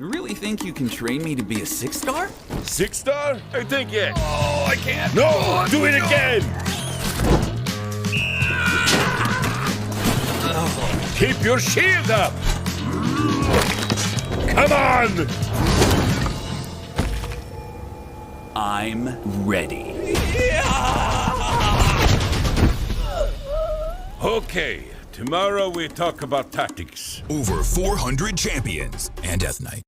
You really think you can train me to be a 6-star? 6-star? I think yes. Oh, I can't. No! Oh, Do it again! Keep your shield up! Come on! I'm ready. Okay, tomorrow we talk about tactics. Over 400 champions and Death Knight.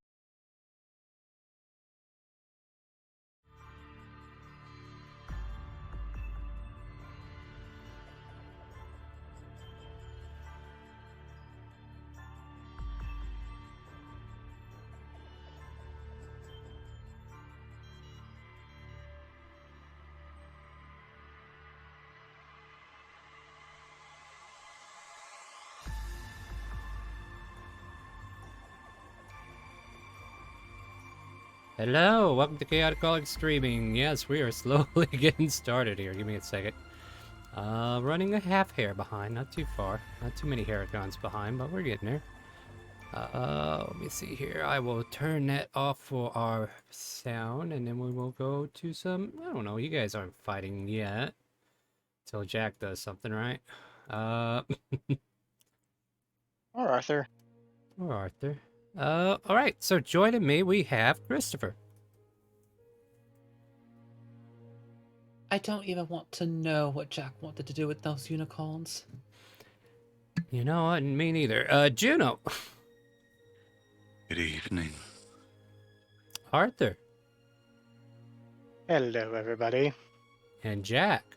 Hello, welcome to ChaoticCalling Streaming. Yes, we are slowly getting started here. Give me a second. Running a half hair behind, not too far. Not too many Harrigans behind, but we're getting there. Let me see here. I will turn that off for our sound, and then we will go to some... I don't know, you guys aren't fighting yet. Till Jack does something, right? Or Arthur. Or Arthur. Alright, so joining me, we have Christopher. I don't even want to know what Jack wanted to do with those unicorns. You know what? Me neither. Juno. Good evening. Arthur. Hello, everybody. And Jack.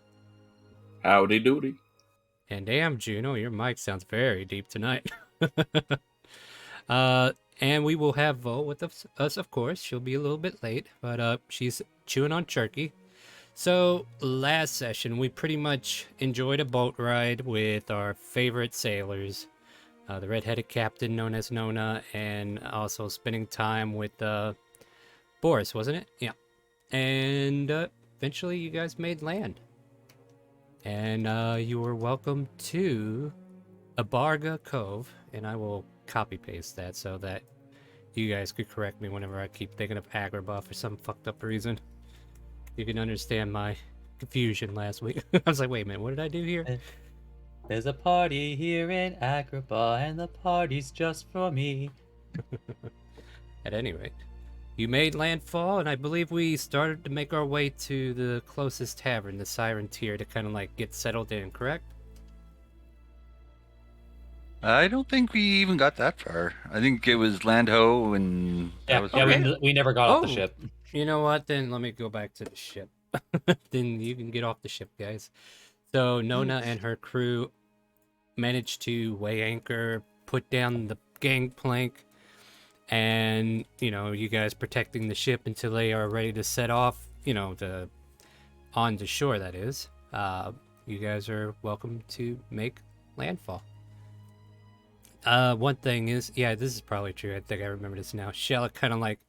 Howdy doody. And damn, Juno, your mic sounds very deep tonight. And we will have Vo with us, of course. She'll be a little bit late, but she's chewing on turkey. So, last session, we pretty much enjoyed a boat ride with our favorite sailors. The red-headed captain known as Nona, and also spending time with Boris, wasn't it? Yeah. And eventually you guys made land. And you were welcome to Abarga Cove, and I will copy-paste that so that you guys could correct me whenever I keep thinking of Agrabah for some fucked up reason. You can understand my confusion last week. I was like, wait a minute, what did I do here? There's a party here in Agrabah, and the party's just for me. At any rate, you made landfall, and I believe we started to make our way to the closest tavern, the Siren Tier, to kind of like get settled in, correct? I don't think we even got that far. I think it was Landho and that was we never got off the ship. You know what? Then let me go back to the ship. Then you can get off the ship, guys. So Nona and her crew managed to weigh anchor, put down the gangplank, and you guys protecting the ship until they are ready to set off. On the shore, that is. You guys are welcome to make landfall. One thing is, yeah, this is probably true. I think I remember this now. Shella kind of like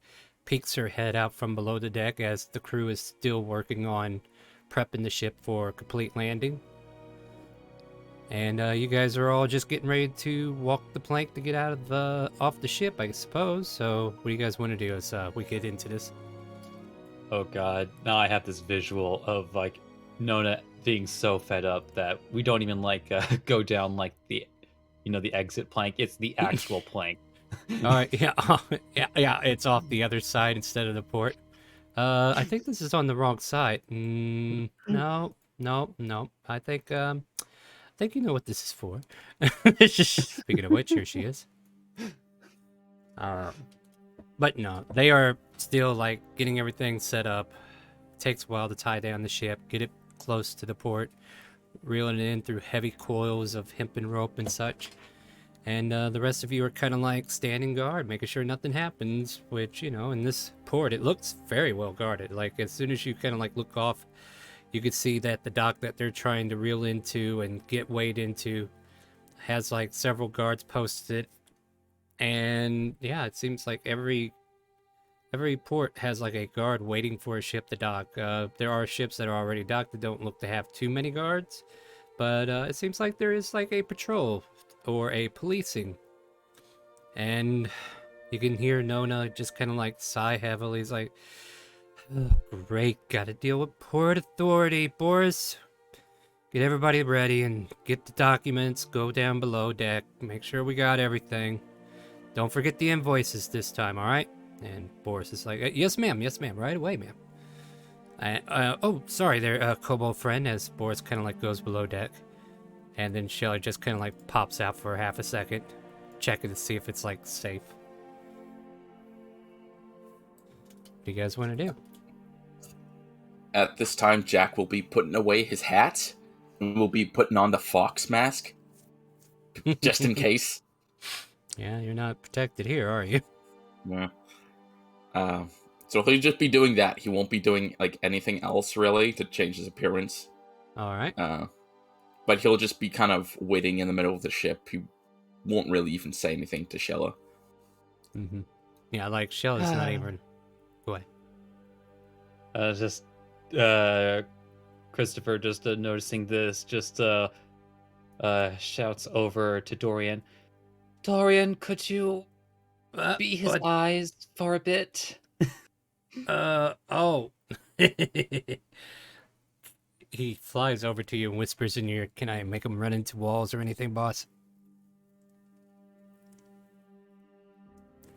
peeks her head out from below the deck as the crew is still working on prepping the ship for complete landing. And you guys are all just getting ready to walk the plank to get out of off the ship, I suppose. So what do you guys want to do as we get into this? Oh god, now I have this visual of like Nona being so fed up that we don't even like go down like the the exit plank. It's the actual plank. Yeah, yeah, it's off the other side instead of the port. I think this is on the wrong side. No. I think you know what this is for. Speaking of which, here she is. But no, they are still like getting everything set up. It takes a while to tie down the ship, get it close to the port, reeling it in through heavy coils of hempen rope and such. And the rest of you are kind of like standing guard, making sure nothing happens, which, in this port, it looks very well guarded. Like, as soon as you kind of like look off, you could see that the dock that they're trying to reel into and get weighed into has like several guards posted. And yeah, it seems like every port has like a guard waiting for a ship to dock. There are ships that are already docked that don't look to have too many guards, but it seems like there is like a patrol or a policing. And You can hear Nona just kind of like sigh heavily. He's like, oh, great, gotta deal with Port Authority. Boris, get everybody ready and get the documents. Go down below deck. Make sure we got everything. Don't forget the invoices this time, all right? And Boris is like, yes, ma'am, right away, ma'am. Oh, sorry there, Kobo friend, as Boris kind of like goes below deck. And then Shelly just kind of like pops out for half a second, checking to see if it's like safe. What do you guys want to do? At this time, Jack will be putting away his hat and will be putting on the fox mask. Just in case. Yeah, you're not protected here, are you? Yeah. So he'll just be doing that. He won't be doing like anything else really to change his appearance. All right. But he'll just be kind of waiting in the middle of the ship. He won't really even say anything to Shella. Mm-hmm. Yeah, like Shelly's not even. Go ahead. Just Christopher, just noticing this, just shouts over to Dorian. Dorian, could you be his eyes for a bit? Oh. He flies over to you and whispers in your ear, can I make him run into walls or anything, boss?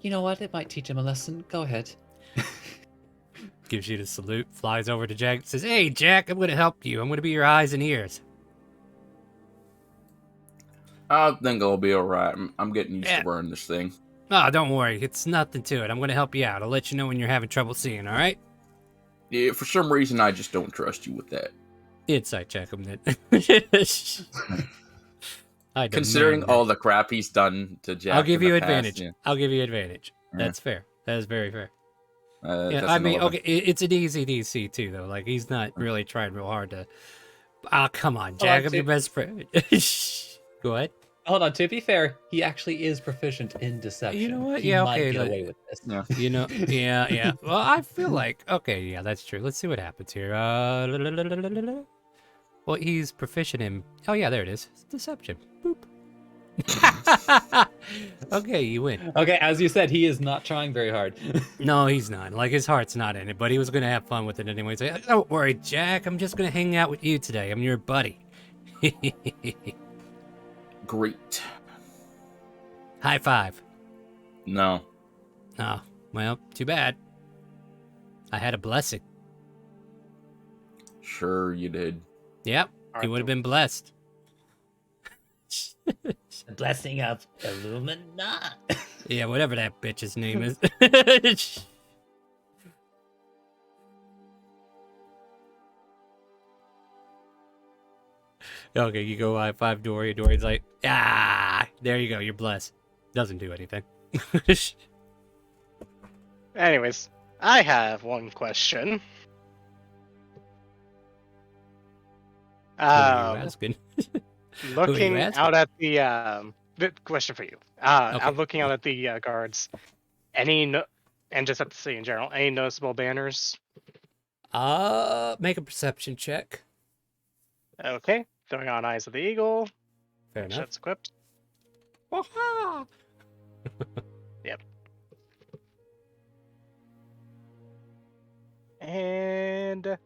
You know what? It might teach him a lesson. Go ahead. Gives you the salute, flies over to Jack, says, hey, Jack, I'm going to help you. I'm going to be your eyes and ears. I think I'll be alright. I'm getting used to wearing this thing. Oh, don't worry. It's nothing to it. I'm going to help you out. I'll let you know when you're having trouble seeing, all right? Yeah, for some reason, I just don't trust you with that. Insight check him then. Considering all the crap he's done to Jack, I'll give you past, advantage. yeah. I'll give you advantage. Yeah. That's fair. That is very fair. That's I mean, 11. okay, it's an easy DC too, though. Like, he's not really trying real hard to. Ah, come on, Jack. I'm your best friend. Go ahead. Hold on. To be fair, he actually is proficient in deception. You know what? He Yeah, might okay. get like- away with this. Yeah. You know, yeah. Well, I feel like okay, yeah, that's true. Let's see what happens here. Well, he's proficient in. Oh yeah, there it is. It's deception. Boop. Okay, you win. Okay, as you said, he is not trying very hard. No, he's not. Like, his heart's not in it, but he was gonna have fun with it anyway. So, don't worry, Jack. I'm just gonna hang out with you today. I'm your buddy. Great. High five. No. Oh, well, too bad. I had a blessing. Sure you did. Yep, he would have been blessed. The blessing of Illumina. Yeah, whatever that bitch's name is. Okay, you go high five Dory. Dory's like, ah, there you go. You're blessed. Doesn't do anything. Anyways, I have one question. Who are you asking? Looking asking? out at the question for you. Okay. I'm looking out at the guards. And just at the city in general, any noticeable banners? Make a perception check. Okay, throwing on Eyes of the Eagle. Fair enough. Shit's equipped. Waha! Yep. And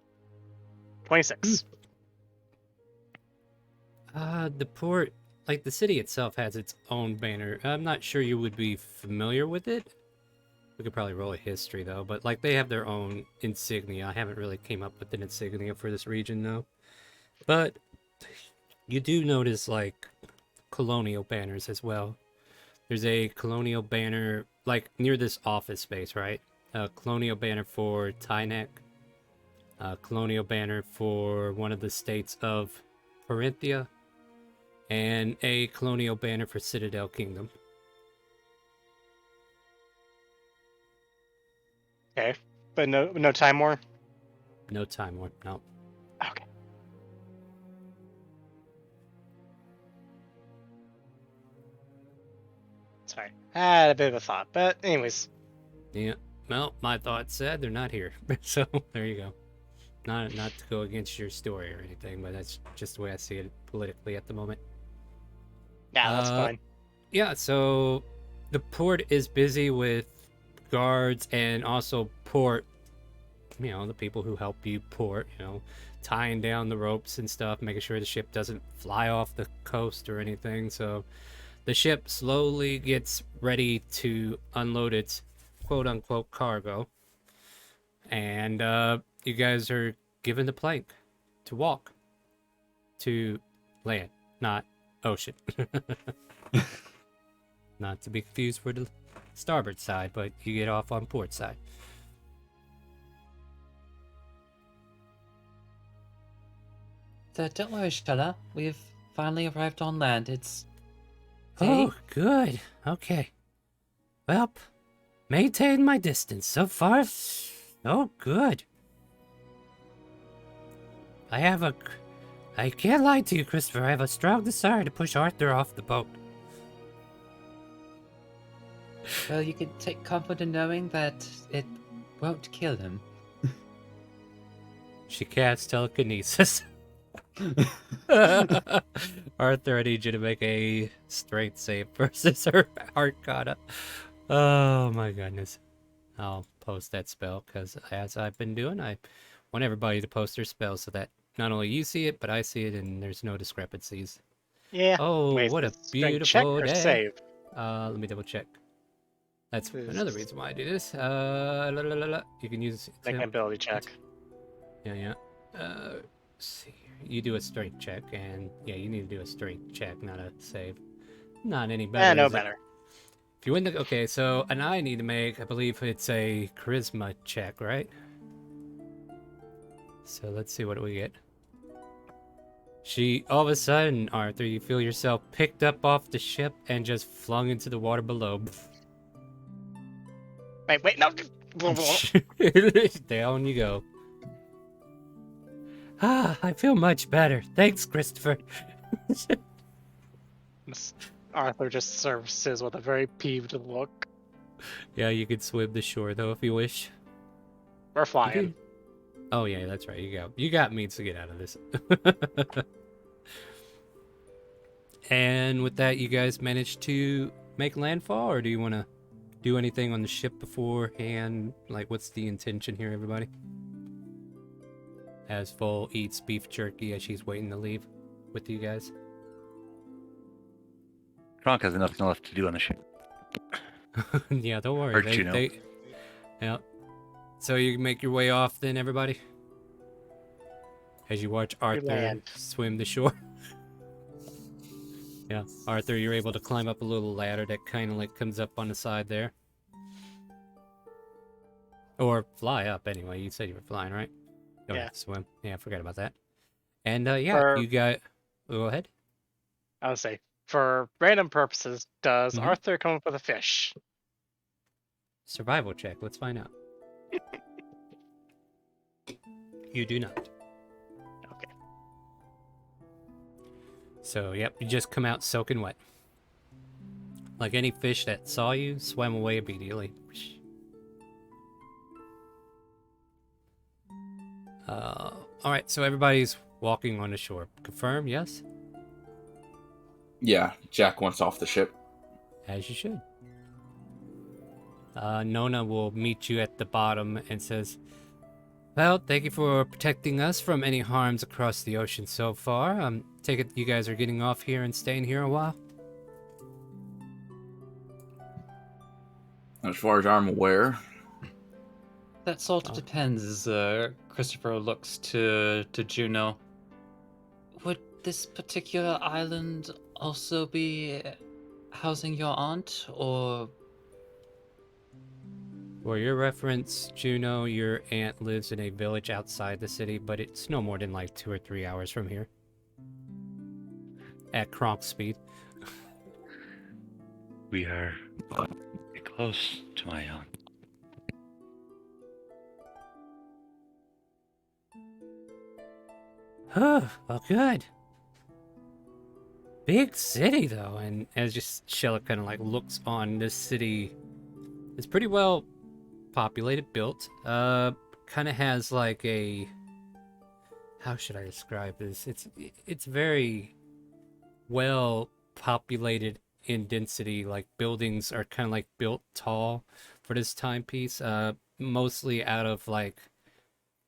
26. The port, like the city itself has its own banner. I'm not sure you would be familiar with it. We could probably roll a history though, but like they have their own insignia. I haven't really came up with an insignia for this region though. But you do notice like colonial banners as well. There's a colonial banner like near this office space, right? A colonial banner for Tynek. A colonial banner for one of the states of Corinthia. And a colonial banner for Citadel Kingdom. Okay, but no Time War? No Time Warp, no. Okay. Sorry, I had a bit of a thought, but anyways. Yeah, well, my thought said they're not here. So, there you go. Not to go against your story or anything, but that's just the way I see it politically at the moment. Yeah, that's fine. Yeah, so the port is busy with guards and also port, the people who help you port, tying down the ropes and stuff, making sure the ship doesn't fly off the coast or anything. So the ship slowly gets ready to unload its quote-unquote cargo. And you guys are given the plank to walk to land, not ocean. Not to be confused for the starboard side, but you get off on port side. Don't worry, Shada. We've finally arrived on land. It's... Oh, good. Okay. Well, maintain my distance. So far, so good. I can't lie to you, Christopher. I have a strong desire to push Arthur off the boat. Well, you can take comfort in knowing that it won't kill him. She casts telekinesis. Arthur, I need you to make a strength save versus her Arcana. Oh my goodness. I'll post that spell because, as I've been doing, I want everybody to post their spells so that not only you see it, but I see it and there's no discrepancies. Yeah. Oh, Wait, what a is it strength check beautiful or day. save? Let me double check. That's This- another reason why I do this. You can use Make an ability check. Yeah. Let's see here. You do a strength check, and yeah, you need to do a strength check, not a save. Not any better. No is it? better. If you win the okay, so and I need to make, I believe it's a charisma check, right? So let's see what do we get. All of a sudden, Arthur, you feel yourself picked up off the ship and just flung into the water below. Wait, no. Down you go. I feel much better. Thanks, Christopher. Arthur just surfaces with a very peeved look. Yeah, you could swim the shore though if you wish. We're flying. Oh yeah, that's right. You got means to get out of this. And with that, you guys managed to make landfall, or do you want to do anything on the ship beforehand? Like, what's the intention here, everybody? As Vol eats beef jerky as she's waiting to leave with you guys. Kronk has nothing left to do on the ship. Yeah, don't worry. Or Juno. Yeah. So you make your way off then, everybody? As you watch Arthur land. swim the shore. Yeah, Arthur, you're able to climb up a little ladder that kind of like comes up on the side there. Or fly up anyway. You said you were flying, right? Don't Yeah. have to swim. Yeah, I forgot about that. And yeah, For- you got... Go ahead. I would say, for random purposes, does Mhm. Arthur come up with a fish? Survival check. Let's find out. You do not. Okay. So, yep, you just come out soaking wet. Like any fish that saw you, swam away immediately. Alright, so everybody's walking on the shore. Confirm, yes? Yeah, Jack wants off the ship. As you should. Nona will meet you at the bottom and says, well, thank you for protecting us from any harms across the ocean so far. Take it you guys are getting off here and staying here a while? As far as I'm aware, That sort of depends as Christopher looks to Juno. Would this particular island also be housing your aunt, or... For your reference, Juno, your aunt lives in a village outside the city, but it's no more than like 2 or 3 hours from here. At Kronk speed. We are close to my aunt. Oh, well, good. Big city, though, and as just Shella kind of like looks on this city, it's pretty well populated, built. Kind of has like a, how should I describe this? It's very well populated in density. Like buildings are kind of like built tall for this timepiece, mostly out of like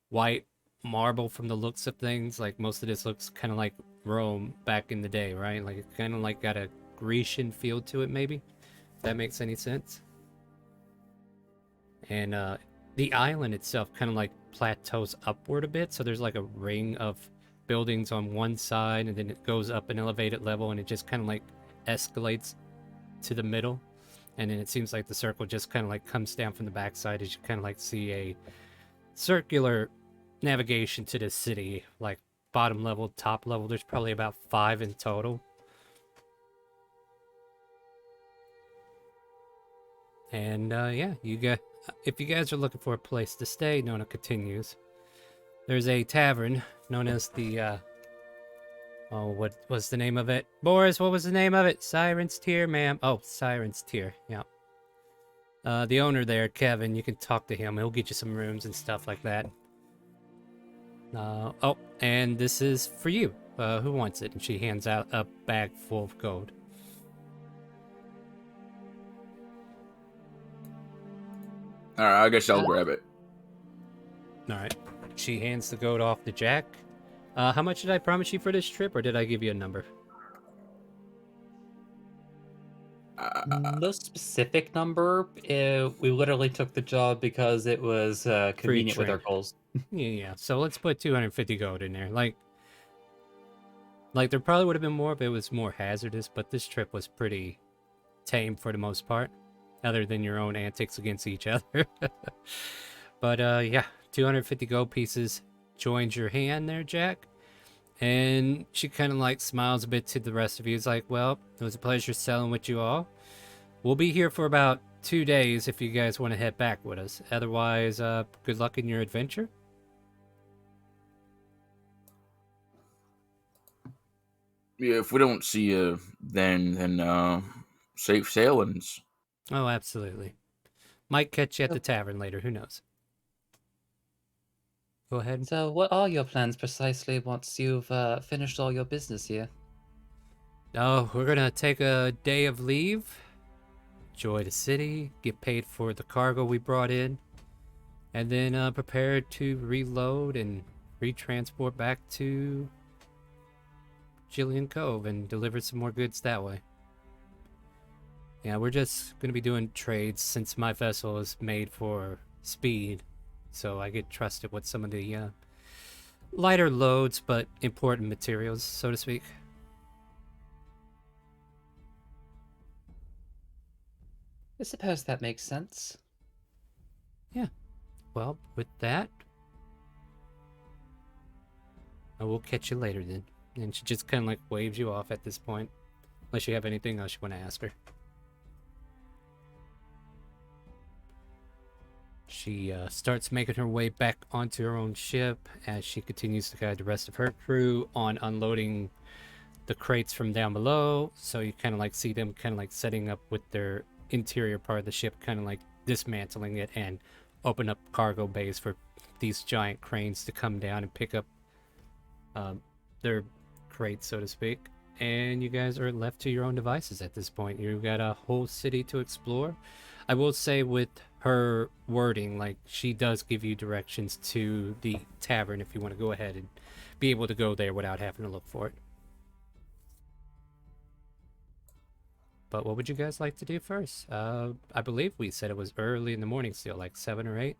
white marble from the looks of things. Like most of this looks kind of like Rome back in the day, right? Like it kind of like got a Grecian feel to it, maybe, if that makes any sense. And the island itself kind of like plateaus upward a bit, so there's like a ring of buildings on one side, and then it goes up an elevated level, and it just kind of like escalates to the middle, and then it seems like the circle just kind of like comes down from the backside as you kind of like see a circular navigation to the city, like bottom level, top level. There's probably about 5 in total. And yeah, if you guys are looking for a place to stay, Nona continues. There's a tavern known as the oh, what was the name of it? Boris, what was the name of it? Siren's Tear, ma'am. Oh, Siren's Tear. Yeah. The owner there, Kevin, you can talk to him. He'll get you some rooms and stuff like that. Oh, and this is for you. Who wants it? And she hands out a bag full of gold. All right, I guess I'll grab it. All right. She hands the gold off to Jack. How much did I promise you for this trip, or did I give you a number? No specific number. We literally took the job because it was convenient with our trip. goals. Yeah. So let's put 250 gold in there. Like there probably would have been more if it was more hazardous, but this trip was pretty tame for the most part, other than your own antics against each other. But yeah, 250 gold pieces joins your hand there, Jack. And she kind of like smiles a bit to the rest of you. It's like, well, it was a pleasure selling with you all. We'll be here for about 2 days if you guys want to head back with us. Otherwise, good luck in your adventure. Yeah, if we don't see you then safe sailings. Oh, absolutely. Might catch you at the tavern later. Who knows? Go ahead. So, what are your plans precisely once you've finished all your business here? Oh, we're gonna take a day of leave, enjoy the city, get paid for the cargo we brought in, and then prepare to reload and retransport back to Jillian Cove and deliver some more goods that way. Yeah, we're just gonna be doing trades since my vessel is made for speed, so I get trusted with some of the lighter loads but important materials, so to speak. I suppose that makes sense. Yeah. Well, with that, I will catch you later then. And she just kind of like waves you off at this point, unless you have anything else you want to ask her. She starts making her way back onto her own ship as she continues to guide the rest of her crew on unloading the crates from down below. So you kind of like see them kind of like setting up with their interior part of the ship, kind of like dismantling it and open up cargo bays for these giant cranes to come down and pick up their crates, so to speak. And you guys are left to your own devices at this point. You've got a whole city to explore. I will say with her wording, like, she does give you directions to the tavern if you want to go ahead and be able to go there without having to look for it. But what would you guys like to do first? I believe we said it was early in the morning still, like 7 or 8.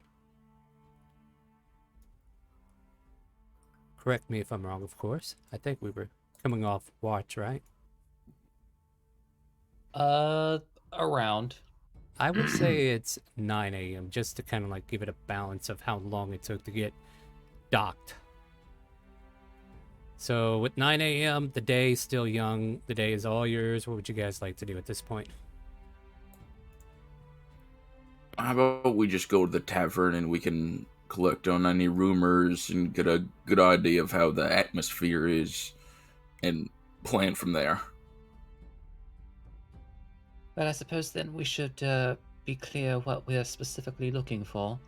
Correct me if I'm wrong, of course. I think we were coming off watch, right? Around. I would say it's 9 a.m. just to kind of like give it a balance of how long it took to get docked. So with 9 a.m., the day is still young. The day is all yours. What would you guys like to do at this point? How about we just go to the tavern and we can collect on any rumors and get a good idea of how the atmosphere is and plan from there. Well, I suppose then we should be clear what we're specifically looking for.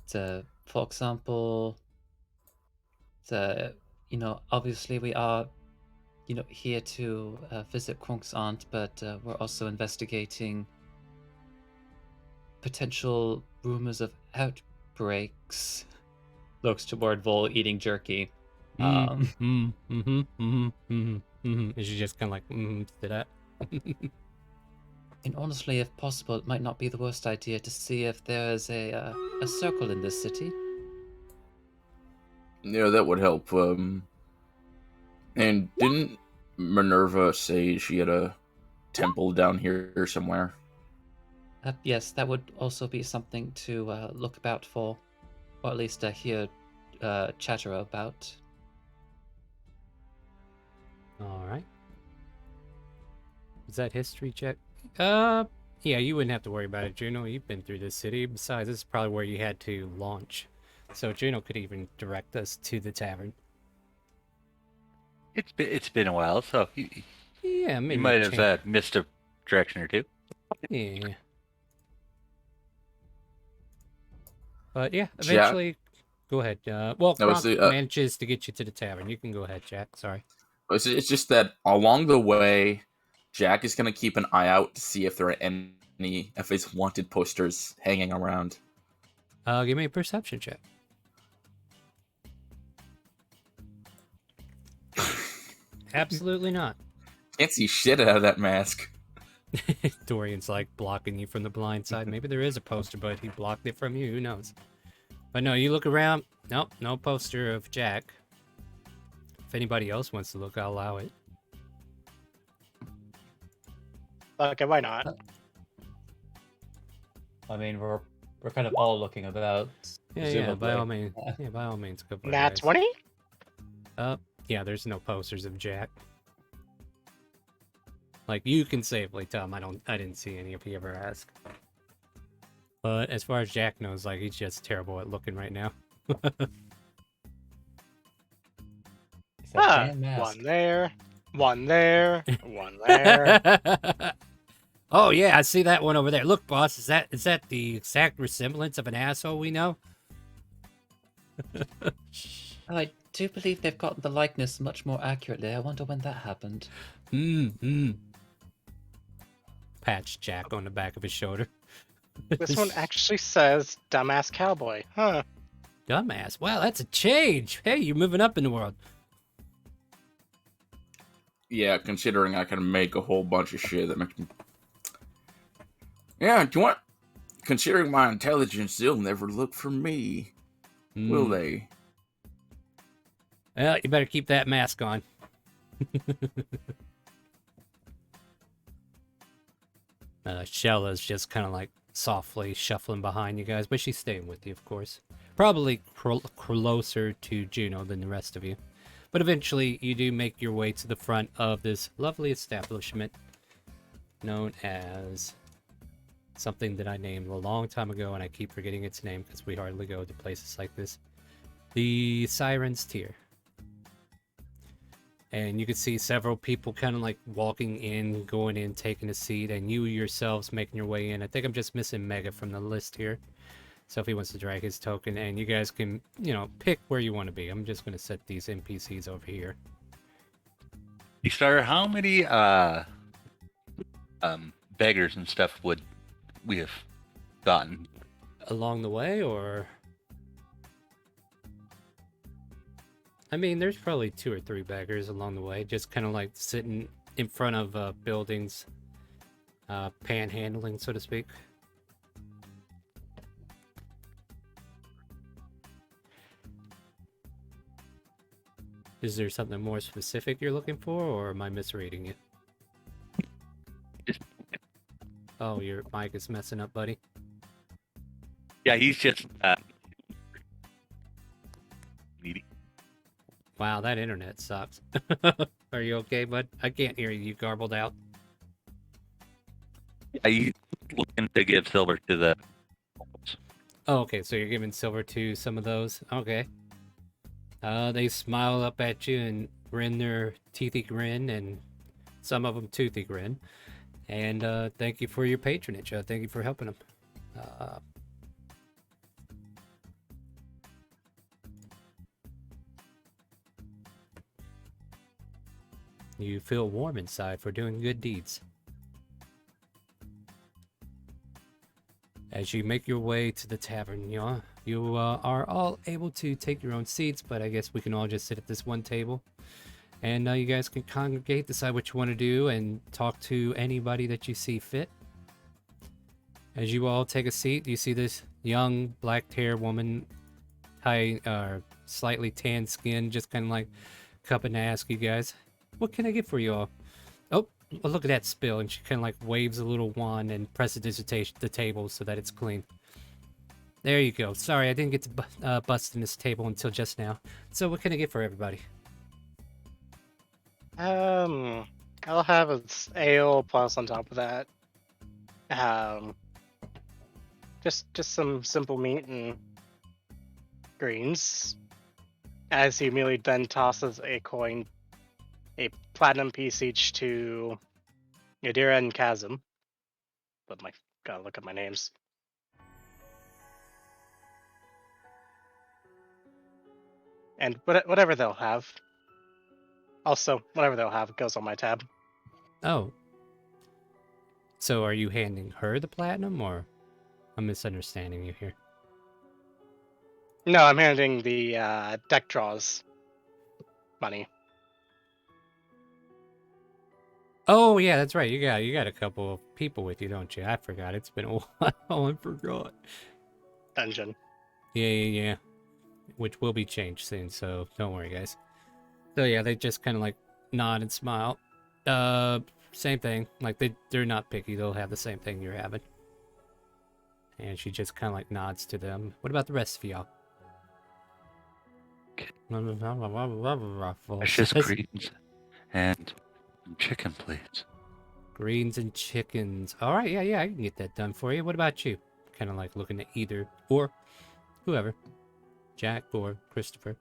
So, for example, obviously we are here to visit Kronk's aunt, but we're also investigating potential rumors of outbreaks. Looks toward Vol eating jerky. And she just kind of like to that. And honestly, if possible, it might not be the worst idea to see if there's a circle in this city. Yeah, that would help. And didn't Minerva say she had a temple down here somewhere? Yes, that would also be something to look about for, or at least hear chatter about. All right. Is that history check? Yeah, you wouldn't have to worry about it, Juno. You've been through this city. Besides, this is probably where you had to launch. So Juno could even direct us to the tavern. It's been a while, so Yeah, maybe you might change- have missed a direction or two. Yeah. But yeah, Jack- eventually, go ahead. Well, I was Kronk the, manages to get you to the tavern. You can go ahead, Jack. Sorry. It's just that along the way, Jack is gonna keep an eye out to see if there are any of his wanted posters hanging around. Give me a perception check. Absolutely not. Can't see shit out of that mask. Dorian's like blocking you from the blind side. Maybe there is a poster, but he blocked it from you. Who knows? But no, you look around. Nope, no poster of Jack. If anybody else wants to look, I'll allow it. Okay, why not? I mean, we're kind of all looking about. Yeah, by all presumably. means. Yeah, by all means, go for it. Nat guys. 20? Yeah, there's no posters of Jack. Like, you can safely tell him I didn't see any if he ever asked. But as far as Jack knows, like, he's just terrible at looking right now. It's that damn mask. One there, one there, one there. Oh yeah, I see that one over there. Look, boss, is that the exact resemblance of an asshole we know? I do believe they've gotten the likeness much more accurately. I wonder when that happened. Patch Jack on the back of his shoulder. This one actually says dumbass cowboy. Huh. Dumbass. Wow, that's a change. Hey, you're moving up in the world. Yeah, considering I can make a whole bunch of shit that makes me... Yeah, do you want... Considering my intelligence, they'll never look for me. Will they? Well, you better keep that mask on. Shella's just kind of like softly shuffling behind you guys, but she's staying with you, of course. Probably closer to Juno than the rest of you. But eventually, you do make your way to the front of this lovely establishment known as something that I named a long time ago, and I keep forgetting its name because we hardly go to places like this. The Siren's Tier. And you can see several people kind of like walking in, going in, taking a seat, and you yourselves making your way in. I think I'm just missing Mega from the list here. So if he wants to drag his token, and you guys can, pick where you want to be. I'm just going to set these NPCs over here. Star, how many beggars and stuff would we have gotten? Along the way, or... I mean, there's probably 2 or 3 beggars along the way, just kind of like sitting in front of buildings, panhandling, so to speak. Is there something more specific you're looking for, or am I misreading you? Oh, your mic is messing up, buddy. Yeah, he's just needy. Wow, that internet sucks. Are you okay, bud? I can't hear you. You garbled out. Yeah, he's looking to give silver to the. Oh, okay, so you're giving silver to some of those. Okay. They smile up at you and grin their teethy grin, and some of them toothy grin. And thank you for your patronage. Thank you for helping them. You feel warm inside for doing good deeds. As you make your way to the tavern, you are all able to take your own seats, but I guess we can all just sit at this one table. And you guys can congregate, decide what you want to do, and talk to anybody that you see fit. As you all take a seat, you see this young black-haired woman, slightly tan skin, just kind of like cupping to ask you guys, what can I get for you all? Oh, look at that spill. And she kind of like waves a little wand and presses the table so that it's clean. There you go. Sorry, I didn't get to bust in this table until just now. So what can I get for everybody? I'll have an ale plus on top of that. Just some simple meat and greens. As he immediately then tosses a coin, a platinum piece each to Yadira and Chasm. But gotta look at my names. And whatever they'll have. Also, whatever they'll have goes on my tab. Oh. So are you handing her the platinum, or I'm misunderstanding you here? No, I'm handing the deck draws money. Oh yeah, that's right. You got a couple of people with you, don't you? I forgot. It's been a while. I forgot. Dungeon. Yeah. Which will be changed soon, so don't worry, guys. So yeah, they just kind of like nod and smile. Same thing. Like they're not picky. They'll have the same thing you're having. And she just kind of like nods to them. What about the rest of y'all? It's just greens and chicken, please. Greens and chickens. All right, yeah, I can get that done for you. What about you? Kind of like looking at either or whoever, Jack or Christopher.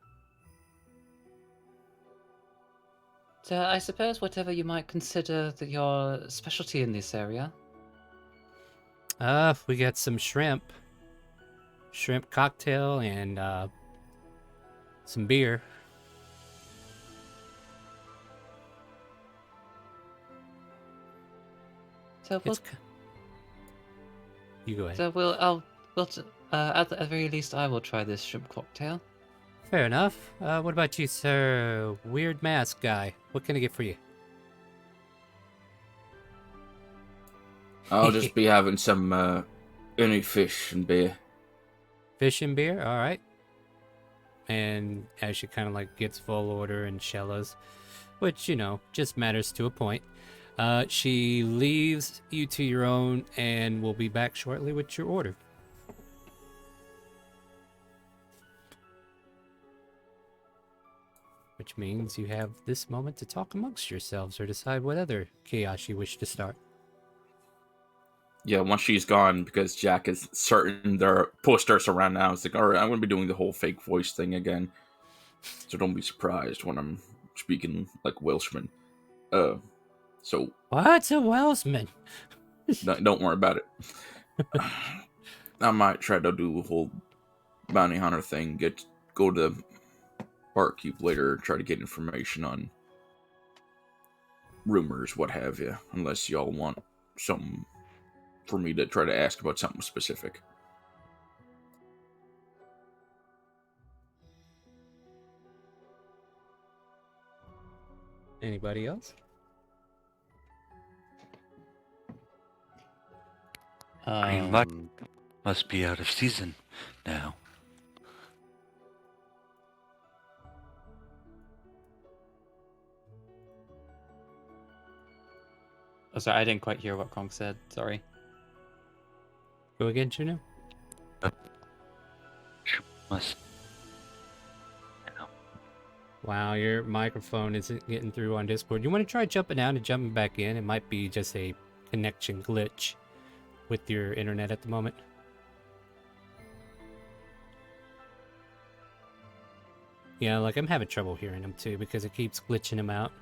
So I suppose whatever you might consider your specialty in this area. We got some shrimp cocktail, and some beer. So You go ahead. So at the very least, I will try this shrimp cocktail. Fair enough. What about you, sir? Weird mask guy. What can I get for you? I'll just be having some any fish and beer. Fish and beer? All right. And as she kind of like gets full order and shellas, which, just matters to a point, she leaves you to your own and will be back shortly with your order. Which means you have this moment to talk amongst yourselves or decide what other chaos you wish to start. Yeah, once she's gone, because Jack is certain there are posters around now. It's like, all right, I'm going to be doing the whole fake voice thing again. So don't be surprised when I'm speaking like Welshman. So What's a Welshman? don't worry about it. I might try to do a whole bounty hunter thing. Go to Barkeep later, try to get information on rumors, what have you. Unless y'all want something for me to try to ask about something specific. Anybody else? Green light must be out of season now. Oh, sorry, I didn't quite hear what Kong said. Sorry. Go again, Juno? Must. Wow, your microphone isn't getting through on Discord. You want to try jumping out and jumping back in? It might be just a connection glitch with your internet at the moment. Yeah, like I'm having trouble hearing him too because it keeps glitching him out.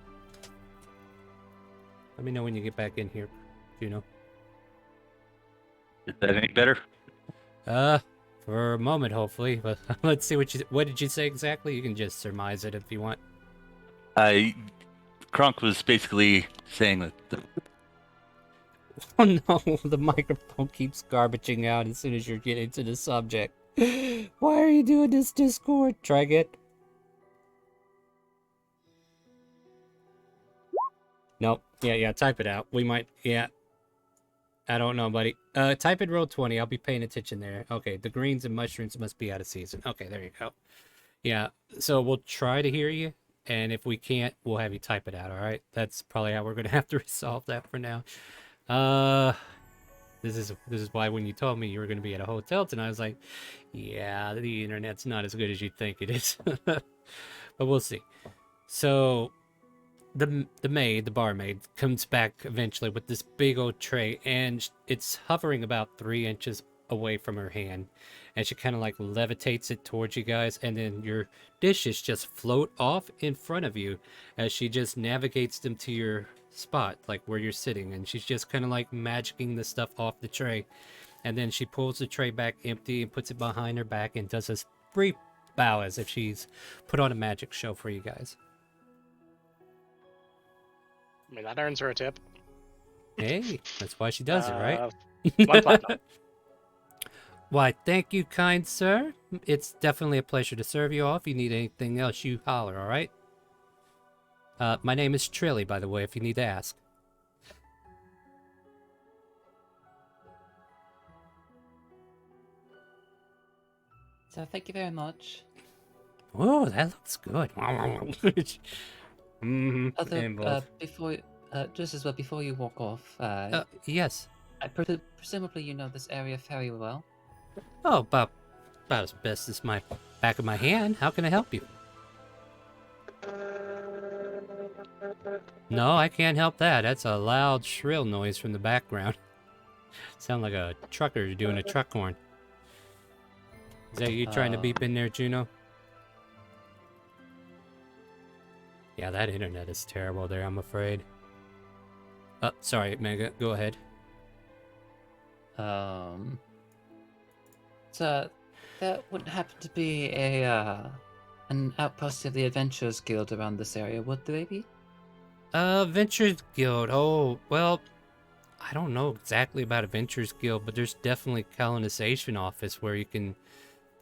Let me know when you get back in here, Juno. Is that any better? For a moment, hopefully. But let's see what did you say exactly? You can just surmise it if you want. Kronk was basically saying that Oh no, the microphone keeps garbaging out as soon as you're getting to the subject. Why are you doing this, Discord? Try again. Nope. Yeah, type it out. We might, yeah. I don't know, buddy. Type in roll 20. I'll be paying attention there. Okay, the greens and mushrooms must be out of season. Okay, there you go. Yeah, so we'll try to hear you, and if we can't, we'll have you type it out, all right? That's probably how we're going to have to resolve that for now. This is why when you told me you were going to be at a hotel tonight, I was like, yeah, the internet's not as good as you think it is. But we'll see. So the barmaid, comes back eventually with this big old tray, and it's hovering about 3 inches away from her hand, and she kind of like levitates it towards you guys, and then your dishes just float off in front of you as she just navigates them to your spot, like where you're sitting, and she's just kind of like magicking the stuff off the tray, and then she pulls the tray back empty and puts it behind her back and does this brief bow as if she's put on a magic show for you guys. I mean, that earns her a tip. Hey, that's why she does it, right? 1 platinum. Why, thank you, kind sir. It's definitely a pleasure to serve you all. If you need anything else, you holler, all right? My name is Trilly, by the way, if you need to ask. So thank you very much. Oh, that looks good. Although, before, just as well, before you walk off, yes. Presumably you know this area very well. Oh, about as best as my back of my hand. How can I help you? No, I can't help that. That's a loud, shrill noise from the background. Sound like a trucker doing a truck horn. Is that you trying to beep in there, Juno? Yeah, that internet is terrible there, I'm afraid. Oh, sorry, Mega. Go ahead. So there wouldn't happen to be an outpost of the Adventurers Guild around this area, would there be? Adventurers Guild. Oh, well, I don't know exactly about Adventurers Guild, but there's definitely colonization office where you can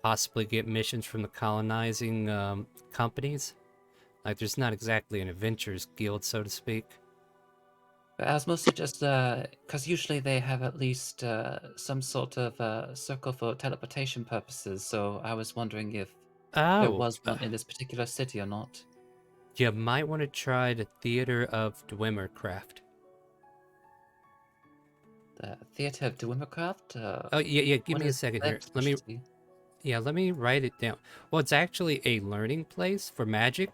possibly get missions from the colonizing companies. Like, there's not exactly an Adventurers Guild, so to speak. But I was mostly just because usually they have at least some sort of circle for teleportation purposes. So I was wondering if there was one in this particular city or not. You might want to try the Theater of Dwemercraft. The Theater of Dwemercraft? Oh, yeah, give me a second here. Let me write it down. Well, it's actually a learning place for magic.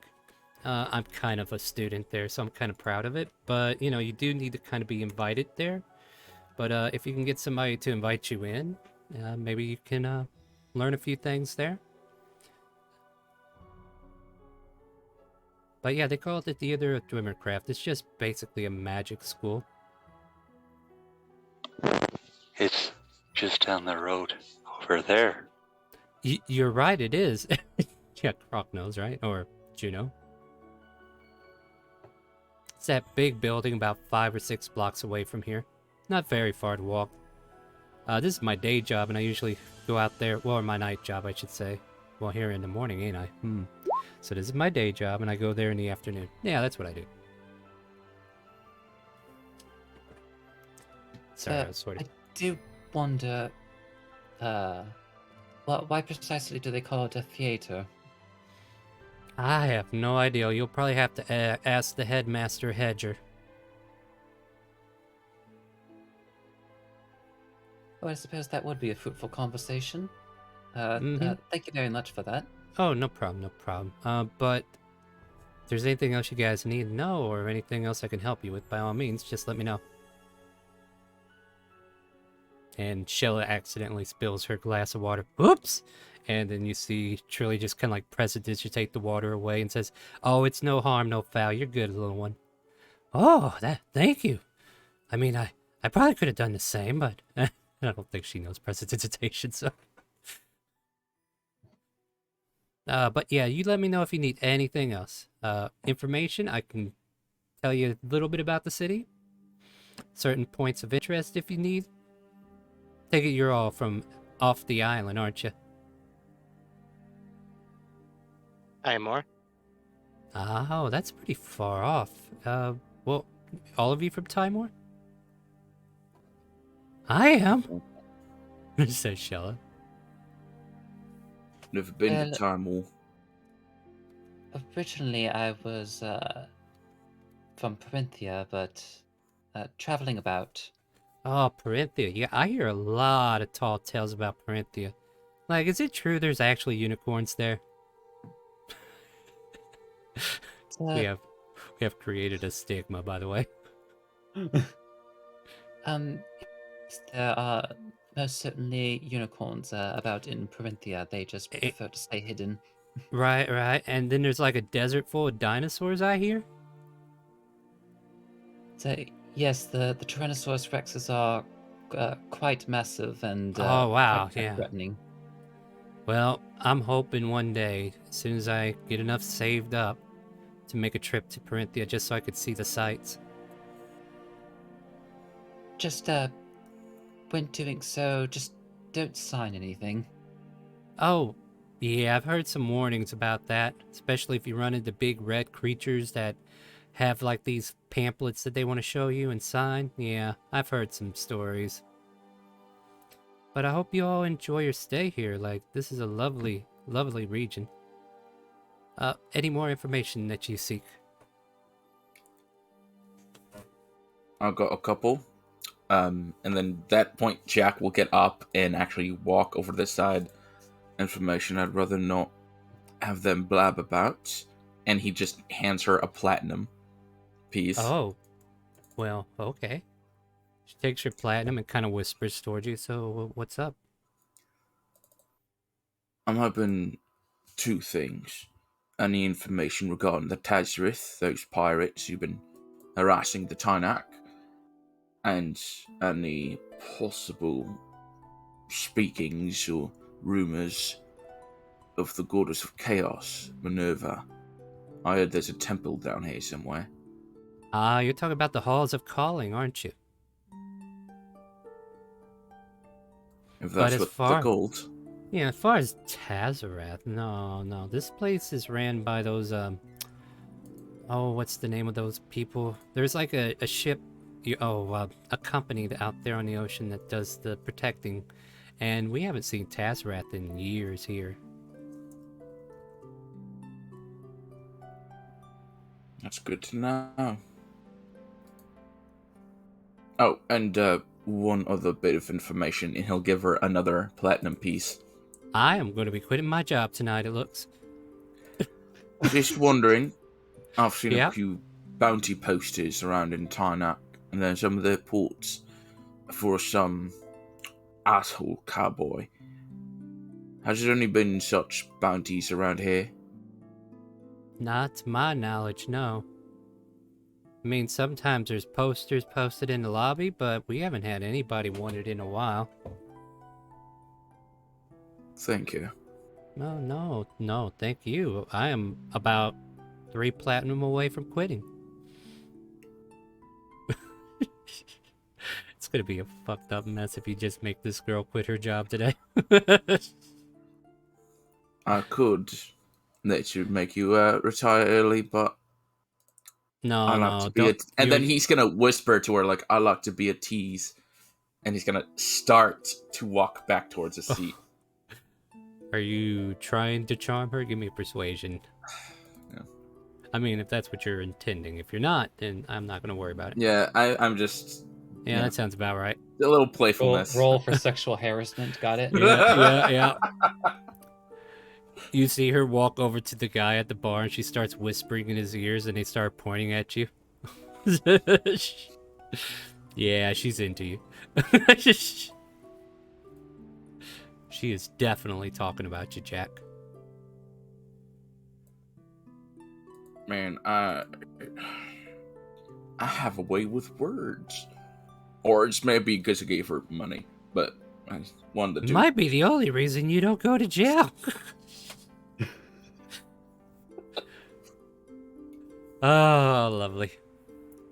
I'm kind of a student there, so I'm kind of proud of it. But, you know, you do need to kind of be invited there. But if you can get somebody to invite you in, maybe you can learn a few things there. But yeah, they call it the Theater of Dwemercraft. It's just basically a magic school. it's just down the road over there. You're right, it is. Yeah, Croc knows, right? Or Juno. It's that big building about 5 or 6 blocks away from here. Not very far to walk. This is my day job, and I usually go out there, well, my night job, I should say. Well, here in the morning, ain't I? So this is my day job, and I go there in the afternoon. Yeah, that's what I do. Sorry, I was sort of... I do wonder, why precisely do they call it a theater? I have no idea. You'll probably have to ask the headmaster Hedger. Well, I suppose that would be a fruitful conversation. Thank you very much for that. Oh, no problem, no problem. But if there's anything else you guys need to know or anything else I can help you with, by all means, just let me know. And Shella accidentally spills her glass of water. Oops! And then you see Trilly just kind of like prestidigitate the water away and says, "Oh, it's no harm, no foul. You're good, little one." Oh, thank you. I mean, I probably could have done the same, but I don't think she knows prestidigitation, so. But yeah, you let me know if you need anything else. Information, I can tell you a little bit about the city. Certain points of interest if you need. Take it you're all from off the island, aren't you? Timor. Oh, that's pretty far off. Well, all of you from Timor? I am, says Shella. Never been Well- to Timor. Originally, I was from Corinthia, but traveling about. Oh, Parinthia. Yeah, I hear a lot of tall tales about Parinthia. Like, is it true there's actually unicorns there? We have created a stigma, by the way. Um, there are most certainly unicorns about in Corinthia. They just prefer to stay hidden. Right, right. And then there's like a desert full of dinosaurs, I hear? So yes, the Tyrannosaurus rexes are quite massive and Oh, wow, quite yeah. threatening. Well, I'm hoping one day, as soon as I get enough saved up, to make a trip to Parinthia just so I could see the sights. Just when doing so, just don't sign anything. Oh, yeah, I've heard some warnings about that, especially if you run into big red creatures that have like these pamphlets that they want to show you and sign. Yeah, I've heard some stories. But I hope you all enjoy your stay here. Like, this is a lovely, lovely region. Any more information that you seek? I've got a couple. And then that point, Jack will get up and actually walk over this side. Information I'd rather not have them blab about. And he just hands her a platinum piece. Oh, well, okay. She takes your platinum and kind of whispers towards you. So, what's up? I'm hoping two things. Any information regarding the Tazrith, those pirates who've been harassing the Tynak, and any possible speakings or rumours of the Goddess of Chaos, Minerva. I heard there's a temple down here somewhere. Ah, you're talking about the halls of calling, aren't you? If But that's as what far- they're called. Yeah, as far as Tazarath, no. This place is ran by those, oh, what's the name of those people? There's like a ship, a company out there on the ocean that does the protecting, and we haven't seen Tazarath in years here. That's good to know. Oh, and one other bit of information, and he'll give her another platinum piece. I am going to be quitting my job tonight, it looks. Just wondering, I've seen Yeah? a few bounty posters around in Tarnak, and then some of the ports for some asshole cowboy. Has there only been such bounties around here? Not to my knowledge, no. I mean, sometimes there's posters posted in the lobby, but we haven't had anybody wanted in a while. Thank you. No, thank you. I am about 3 platinum away from quitting. It's gonna be a fucked up mess if you just make this girl quit her job today. I could let you make you retire early, but I like to be don't. and then he's gonna whisper to her like, "I like to be a tease," and he's gonna start to walk back towards the seat. Are you trying to charm her? Give me a persuasion. Yeah. I mean, if that's what you're intending. If you're not, then I'm not gonna worry about it. Yeah, I'm just Yeah, that sounds about right. a little playfulness. Roll for sexual harassment. Got it. Yeah. You see her walk over to the guy at the bar and she starts whispering in his ears and they start pointing at you. Yeah, she's into you. She is definitely talking about you, Jack. Man, I have a way with words. Or it's maybe because I gave her money, but I wanted to do. Might be the only reason you don't go to jail. Oh, lovely.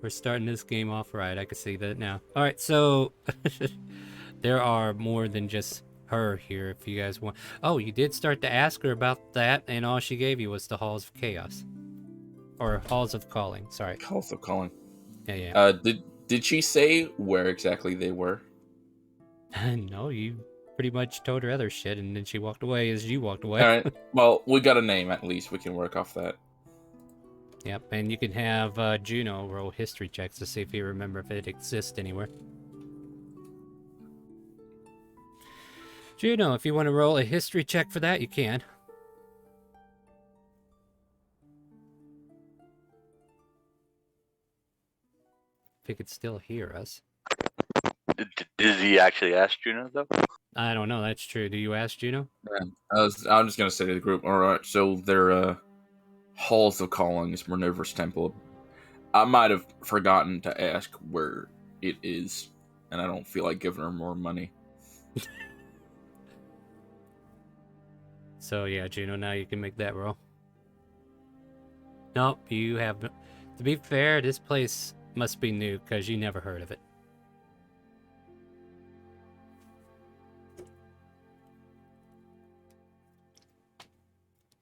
We're starting this game off right. I can see that now. All right, so there are more than just her here. If you guys want, oh, you did start to ask her about that, and all she gave you was the Halls of Chaos, or Halls of Calling. Sorry. Halls of Calling. Yeah. Did she say where exactly they were? No, you pretty much told her other shit, and then she walked away as you walked away. All right. Well, we got a name at least. We can work off that. Yep, and you can have Juno roll history checks to see if you remember if it exists anywhere. Juno, if you want to roll a history check for that, you can. If he could still hear us. Did he actually ask Juno though? I don't know, that's true. Do you ask Juno? Yeah. I'm just gonna say to the group. All right. So they're Halls of Calling is Minerva's temple. I might have forgotten to ask where it is, and I don't feel like giving her more money. So yeah, Juno, now you can make that roll. Nope, you have... To be fair, this place must be new, because you never heard of it.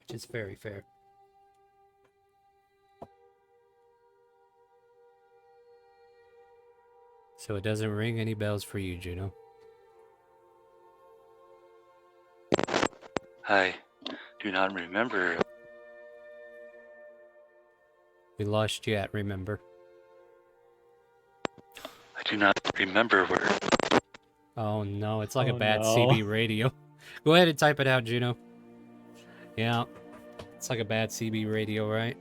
Which is very fair. So it doesn't ring any bells for you, Juno. I do not remember. We lost you at remember. I do not remember where. Oh no, it's like a Oh, bad no. CB radio. Go ahead and type it out, Juno. Yeah, it's like a bad CB radio, right?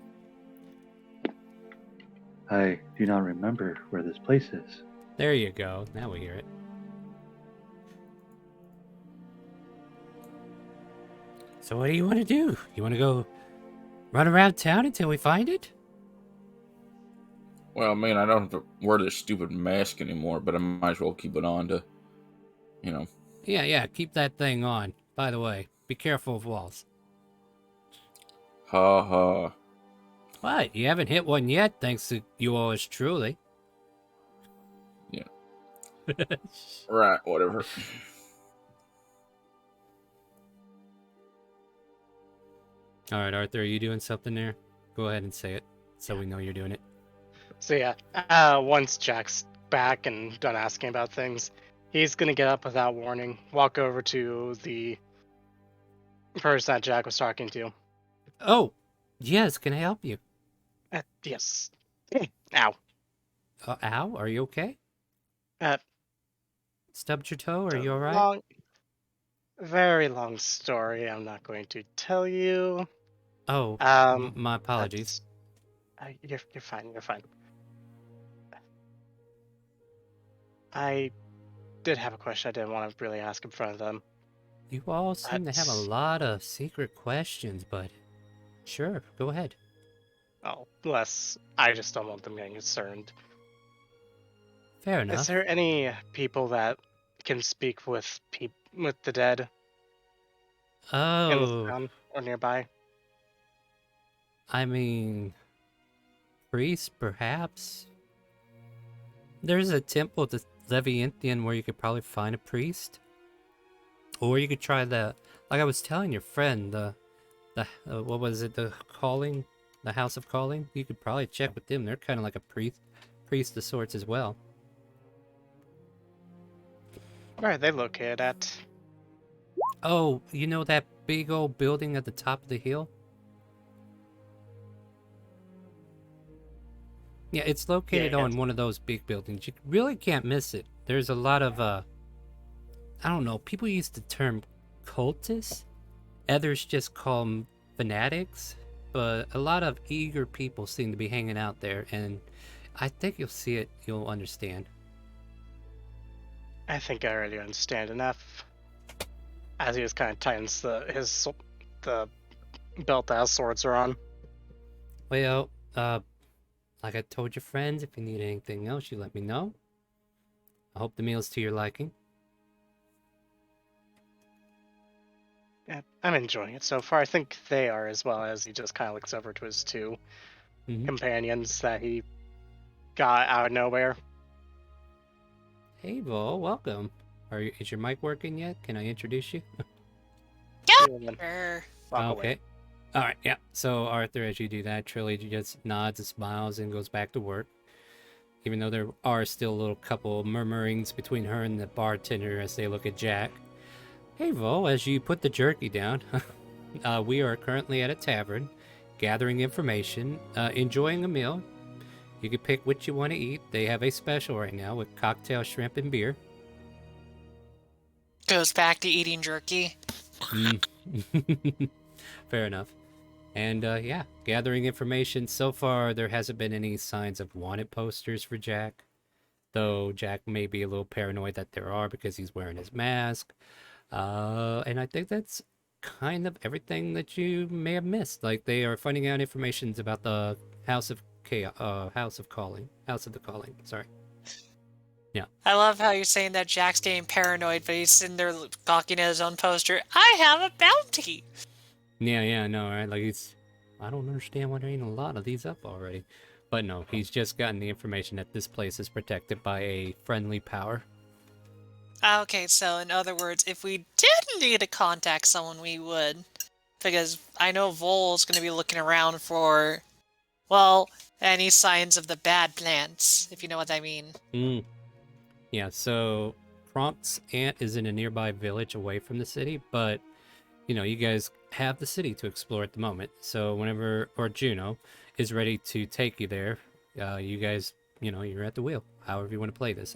I do not remember where this place is. There you go. Now we hear it. So what do you want to do? You want to go run around town until we find it? Well, I mean, I don't have to wear this stupid mask anymore, but I might as well keep it on to, you know. Yeah, keep that thing on. By the way, be careful of walls. Ha ha. What? You haven't hit one yet, thanks to yours truly. Yeah. Right, whatever. Alright, Arthur, are you doing something there? Go ahead and say it, so we know you're doing it. So yeah, once Jack's back and done asking about things, he's gonna get up without warning, walk over to the person that Jack was talking to. Oh, yes, can I help you? Yes. Ow. Ow, are you okay? Stubbed your toe, are you alright? Very long story. I'm not going to tell you. Oh, my apologies. You're fine. You're fine. I did have a question I didn't want to really ask in front of them. You all seem to have a lot of secret questions, but sure, go ahead. Oh, bless. I just don't want them getting concerned. Fair enough. Is there any people that can speak with the dead in this Oh, town or nearby? I mean, priest, perhaps? There's a temple to Levianthian where you could probably find a priest. Or you could try like I was telling your friend, what was it, the House of Calling? You could probably check with them. They're kind of like a priest of sorts as well. Where are they located at? Oh, you know that big old building at the top of the hill? Yeah, it's located on one of those big buildings. You really can't miss it. There's a lot of, I don't know, people use the term cultists. Others just call them fanatics. But a lot of eager people seem to be hanging out there, and I think you'll see it, you'll understand. I think I already understand enough. As he just kind of tightens the belt that his swords are on. Well, like I told your friends, if you need anything else, you let me know. I hope the meal's to your liking. Yeah, I'm enjoying it so far. I think they are as well, as he just kind of looks over to his two companions that he got out of nowhere. Hey, Vol, welcome. Is your mic working yet? Can I introduce you? And then Sure. walk Okay. away. All right, yeah. So, Arthur, as you do that, Trilogy just nods and smiles and goes back to work. Even though there are still a little couple murmurings between her and the bartender as they look at Jack. Hey, Vol, as you put the jerky down, we are currently at a tavern, gathering information, enjoying a meal. You can pick what you want to eat. They have a special right now with cocktail, shrimp, and beer. Goes back to eating jerky. Fair enough. And yeah, gathering information. So far, there hasn't been any signs of wanted posters for Jack. Though Jack may be a little paranoid that there are because he's wearing his mask. And I think that's kind of everything that you may have missed. Like, they are finding out information about the House of the Calling. Sorry. Yeah. I love how you're saying that Jack's getting paranoid, but he's sitting there gawking at his own poster. I have a bounty! Yeah, no, right? Like, I don't understand why there ain't a lot of these up already. But no, he's just gotten the information that this place is protected by a friendly power. Okay, so in other words, if we did need to contact someone, we would. Because I know Vol's going to be looking around for, well, any signs of the bad plants, if you know what I mean. Yeah, so Prompt's aunt is in a nearby village away from the city, but, you guys have the city to explore at the moment. So whenever, or Juno, is ready to take you there, you guys, you're at the wheel, however you want to play this.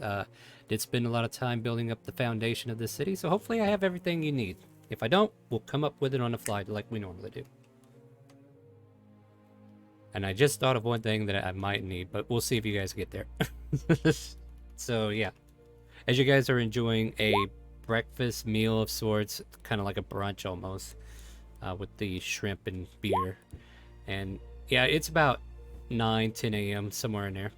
Did spend a lot of time building up the foundation of this city, so hopefully I have everything you need. If I don't, we'll come up with it on the fly like we normally do. And I just thought of one thing that I might need, but we'll see if you guys get there. So yeah, as you guys are enjoying a breakfast meal of sorts, kind of like a brunch almost, with the shrimp and beer. And yeah, it's about 9-10 a.m. somewhere in there.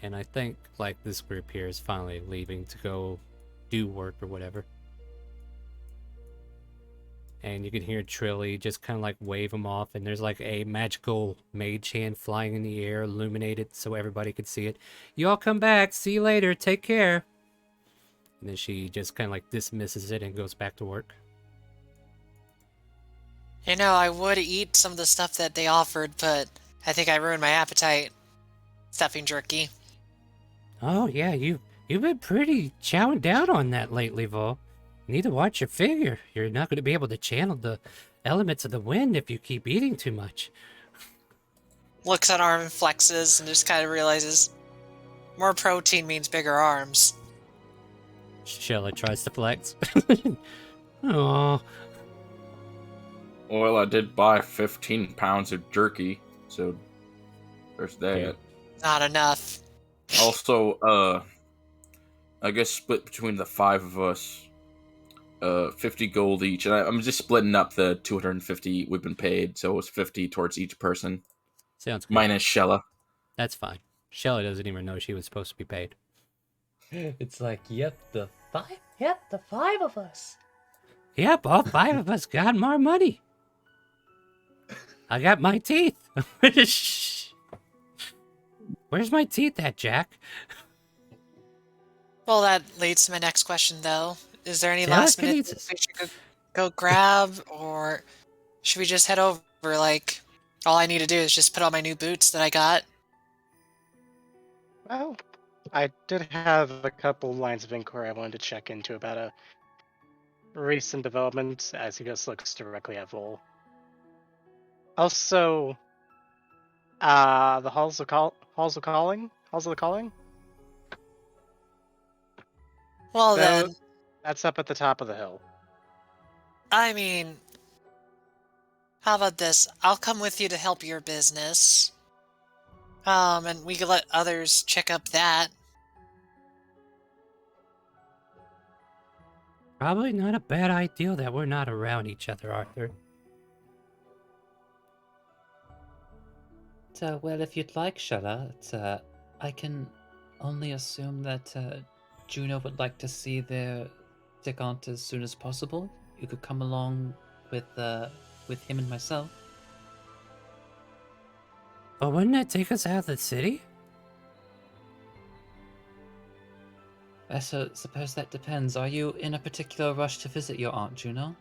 And I think like this group here is finally leaving to go do work or whatever. And you can hear Trilly just kind of like wave them off, and there's like a magical mage hand flying in the air, illuminated so everybody could see it. You all come back, see you later, take care. And then she just kind of like dismisses it and goes back to work. I would eat some of the stuff that they offered, but I think I ruined my appetite. Stuffing jerky. Oh yeah, you've been pretty chowing down on that lately, Vol. You need to watch your figure. You're not going to be able to channel the elements of the wind if you keep eating too much. Looks at arm and flexes and just kind of realizes more protein means bigger arms. Shella tries to flex. Aww. Well, I did buy 15 pounds of jerky, so there's that. Yeah. Not enough. Also, I guess split between the 5 of us, 50 gold each, and I'm just splitting up the 250 we've been paid, so it's 50 towards each person. Sounds good. Minus Shella. That's fine. Shella doesn't even know she was supposed to be paid. It's like, yep, the 5 of us. Yep, all 5 of us got more money. I got my teeth. Where's my teeth at, Jack? Well, that leads to my next question, though. Is there any last minute things we should go grab, or should we just head over? Like, all I need to do is just put on my new boots that I got. Well, I did have a couple lines of inquiry I wanted to check into about a recent development, as he just looks directly at Vol. Also, the Halls of the Calling? Well, So, then, that's up at the top of the hill. I mean, how about this? I'll come with you to help your business. And we can let others check up that. Probably not a bad idea that we're not around each other, Arthur. Well, if you'd like, Shella, I can only assume that Juno would like to see their Aunt as soon as possible. You could come along with with him and myself. Oh, wouldn't that take us out of the city? I suppose that depends. Are you in a particular rush to visit your Aunt Juno?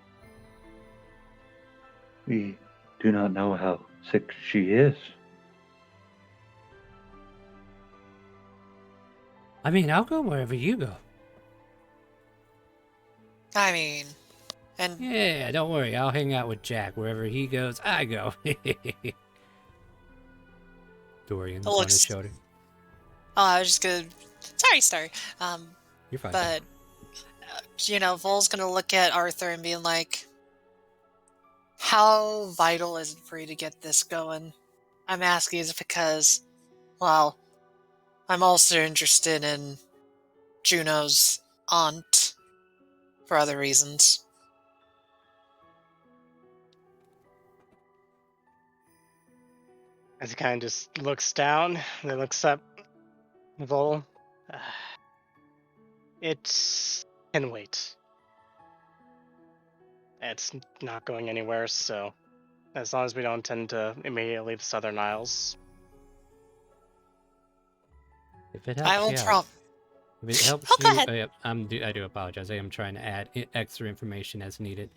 We do not know how sick she is. I mean, I'll go wherever you go. I mean, and Yeah, don't worry. I'll hang out with Jack. Wherever he goes, I go. Dorian's on his looks. shoulder. Oh, I was just gonna. Sorry, Star. You're fine. But Vol's gonna look at Arthur and be like, "How vital is it for you to get this going?" I'm asking is because, well, I'm also interested in Juno's aunt for other reasons. As he kind of just looks down, and then looks up. Vol, it can wait. It's not going anywhere, so as long as we don't tend to immediately leave the Southern Isles. If it helps I will you out. prompt. If it helps Oh, go you, ahead. I do apologize. I am trying to add extra information as needed.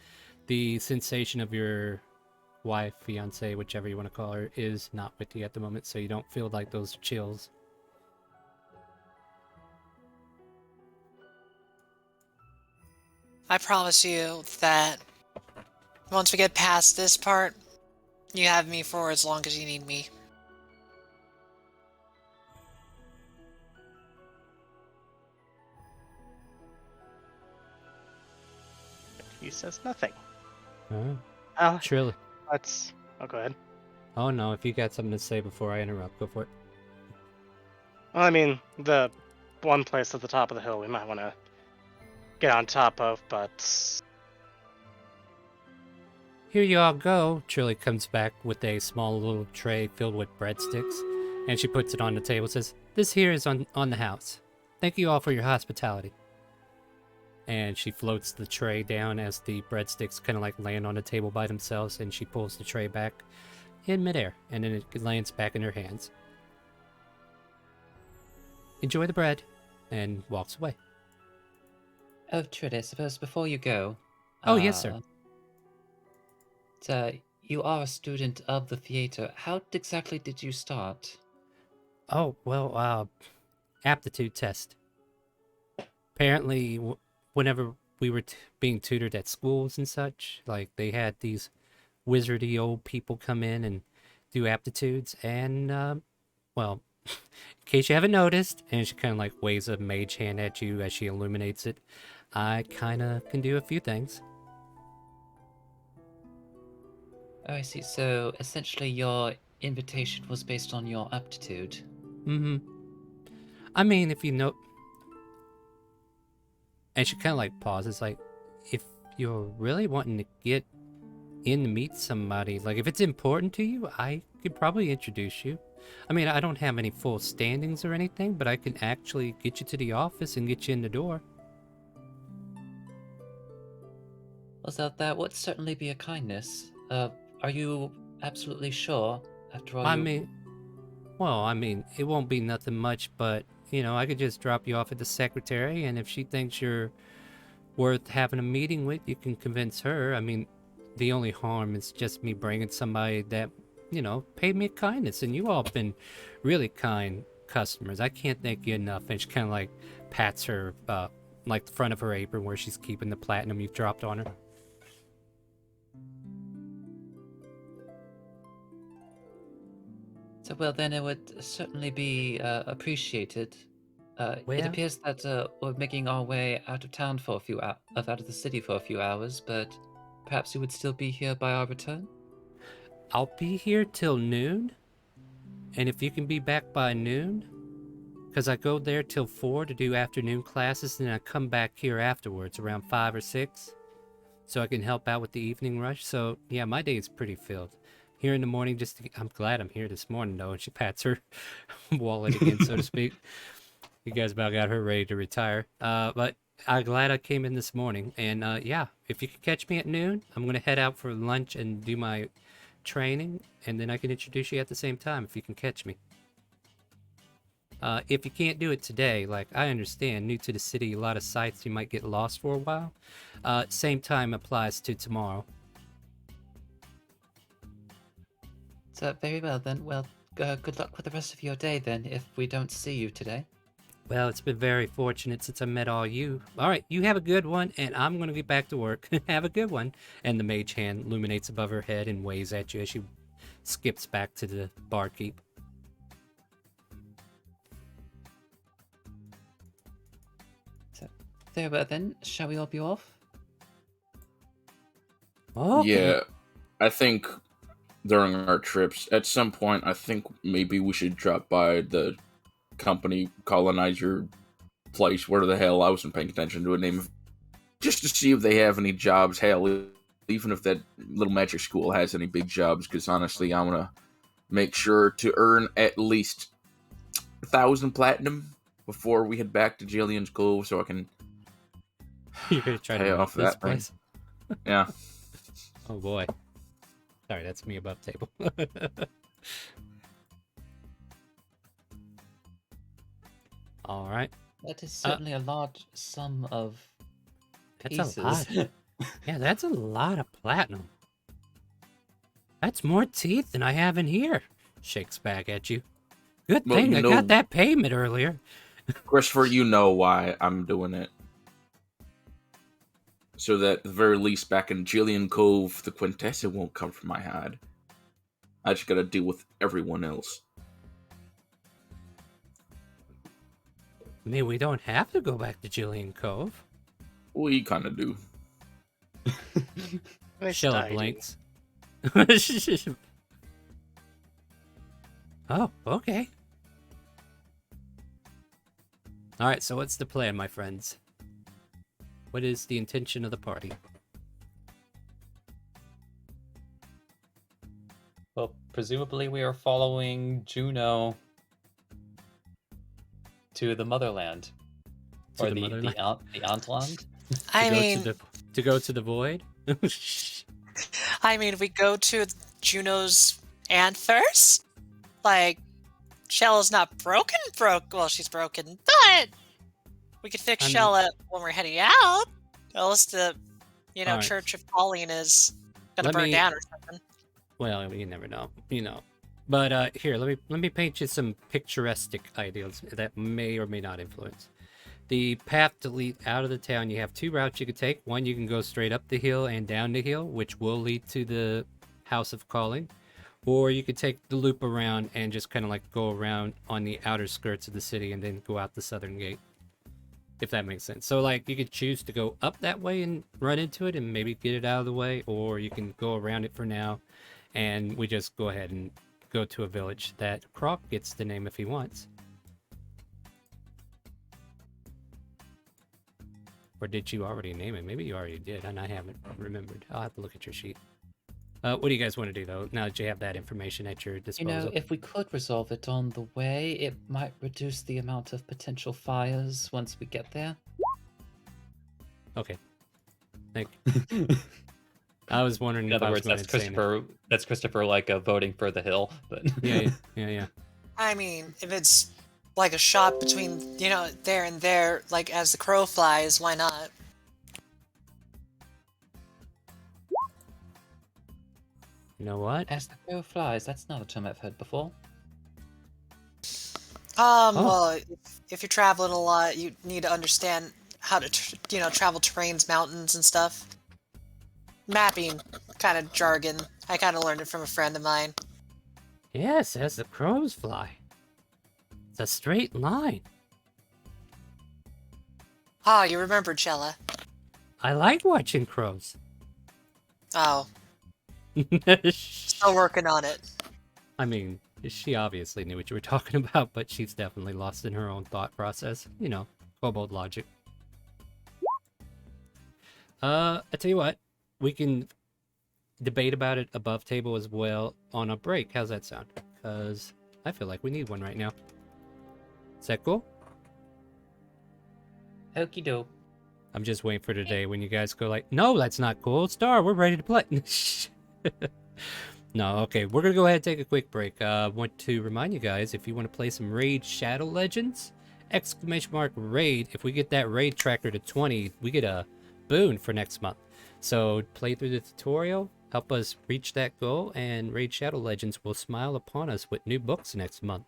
The sensation of your wife, fiance, whichever you want to call her, is not with you at the moment, so you don't feel like those chills. I promise you that once we get past this part, you have me for as long as you need me. He says nothing. Oh, Oh, surely. let's. Oh, go ahead. Oh no, if you got something to say before I interrupt, go for it. Well, I mean, the one place at the top of the hill we might want to get on top of, but Here you all go. Shirley comes back with a small little tray filled with breadsticks, and she puts it on the table and says, "This here is on the house. Thank you all for your hospitality." And she floats the tray down as the breadsticks kind of like land on the table by themselves, and she pulls the tray back in midair, and then it lands back in her hands. Enjoy the bread, and walks away. Oh, Trudy, I suppose before you go... Oh, yes, sir. You are a student of the theater. How exactly did you start? Oh, well, aptitude test. Apparently, whenever we were being tutored at schools and such, like, they had these wizardy old people come in and do aptitudes, and, well, in case you haven't noticed, and she kind of, like, waves a mage hand at you as she illuminates it, I kind of can do a few things. Oh, I see. So, essentially, your invitation was based on your aptitude. Mm-hmm. I mean, if you know... And she kind of, like, pauses, like, if you're really wanting to get in to meet somebody, like, if it's important to you, I could probably introduce you. I mean, I don't have any full standings or anything, but I can actually get you to the office and get you in the door. Well, so that would certainly be a kindness. Are you absolutely sure? After all, I mean, it won't be nothing much, but, you know, I could just drop you off at the secretary, and if she thinks you're worth having a meeting with, you can convince her. I mean, the only harm is just me bringing somebody that, you know, paid me a kindness, and you all been really kind customers. I can't thank you enough. And she kind of, like, pats her, like, the front of her apron where she's keeping the platinum you've dropped on her. So, well, then it would certainly be appreciated. It Well, appears that we're making our way out of town for a few out of the city for a few hours, but perhaps you would still be here by our return. I'll be here till noon, and if you can be back by noon, because I go there till 4 to do afternoon classes, and I come back here afterwards around 5 or 6, so I can help out with the evening rush. So yeah, my day is pretty filled. Here in the morning, I'm glad I'm here this morning though, and she pats her wallet again, so to speak. You guys about got her ready to retire. But I'm glad I came in this morning. And yeah, if you could catch me at noon, I'm going to head out for lunch and do my training. And then I can introduce you at the same time if you can catch me. If you can't do it today, like I understand, new to the city, a lot of sites you might get lost for a while. Same time applies to tomorrow. So very well then. Well, good luck with the rest of your day then. If we don't see you today. Well, it's been very fortunate since I met all you. All right, you have a good one, and I'm going to get back to work. Have a good one. And the mage hand illuminates above her head and waves at you as she skips back to the barkeep. So very well then. Shall we all be off? Okay. Yeah, I think during our trips, at some point, I think maybe we should drop by the company colonizer place. Where the hell I wasn't paying attention to a name, just to see if they have any jobs. Hell, even if that little magic school has any big jobs, because honestly, I want to make sure to earn at least 1,000 platinum before we head back to Jillian's Cove, so I can You're going to try pay to off off this that thing. place? Yeah. Oh boy. Sorry, that's me above table. All right. That is certainly a large sum of That's pieces. a lot. Yeah, that's a lot of platinum. That's more teeth than I have in here. Shakes back at you. Good Well, thing you I know- got that payment earlier. Christopher, you know why I'm doing it. So that at the very least back in Jillian Cove, the Quintessa won't come from my hide. I just gotta deal with everyone else. I mean, we don't have to go back to Jillian Cove. We kinda do. Shella blinks. Oh, okay. Alright, so what's the plan, my friends? What is the intention of the party? Well, presumably we are following Juno to the motherland. To Or the the motherland? the Antland? I to mean, go to go to the void? I mean, we go to Juno's aunt first. Like, Shella's not broken. Well, she's broken, but we could fix I mean- Shella when we're heading out. Unless the, Alright. Church of Colleen is gonna Let burn me- down or something. Well, you never know, But here, let me paint you some picturesque ideas that may or may not influence. The path to lead out of the town, you have two routes you could take. One, you can go straight up the hill and down the hill, which will lead to the House of Calling. Or you could take the loop around and just kind of like go around on the outer skirts of the city and then go out the southern gate. If that makes sense. So like you could choose to go up that way and run into it and maybe get it out of the way, or you can go around it for now and we just go ahead and go to a village that Croc gets the name if he wants. Or did you already name it? Maybe you already did and I haven't remembered. I'll have to look at your sheet. What do you guys want to do though, now that you have that information at your You disposal? know, if we could resolve it on the way, it might reduce the amount of potential fires once we get there. Okay. Thank you. I was wondering In if other I was words, going that's insane. Christopher like voting for the hill, but Yeah. I mean, if it's like a shot between, there and there, like as the crow flies, why not? You know what? As the crow flies, that's not a term I've heard before. Well, if you're traveling a lot, you need to understand how to, travel terrains, mountains, and stuff. Mapping kind of jargon. I kind of learned it from a friend of mine. Yes, as the crows fly. It's a straight line. Oh, you remembered, Shella. I like watching crows. Oh, still working on it. I mean, she obviously knew what you were talking about, but she's definitely lost in her own thought process. Kobold logic. I tell you what, we can debate about it above table as well on a break. How's that sound? Because I feel like we need one right now. Is that cool? Okie doke. I'm just waiting for today when you guys go like, no, that's not cool. Star, we're ready to play. No, okay, we're gonna go ahead and take a quick break. Want to remind you guys, if you want to play some Raid Shadow Legends, !raid. If we get that raid tracker to 20, we get a boon for next month. So play through the tutorial, help us reach that goal, and Raid Shadow Legends will smile upon us with new books next month.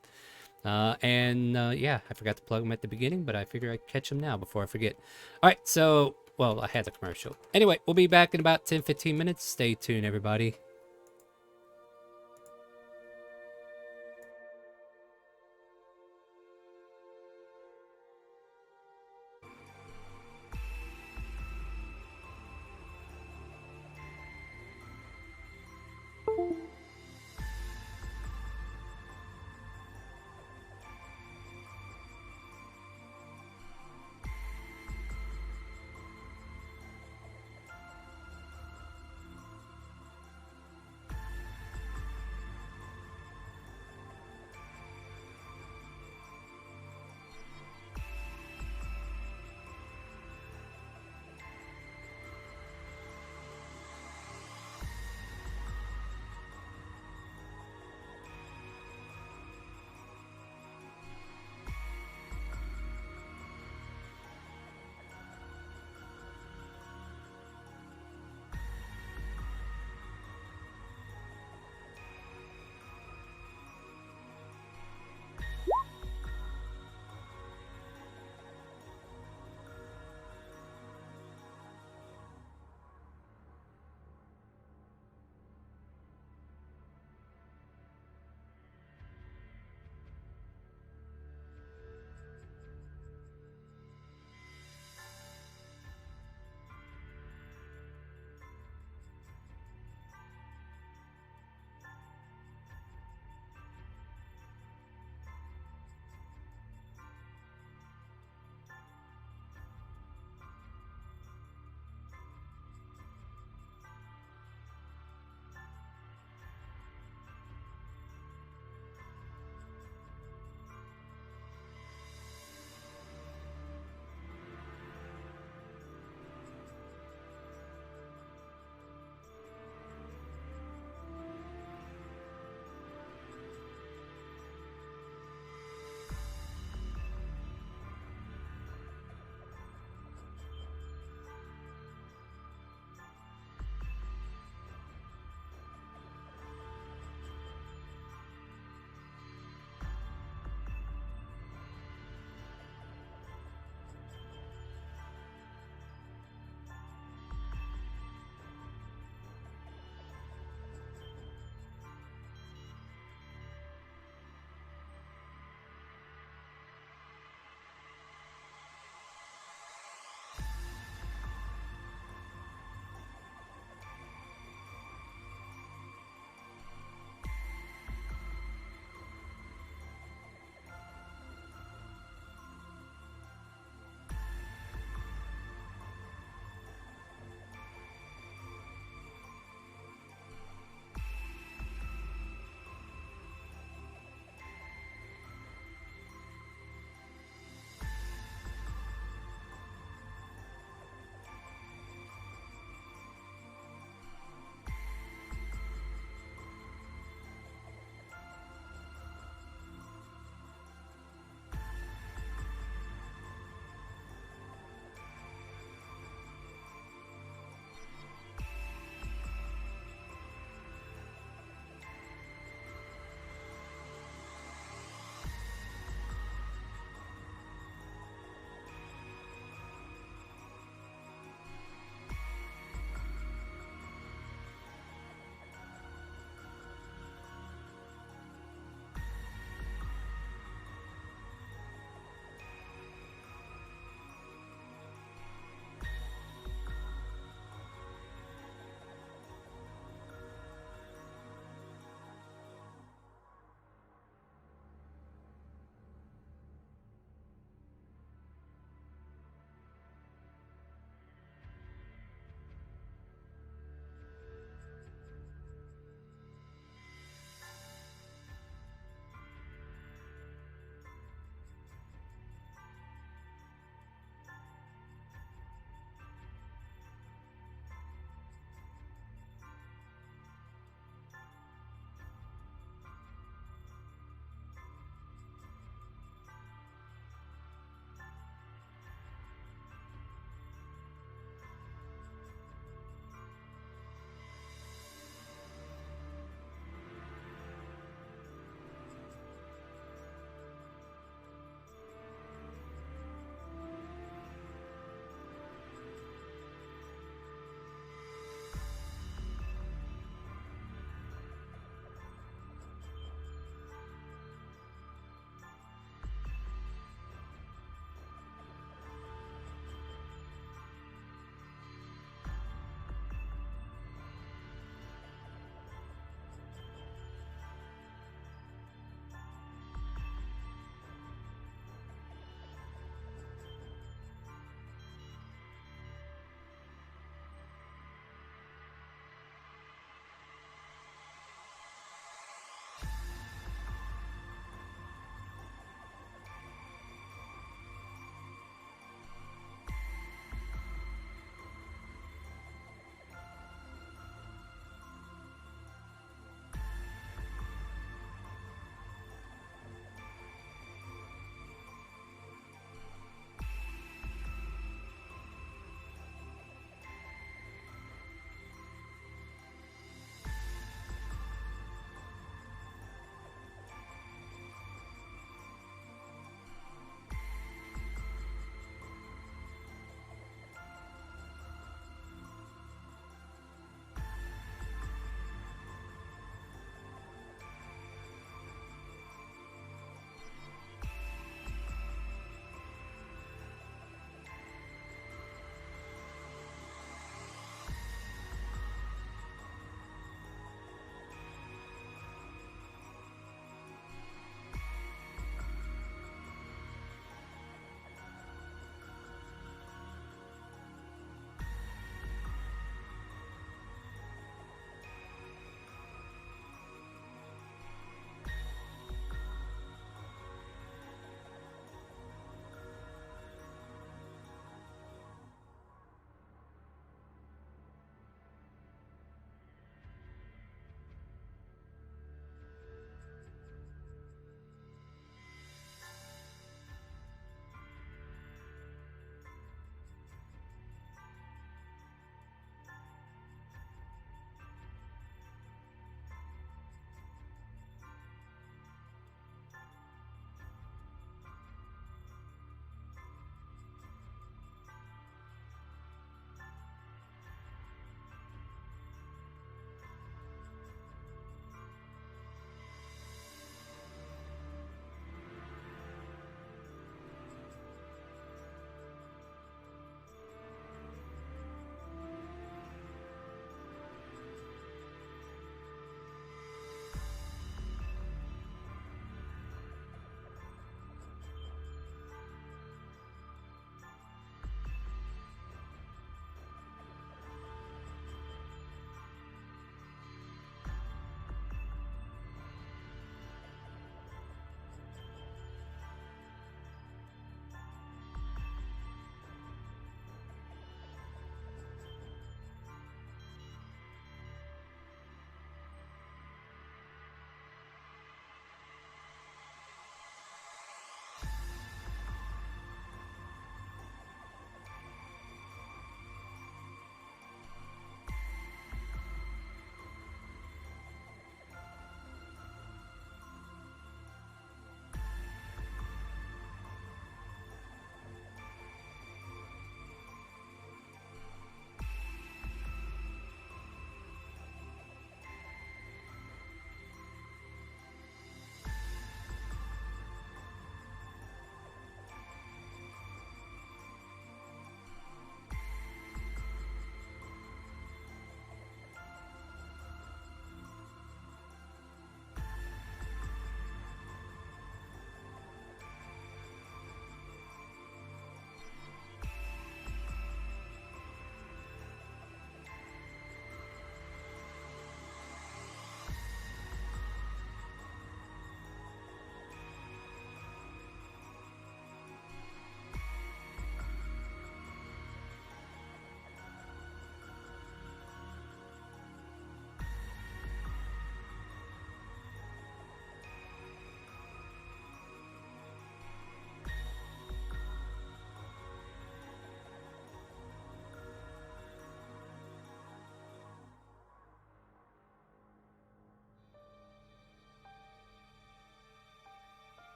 Yeah, I forgot to plug them at the beginning, but I figure I'd catch them now before I forget. All right, so, well, I had the commercial. Anyway, we'll be back in about 10-15 minutes. Stay tuned, everybody.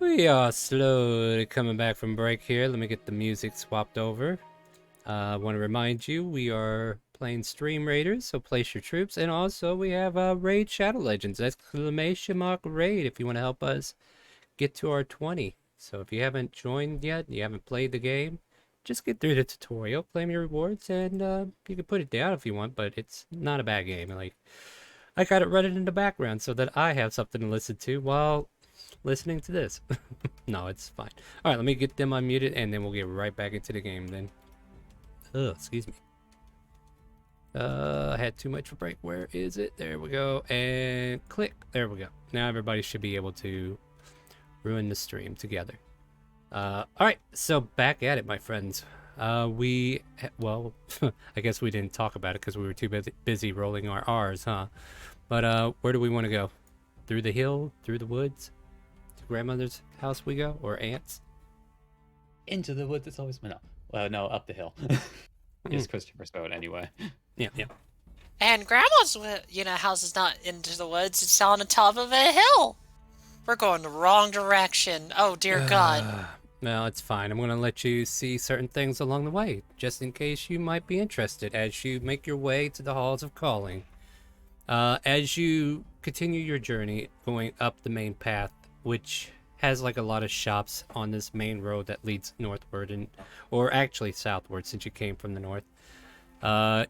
We are slowly coming back from break here. Let me get the music swapped over. I want to remind you, we are playing StreamRaiders, so place your troops. And also, we have Raid Shadow Legends, ! Raid, if you want to help us get to our 20. So if you haven't joined yet, you haven't played the game, just get through the tutorial, claim your rewards, and you can put it down if you want, but it's not a bad game. Like, I got it running in the background so that I have something to listen to while listening to this. No, it's fine. All right, let me get them unmuted, and then we'll get right back into the game then. Excuse me. I had too much for break. Where is it? There we go. And click. There we go. Now everybody should be able to ruin the stream together. All right, so back at it, my friends. Well, I guess we didn't talk about it because we were too busy rolling our R's, huh? But where do we want to go? Through the hill? Through the woods? To grandmother's house we go? Or aunt's? Into the woods, it's always been up. Well, no, up the hill. It's Christopher's boat anyway. Yeah. And Grandma's, house is not into the woods. It's on the top of a hill. We're going the wrong direction. Oh, dear God. No, it's fine. I'm going to let you see certain things along the way, just in case you might be interested as you make your way to the halls of calling. As you continue your journey going up the main path, which has like a lot of shops on this main road that leads northward, or actually southward since you came from the north,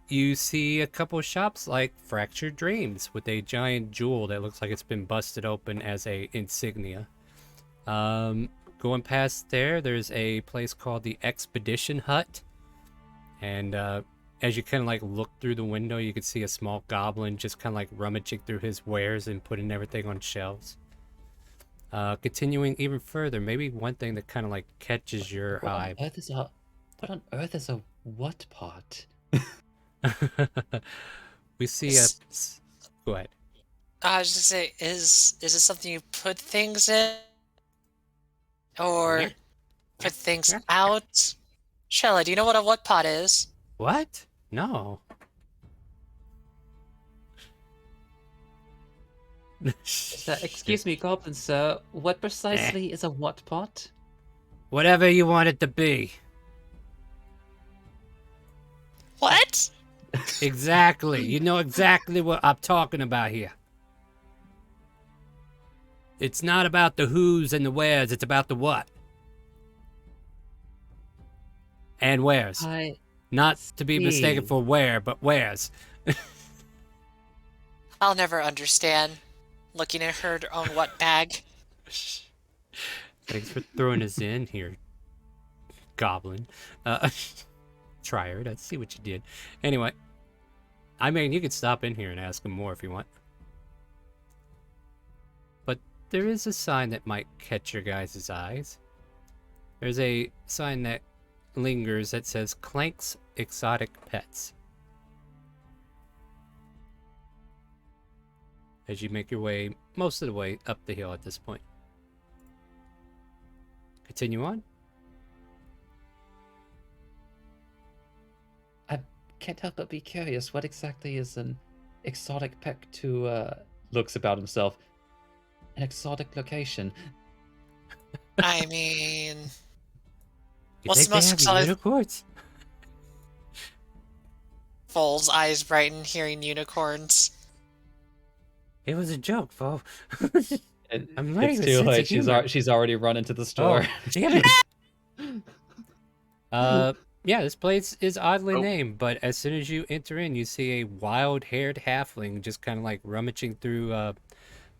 you see a couple of shops like Fractured Dreams with a giant jewel that looks like it's been busted open as a insignia. Going past there's a place called the Expedition Hut, and as you kind of like look through the window, you can see a small goblin just kind of like rummaging through his wares and putting everything on shelves. Continuing even further, maybe one thing that kind of like catches your eye. What on earth is a what pot? We see Go ahead. I was just gonna say, is it something you put things in? Or put things out? Shella, do you know what a what pot is? What? No. Excuse me, Goblin Sir, what precisely is a what pot? Whatever you want it to be. What? Exactly. You know exactly what I'm talking about here. It's not about the who's and the where's, it's about the what. And where's. Not to be mistaken for where, but where's. I'll never understand. Looking at her own what bag. Thanks for throwing us in here, Goblin. Triard, I see what you did. Anyway, I mean, you could stop in here and ask him more if you want. But there is a sign that might catch your guys' eyes. There's a sign that lingers that says Clank's Exotic Pets. As you make your way most of the way up the hill at this point. Continue on. I can't help but be curious. What exactly is an exotic pet to, looks about himself. An exotic location. I mean... You what's think the most they have exotic... unicorns? Foal's eyes brighten hearing unicorns. It was a joke, Fo. I'm It's too late. She's already run into the store. Oh, damn it. Yeah, this place is oddly named, but as soon as you enter in, you see a wild-haired halfling just kind of like rummaging through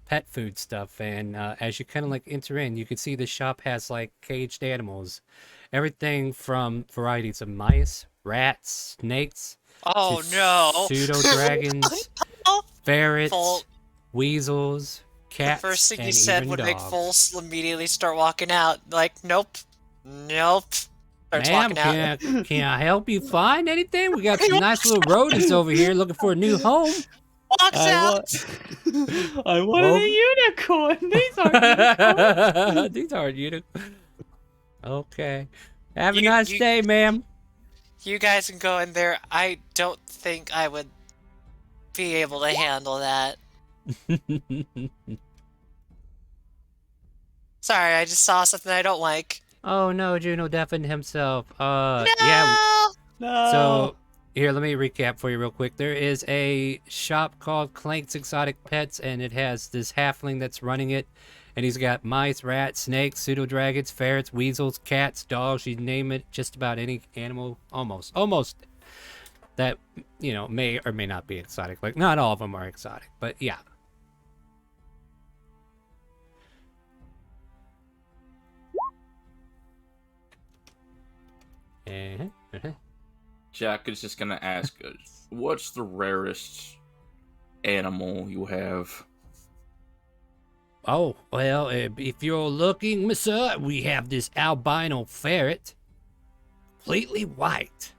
pet food stuff. And as you kind of like enter in, you can see the shop has like caged animals. Everything from varieties of mice, rats, snakes, oh no, pseudo-dragons, ferrets, weasels, cats, the first thing and you said even would dogs. make Foal immediately start walking out. Like, nope. Starts Ma'am, walking out. can I help you find anything? We got some nice little roadies over here looking for a new home. Walks out. I wanted a unicorn. These aren't unicorns. These aren't unicorns. Okay. Have a nice day, ma'am. You guys can go in there. I don't think I would be able to handle that. Sorry, I just saw something I don't like. Oh no, Juno deafened himself. Yeah. No! So here, let me recap for you real quick. There is a shop called Clank's Exotic Pets, and it has this halfling that's running it, and he's got mice, rats, snakes, pseudo dragons, ferrets, weasels, cats, dogs. You name it, just about any animal, almost that may or may not be exotic. Like not all of them are exotic, but yeah. Jack is just gonna ask us, what's the rarest animal you have? Oh, well, if you're looking, monsieur, we have this albino ferret. Completely white.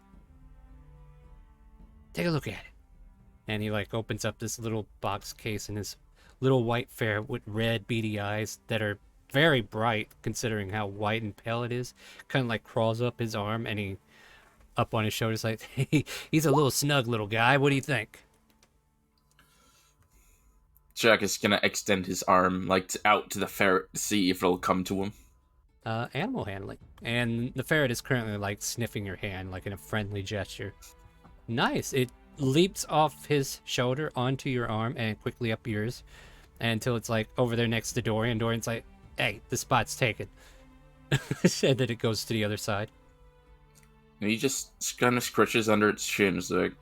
Take a look at it. And he, like, opens up this little box case, and this little white ferret with red, beady eyes that are very bright, considering how white and pale it is. Kind of, like, crawls up his arm, and he, up on his shoulders, like, hey, he's a little snug little guy. What do you think? Jack is gonna extend his arm, like, out to the ferret to see if it'll come to him. Animal handling. And the ferret is currently, like, sniffing your hand, like, in a friendly gesture. Nice. It leaps off his shoulder onto your arm and quickly up yours until it's, like, over there next to Dorian. Dorian's like, hey, the spot's taken. And then it goes to the other side. And he just kind of scratches under its chin. It's like,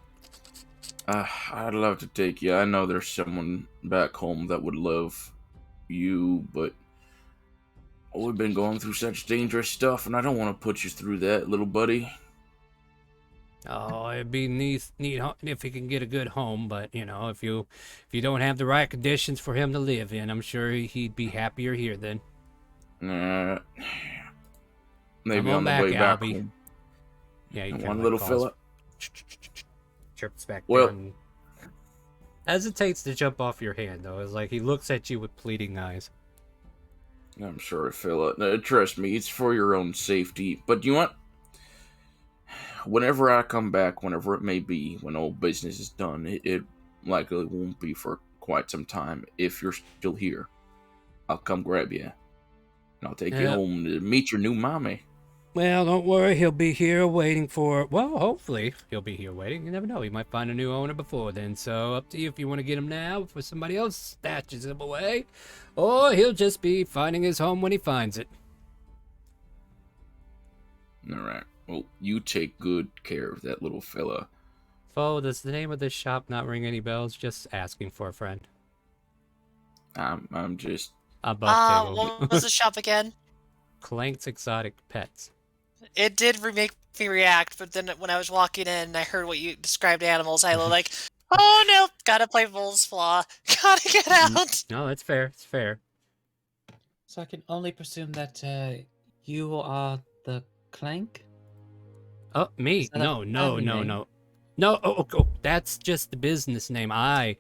I'd love to take you. I know there's someone back home that would love you, but we've been going through such dangerous stuff, and I don't want to put you through that, little buddy. Oh, it'd be neat if he can get a good home, but if you don't have the right conditions for him to live in, I'm sure he'd be happier here then. Maybe on the way back Albie. home. Yeah, you One little fella. Chirps back Well, down. Hesitates to jump off your hand though. It's like he looks at you with pleading eyes. I'm sorry, fella. Trust me, it's for your own safety. But you know what? Whenever I come back, whenever it may be, when all business is done, it likely won't be for quite some time. If you're still here, I'll come grab you. And I'll take you home to meet your new mommy. Well, don't worry. He'll be here waiting for... Well, hopefully he'll be here waiting. You never know. He might find a new owner before then. So up to you if you want to get him now before somebody else snatches him away. Or he'll just be finding his home when he finds it. Alright. Well, you take good care of that little fella. Foe, does the name of this shop not ring any bells? Just asking for a friend. I'm just... Above table. What was the shop again? Clank's Exotic Pets. It did make me react, but then when I was walking in and I heard what you described animals, I was like, oh no, gotta play Vol's Flaw. Gotta get out. No, it's fair. It's fair. So I can only presume that you are the Clank? Oh, me? Is that a No. family name? No, oh, that's just the business name. I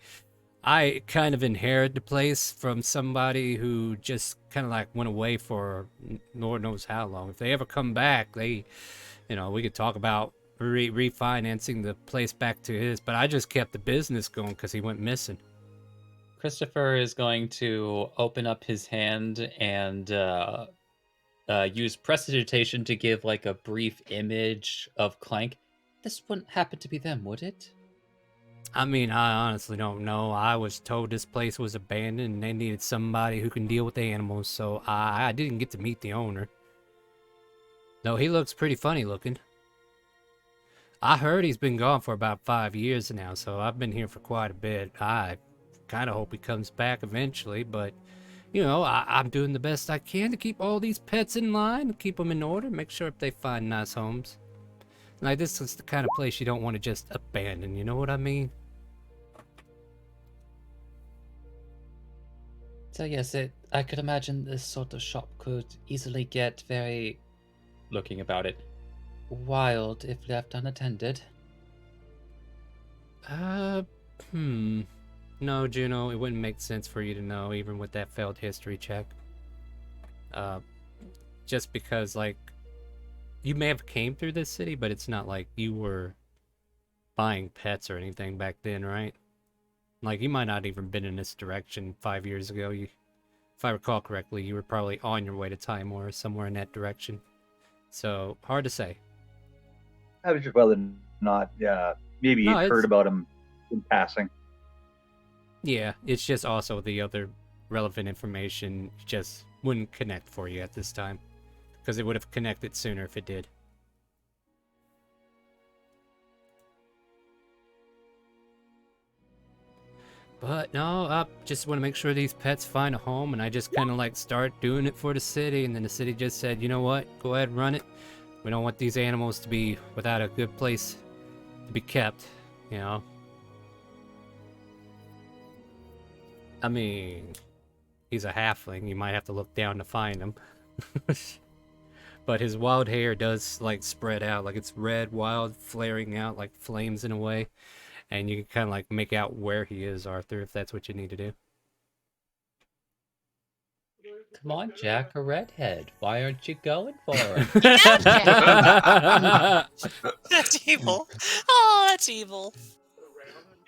kind of inherited the place from somebody who just kind of like went away for Lord knows how long. If they ever come back, we could talk about refinancing the place back to his, but I just kept the business going because he went missing. Christopher is going to open up his hand and use prestidigitation to give like a brief image of Clank. This wouldn't happen to be them, would it? I mean, I honestly don't know. I was told this place was abandoned and they needed somebody who can deal with the animals, so I didn't get to meet the owner. Though he looks pretty funny looking. I heard he's been gone for about 5 years now, so I've been here for quite a bit. I kind of hope he comes back eventually, but, I'm doing the best I can to keep all these pets in line and keep them in order, make sure they find nice homes. Like, this is the kind of place you don't want to just abandon, you know what I mean? So yes, I could imagine this sort of shop could easily get very, looking about it, wild if left unattended. No, Juno, it wouldn't make sense for you to know, even with that failed history check. Just because, like, you may have came through this city, but it's not like you were buying pets or anything back then, right? Like, you might not even been in this direction 5 years ago. if I recall correctly, you were probably on your way to Timor or somewhere in that direction. So, hard to say. I was just whether or not, maybe No, you'd heard about him in passing. Yeah, it's just also the other relevant information just wouldn't connect for you at this time. Because it would have connected sooner if it did. But no, I just want to make sure these pets find a home, and I just kind of like start doing it for the city, and then the city just said, you know what, go ahead and run it. We don't want these animals to be without a good place to be kept, you know? I mean, he's a halfling, you might have to look down to find him. But his wild hair does like spread out, like it's red, wild, flaring out like flames in a way. And you can kind of like make out where he is, Arthur, if that's what you need to do. Come on, Jack, a redhead. Why aren't you going for it? That's evil. Oh, that's evil.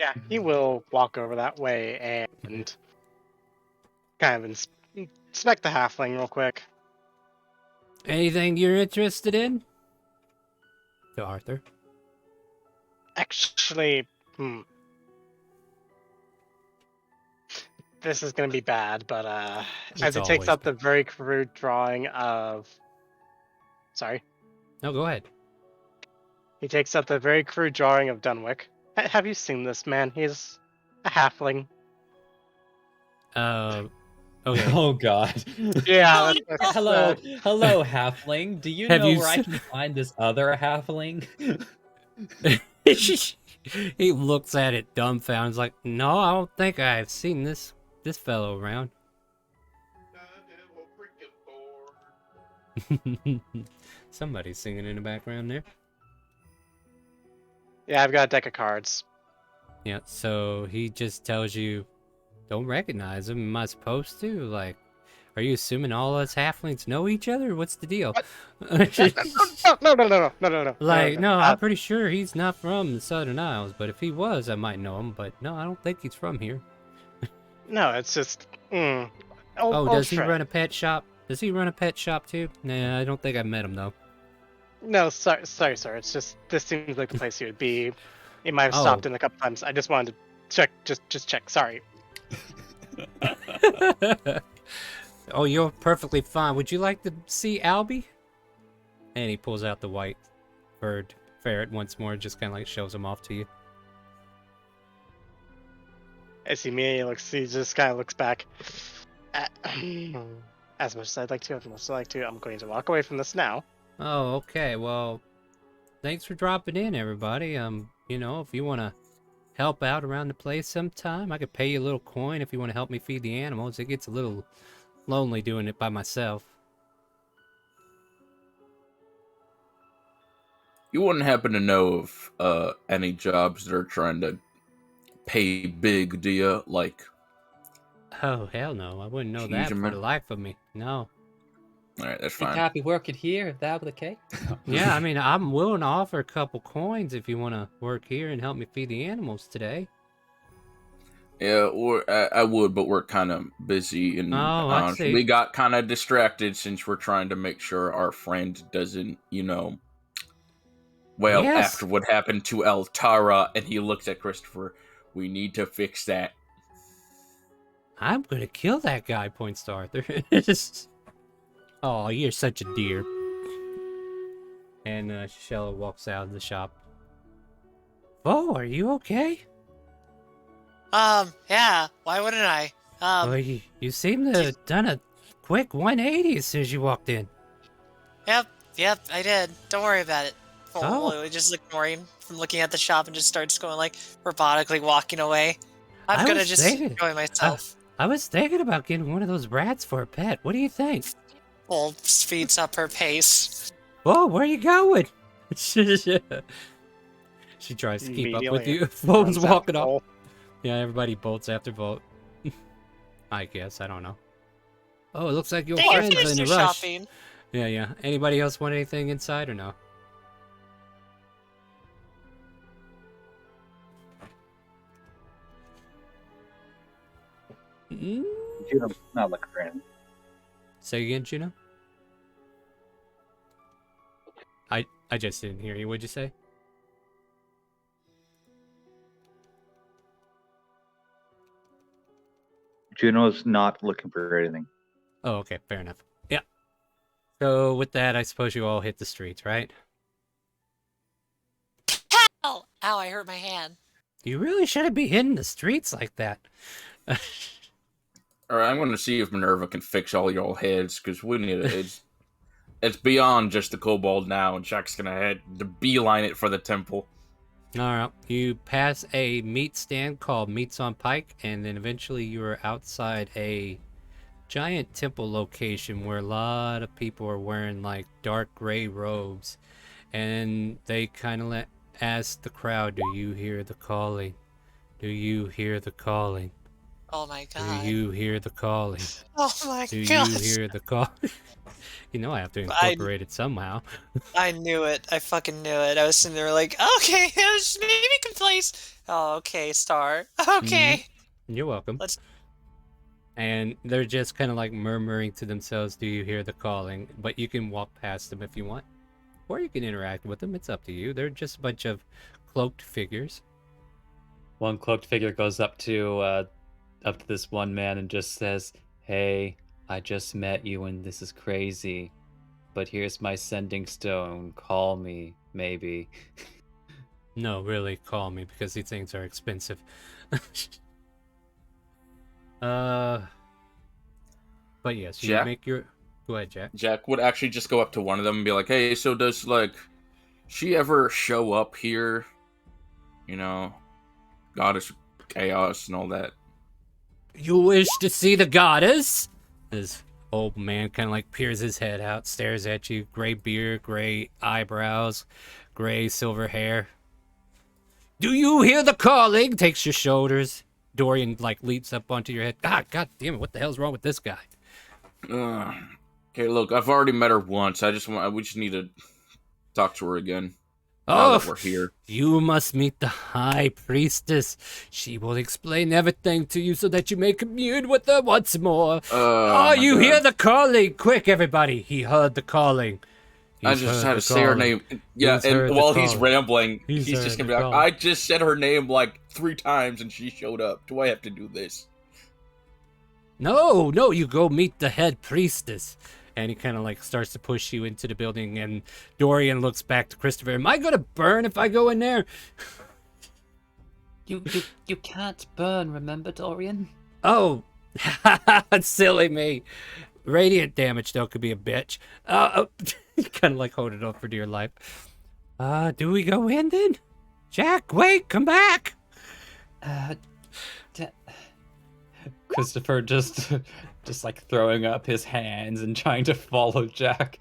Yeah, he will walk over that way and kind of inspect the halfling real quick. Anything you're interested in? To Arthur. Actually, this is gonna be bad, but as he takes always out the very crude drawing of... Sorry? No, go ahead. He takes out the very crude drawing of Dunwick. Have you seen this man? He's a halfling. Okay. Oh God. Yeah. Hello, halfling. Do you Have know you where I seen- can find this other halfling? He looks at it dumbfounded, like, no, I don't think I've seen this fellow around. Somebody's singing in the background there. Yeah, I've got a deck of cards. Yeah, so he just tells you, don't recognize him. Am I supposed to? Like, are you assuming all us halflings know each other? What's the deal? No. Like, no, I'm pretty sure he's not from the Southern Isles, but if he was, I might know him. But no, I don't think he's from here. No, it's just... Oh, does he run a pet shop? Does he run a pet shop too? Nah, I don't think I met him though. No, sorry, sir. It's just, this seems like the place he would be. He might have stopped in a couple times. I just wanted to check, just check. Sorry. Oh, you're perfectly fine. Would you like to see Albie? And he pulls out the white furred ferret once more, just kind of like shows him off to you. As he just kind of looks back. As much as I'd like to, I'm going to walk away from this now. Oh, okay. Well, thanks for dropping in, everybody. You know, if you want to help out around the place sometime, I could pay you a little coin if you want to help me feed the animals. It gets a little lonely doing it by myself. You wouldn't happen to know of any jobs that are trying to pay big, do you? Like, Oh, hell no. I wouldn't know Jeez, that for man. the life of me. No. alright, that's Think fine. I'd be working here if that were the case? Yeah, I mean, I'm willing to offer a couple coins if you want to work here and help me feed the animals today. Yeah, or I would, but we're kind of busy, and Oh, I see. we got kind of distracted since we're trying to make sure our friend doesn't, well, Yes. after what happened to Altara, and he looks at Christopher, we need to fix that. I'm gonna kill that guy, points to Arthur. Oh, you're such a dear. And Shella walks out of the shop. Oh, are you okay? Yeah. Why wouldn't I? Well, you seem to have done a quick 180 as soon as you walked in. Yep, I did. Don't worry about it. Oh. We just ignore him from looking at the shop and just starts going like robotically walking away. I'm I gonna was just thinking- enjoy myself. I was thinking about getting one of those rats for a pet. What do you think? Bull speeds up her pace. Whoa, where are you going? She tries to keep up with Immediately you. Phone's runs out walking the up. hole. Yeah, everybody bolts after Volt. I guess, I don't know. Oh, it looks like your Hey, you friends are finished in a your rush. shopping. Yeah. Anybody else want anything inside or no? Juno's not looking for anything. Say again, Juno? I just didn't hear you. What'd you say? Juno's not looking for anything. Oh, okay, fair enough. Yeah. So with that, I suppose you all hit the streets, right? Ow! Ow, I hurt my hand. You really shouldn't be hitting the streets like that. Alright, I'm going to see if Minerva can fix all y'all heads, because we need it. It's beyond just the kobold now, and Jack's going to head to beeline it for the temple. Alright, you pass a meat stand called Meats on Pike, and then eventually you are outside a giant temple location where a lot of people are wearing like dark gray robes, and they kind of ask the crowd, do you hear the calling? Do you hear the calling? Oh my god. Do you hear the calling? Oh my Do god. you hear the calling? You know I have to incorporate it somehow. I knew it. I fucking knew it. I was sitting there like, okay, maybe we can place. Oh, okay, Star. Okay. You're welcome. Let's. And they're just kind of like murmuring to themselves, do you hear the calling? But you can walk past them if you want. Or you can interact with them. It's up to you. They're just a bunch of cloaked figures. One cloaked figure goes up to this one man and just says, "Hey, I just met you and this is crazy, but here's my sending stone. Call me, maybe." No, really, call me, because these things are expensive. But yes, you Jack? make your... Go ahead, Jack. Jack would actually just go up to one of them and be like, hey, so does, like, she ever show up here? You know, goddess chaos and all that. You wish to see the goddess? This old man kind of like peers his head out, stares at you. Gray beard, gray eyebrows, gray silver hair. Do you hear the calling? Takes your shoulders. Dorian like leaps up onto your head. God damn it! What the hell's wrong with this guy? Okay, look, I've already met her once. We just need to talk to her again. Now that we're here. You must meet the High Priestess. She will explain everything to you so that you may commune with her once more. You hear the calling! Quick, everybody! He heard the calling. I just had to say her name. Yeah, and while he's rambling, he's just gonna be like, I just said her name like 3 times and she showed up. Do I have to do this? No, you go meet the head priestess. And he kind of like starts to push you into the building, and Dorian looks back to Christopher. Am I gonna burn if I go in there? You can't burn, remember, Dorian? Oh, silly me. Radiant damage though could be a bitch. Kind of like hold it up for dear life. Do we go in then? Jack, wait, come back. Christopher just like throwing up his hands and trying to follow Jack.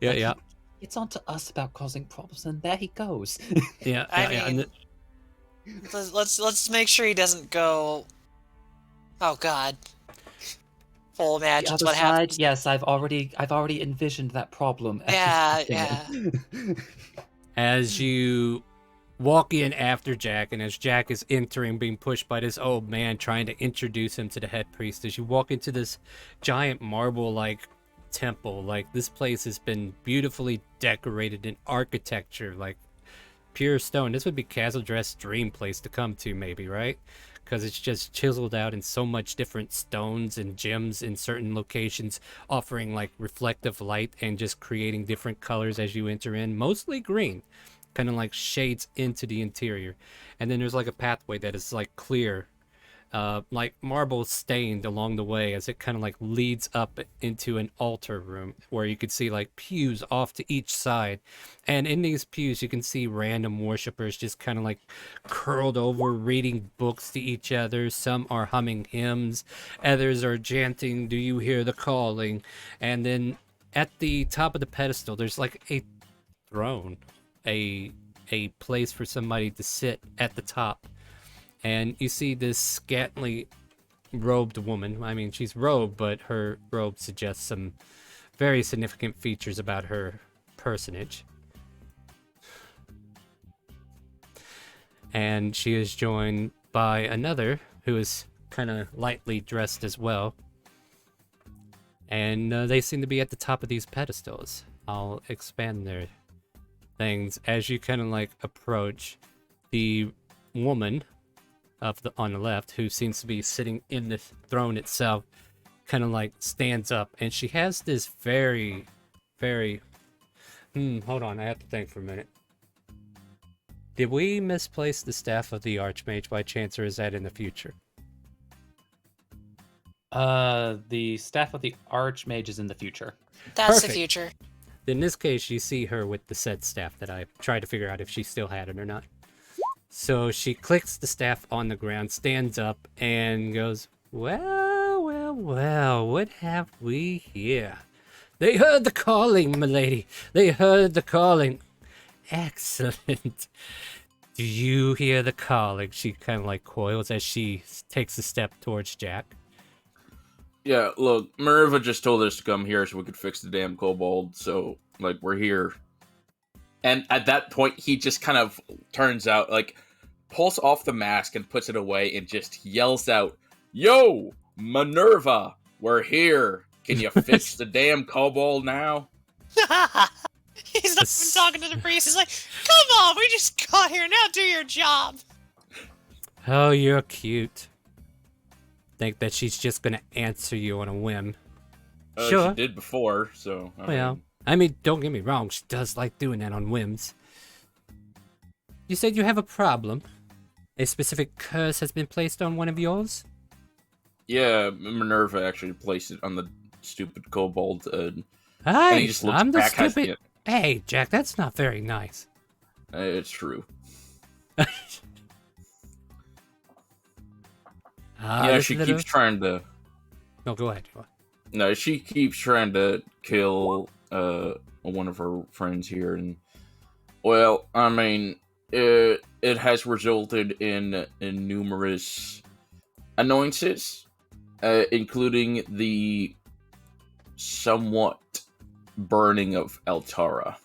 Yeah. It's on to us about causing problems, and there he goes. Yeah. I mean, let's make sure he doesn't go. Oh God. Full imagines what happens. Yes, I've already envisioned that problem. Yeah. As you walk in after Jack, and as Jack is entering, being pushed by this old man trying to introduce him to the head priest, as you walk into this giant marble-like temple, like this place has been beautifully decorated in architecture, like pure stone. This would be Castle Dress dream place to come to, maybe, right? Because it's just chiseled out in so much different stones and gems in certain locations, offering like reflective light and just creating different colors as you enter in, mostly green, kind of like shades into the interior. And then there's like a pathway that is like clear, like marble stained along the way, as it kind of like leads up into an altar room where you could see like pews off to each side. And in these pews you can see random worshippers just kind of like curled over, reading books to each other. Some are humming hymns, others are chanting, "Do you hear the calling?" And then at the top of the pedestal there's like a throne, a place for somebody to sit at the top. And you see this scantily robed woman. I mean, she's robed, but her robe suggests some very significant features about her personage. And she is joined by another who is kind of lightly dressed as well. And they seem to be at the top of these pedestals. I'll expand their things as you kind of like approach the woman on the left, who seems to be sitting in the throne itself, kind of like stands up, and she has this very, very... hold on, I have to think for a minute. Did we misplace the staff of the Archmage by chance, or is that in the future? The staff of the Archmage is in the future. That's Perfect. the future. In this case, you see her with the said staff that I tried to figure out if she still had it or not. So she clicks the staff on the ground, stands up, and goes, well, well, well, what have we here? They heard the calling, milady. They heard the calling. Excellent. Do you hear the calling? She kind of like coils as she takes a step towards Jack. Yeah, look, Minerva just told us to come here so we could fix the damn kobold, so, like, we're here. And at that point, he just kind of turns out, like, pulls off the mask and puts it away and just yells out, "Yo, Minerva, we're here. Can you fix the damn kobold now?" He's not even talking to the priest. He's like, come on, we just got here. Now do your job. Oh, you're cute. Think that she's just gonna answer you on a whim. Sure. She did before, so... I mean, don't get me wrong, she does like doing that on whims. You said you have a problem. A specific curse has been placed on one of yours? Yeah, Minerva actually placed it on the stupid kobold, and he Hey, just looks I'm the back at stupid... it. Hey, Jack, that's not very nice. It's true. Yeah, this she little- keeps trying to... No, go ahead. No, she keeps trying to kill one of her friends here, and... Well, I mean, it has resulted in numerous annoyances, including the somewhat burning of Altara.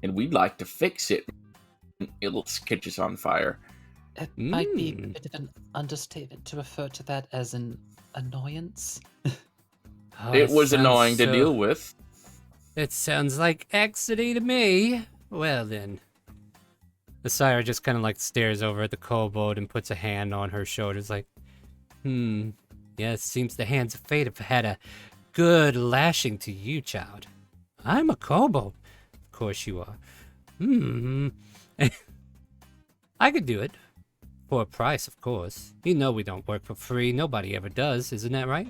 And we'd like to fix it. It'll catch us on fire. It might be a bit of an understatement to refer to that as an annoyance. Oh, It was sounds annoying to so- deal with. It sounds like Exidy to me. Well then. The sire just kind of like stares over at the kobold and puts a hand on her shoulders like, yeah, it seems the hands of fate have had a good lashing to you, child. I'm a kobold. Of course you are. I could do it. For a price, of course. You know we don't work for free. Nobody ever does, isn't that right?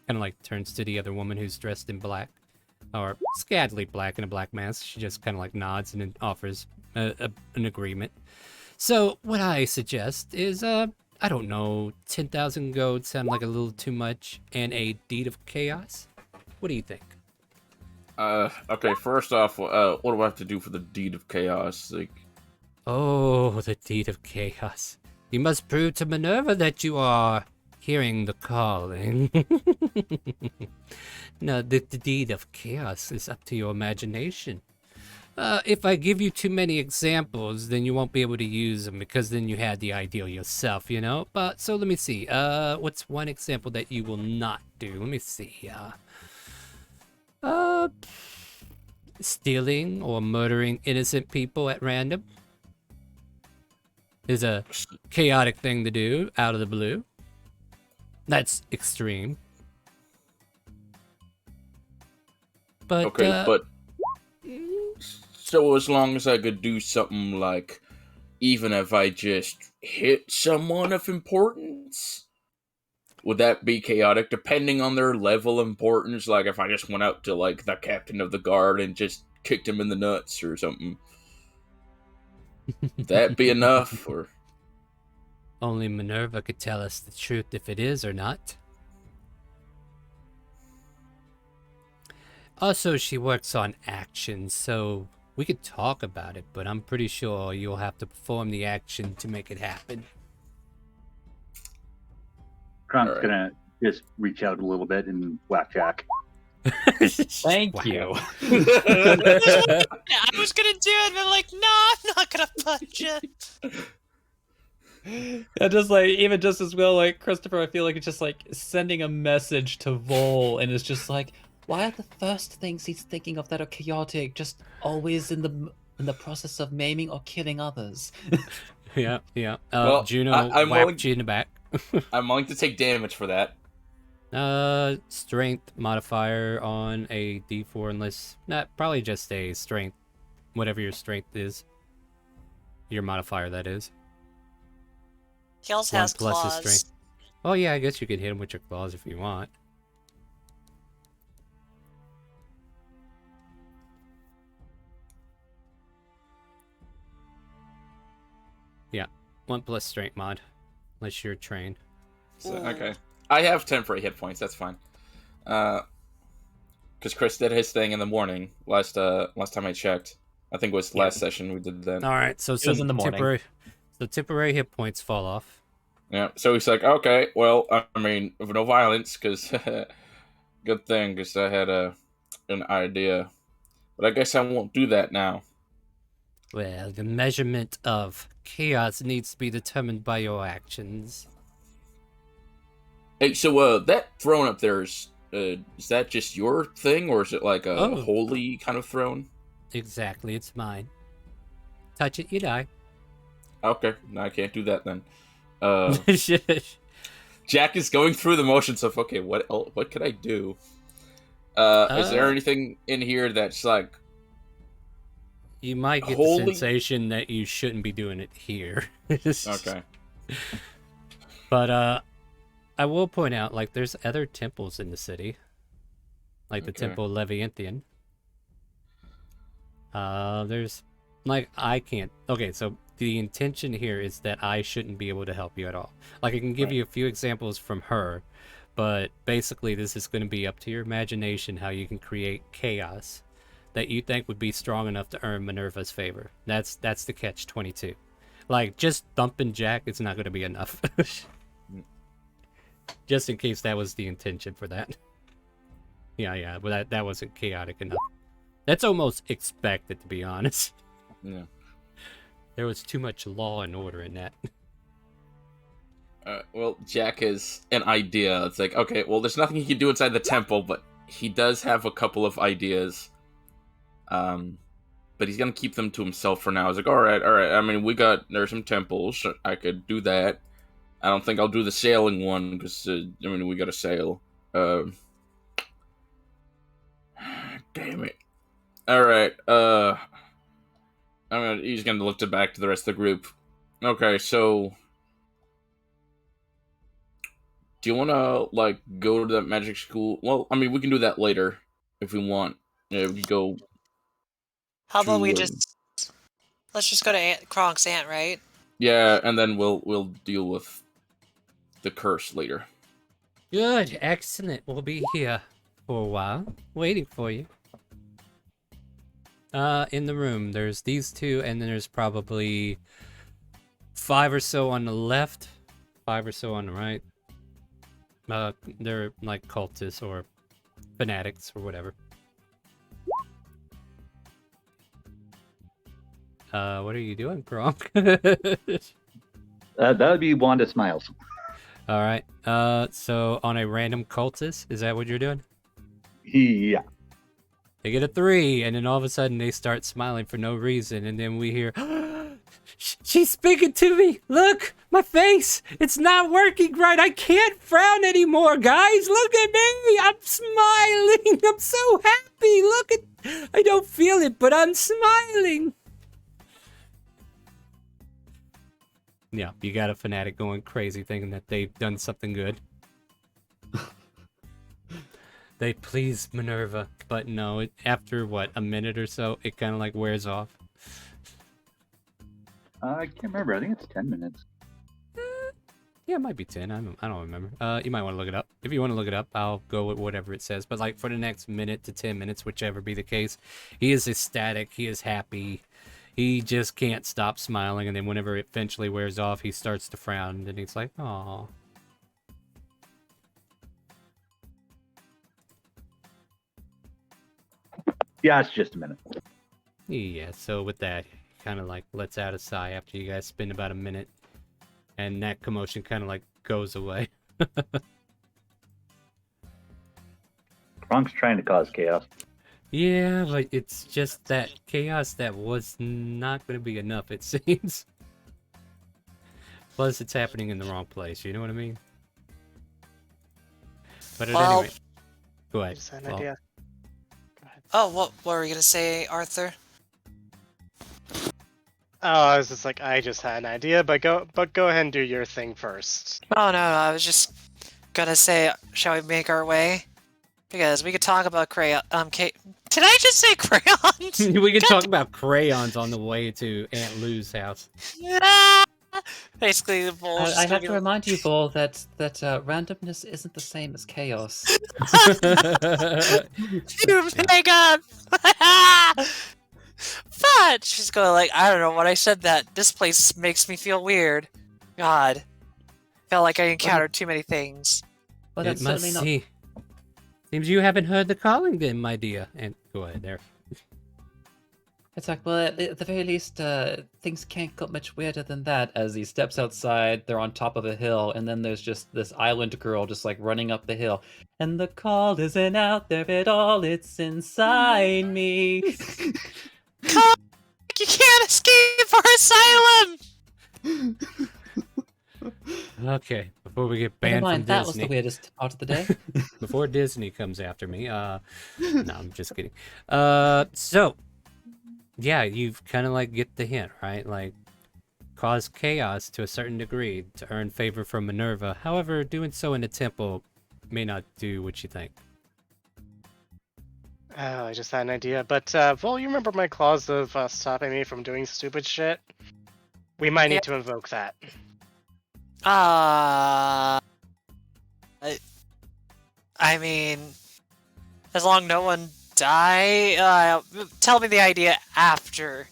Kind of like turns to the other woman who's dressed in black. Or scantily black in a black mask. She just kind of like nods and then offers an agreement. So what I suggest is, I don't know, 10,000 gold sound like a little too much, and a deed of chaos? What do you think? Okay, first off, what do I have to do for the deed of chaos? Like, Oh, the deed of chaos. You must prove to Minerva that you are hearing the calling. No, the deed of chaos is up to your imagination. If I give you too many examples, then you won't be able to use them, because then you had the ideal yourself, you know? But, so let me see. What's one example that you will not do? Let me see. Stealing or murdering innocent people at random is a chaotic thing to do out of the blue. That's extreme. But, okay, but... So as long as I could do something like, even if I just hit someone of importance, would that be chaotic, depending on their level of importance? Like, if I just went out to, like, the captain of the guard and just kicked him in the nuts or something. Would that be enough, or...? Only Minerva could tell us the truth if it is or not. Also, she works on actions, so we could talk about it, but I'm pretty sure you'll have to perform the action to make it happen. Kronk's gonna just reach out a little bit and whack Jack. Thank you. I was gonna do it, but I'm like, nah, I'm not gonna punch it. Yeah, just like even just as well, like Christopher, I feel like it's just like sending a message to Vol, and it's just like, why are the first things he's thinking of that are chaotic just always in the process of maiming or killing others? Yeah, yeah. Well, Juno I'm whacked willing. you in the back. I'm willing to take damage for that. Strength modifier on a D4, unless probably just a strength, whatever your strength is. Your modifier, that is. He also 1 has plus his claws. strength. Oh yeah, I guess you could hit him with your claws if you want. Yeah, 1 plus strength mod, unless you're trained. So, okay. I have temporary hit points. That's fine. Because Chris did his thing in the morning last time I checked. I think it was last session we did that. All right, so It was in the morning. temporary hit points fall off. Yeah. So he's like, okay, well, I mean, no violence, because good thing, because I had an idea, but I guess I won't do that now. Well, the measurement of chaos needs to be determined by your actions. Hey, so that throne up there is that just your thing, or is it like a Oh. holy kind of throne? Exactly, it's mine. Touch it, you die. Okay, no, I can't do that then. Jack is going through the motions of, okay, what could I do? Is there anything in here that's like You might get holy? the sensation that you shouldn't be doing it here. Okay. But I will point out, like, there's other temples in the city, like the Okay. Temple Leviathan. There's, like, I can't. Okay, so the intention here is that I shouldn't be able to help you at all. Like, I can give you a few examples from her, but basically this is going to be up to your imagination how you can create chaos that you think would be strong enough to earn Minerva's favor. That's the catch-22. Like, just thumping Jack is not going to be enough. Just in case that was the intention for that. Yeah, but that wasn't chaotic enough. That's almost expected, to be honest. Yeah. There was too much law and order in that. Well, Jack has an idea. It's like, okay, well, there's nothing he can do inside the temple, but he does have a couple of ideas. But he's gonna keep them to himself for now. I was like, all right. I mean, there's some temples. I could do that. I don't think I'll do the sailing one because I mean, we gotta sail. Damn it. All right. He's gonna look back to the rest of the group. Okay, so do you want to like go to that magic school? Well, I mean, we can do that later if we want. Yeah, we go. How about we let's just go to Kronk's aunt, right? Yeah, and then we'll deal with the curse later. Good, excellent. We'll be here for a while, waiting for you. In the room, there's these two, and then there's probably 5 or so on the left, 5 or so on the right. They're like cultists or fanatics or whatever. What are you doing, Gronk? That would be Wanda Smiles. All right. So on a random cultist, is that what you're doing? Yeah. They get a 3, and then all of a sudden they start smiling for no reason, and then we hear, she's speaking to me! Look! My face! It's not working right! I can't frown anymore, guys! Look at me! I'm smiling! I'm so happy! Look at... I don't feel it, but I'm smiling! Yeah, you got a fanatic going crazy thinking that they've done something good. They please Minerva, but no, after what, a minute or so, it kind of like wears off. I can't remember. I think it's 10 minutes. Yeah, it might be 10. I don't remember. You might want to look it up. If you want to look it up, I'll go with whatever it says. But like for the next minute to 10 minutes, whichever be the case, he is ecstatic. He is happy. He just can't stop smiling. And then whenever it eventually wears off, he starts to frown. And then he's like, "Aw." Yeah, it's just a minute. Yeah, so with that, kind of like lets out a sigh after you guys spend about a minute. and that commotion kind of like goes away. Kronk's trying to cause chaos. Yeah, but it's just that chaos that was not going to be enough, it seems. Plus, it's happening in the wrong place, you know what I mean? But at any rate, go ahead. Just had an Well, idea. Go ahead. Oh, what were we gonna say, Arthur? Oh, I was just like, I just had an idea, but go ahead and do your thing first. Oh no, I was just gonna say, shall we make our way? Because we could talk about crayon. Did I just say crayons? we can talk about crayons on the way to Aunt Lou's house. Yeah. Basically, the bull. I have to remind you, Bull, that randomness isn't the same as chaos. You hang up. But she's going like, I don't know. When I said that, this place makes me feel weird. God, felt like I encountered too many things. Well, It that's must certainly not. see. Seems you haven't heard the calling then, my dear. And go ahead there. It's like, well, at the very least, things can't get much weirder than that. As he steps outside, they're on top of a hill, and then there's just this island girl just like running up the hill. And the call isn't out there at all, it's inside me. You can't escape our asylum. Okay, before we get Never banned mind, from that was Disney. the weirdest part of the day. Before Disney comes after me. No, I'm just kidding. So, yeah, you've kind of like get the hint, right? Like, cause chaos to a certain degree to earn favor from Minerva. However, doing so in a temple may not do what you think. Oh, I just had an idea, but well, you remember my clause of stopping me from doing stupid shit? We might need to invoke that. I mean, as long no one die, tell me the idea after.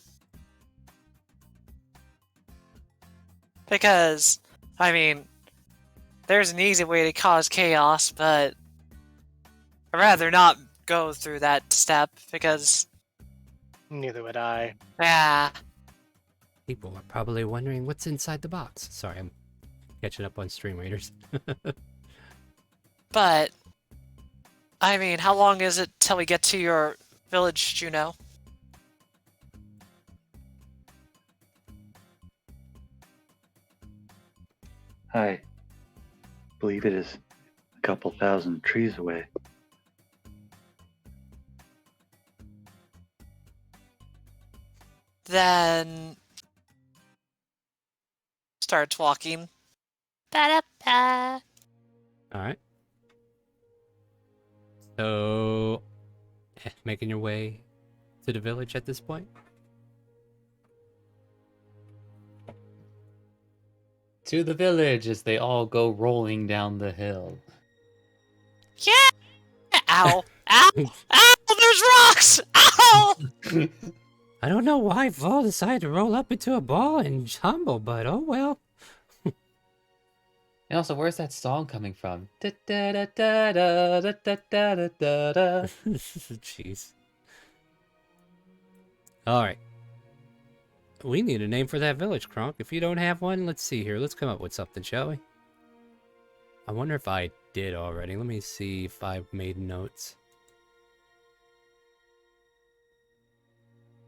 Because, I mean, there's an easy way to cause chaos, but I'd rather not go through that step, because... Neither would I. Yeah. People are probably wondering what's inside the box. Sorry, I'm catching up on StreamRaiders. But, I mean, how long is it till we get to your village, Juno? I believe it is a couple thousand trees away. Then... starts walking. Ba-da-ba. Alright. So, making your way to the village at this point? To the village as they all go rolling down the hill. Yeah! Ow! Ow! Ow! There's rocks! Ow! I don't know why Vol decided to roll up into a ball and tumble, but oh well. And also, where's that song coming from? Jeez. Jeez. Alright. We need a name for that village, Kronk. If you don't have one, let's see here. Let's come up with something, shall we? I wonder if I did already. Let me see if I've made notes.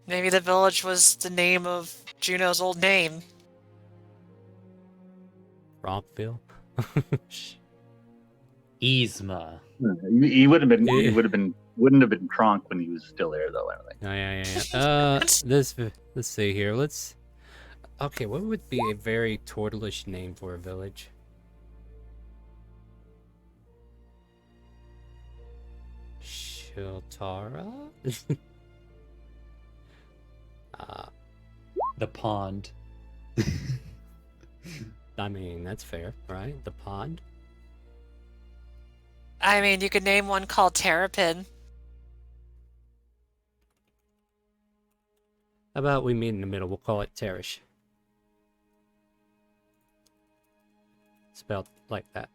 Maybe the village was the name of Juno's old name. Rompville? Yzma. He would have been. He wouldn't have been Kronk when he was still there, though. I don't think. Oh, yeah. Let's see here. Okay, what would be a very turtleish name for a village? Shiltara? The pond. I mean, that's fair, right? The pond? I mean, you could name one called Terrapin. How about we meet in the middle? We'll call it Terrace. Spelled like that.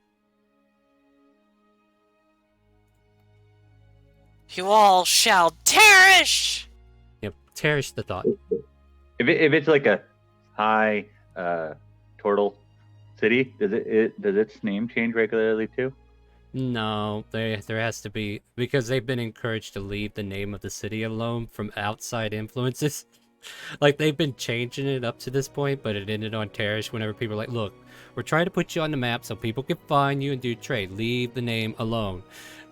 You all shall perish! Yep, Terrace the thought. If it's like a high turtle city? Does its name change regularly too? No, there has to be, because they've been encouraged to leave the name of the city alone from outside influences. Like, they've been changing it up to this point, but it ended on Terrace whenever people were like, look, we're trying to put you on the map so people can find you and do trade. Leave the name alone.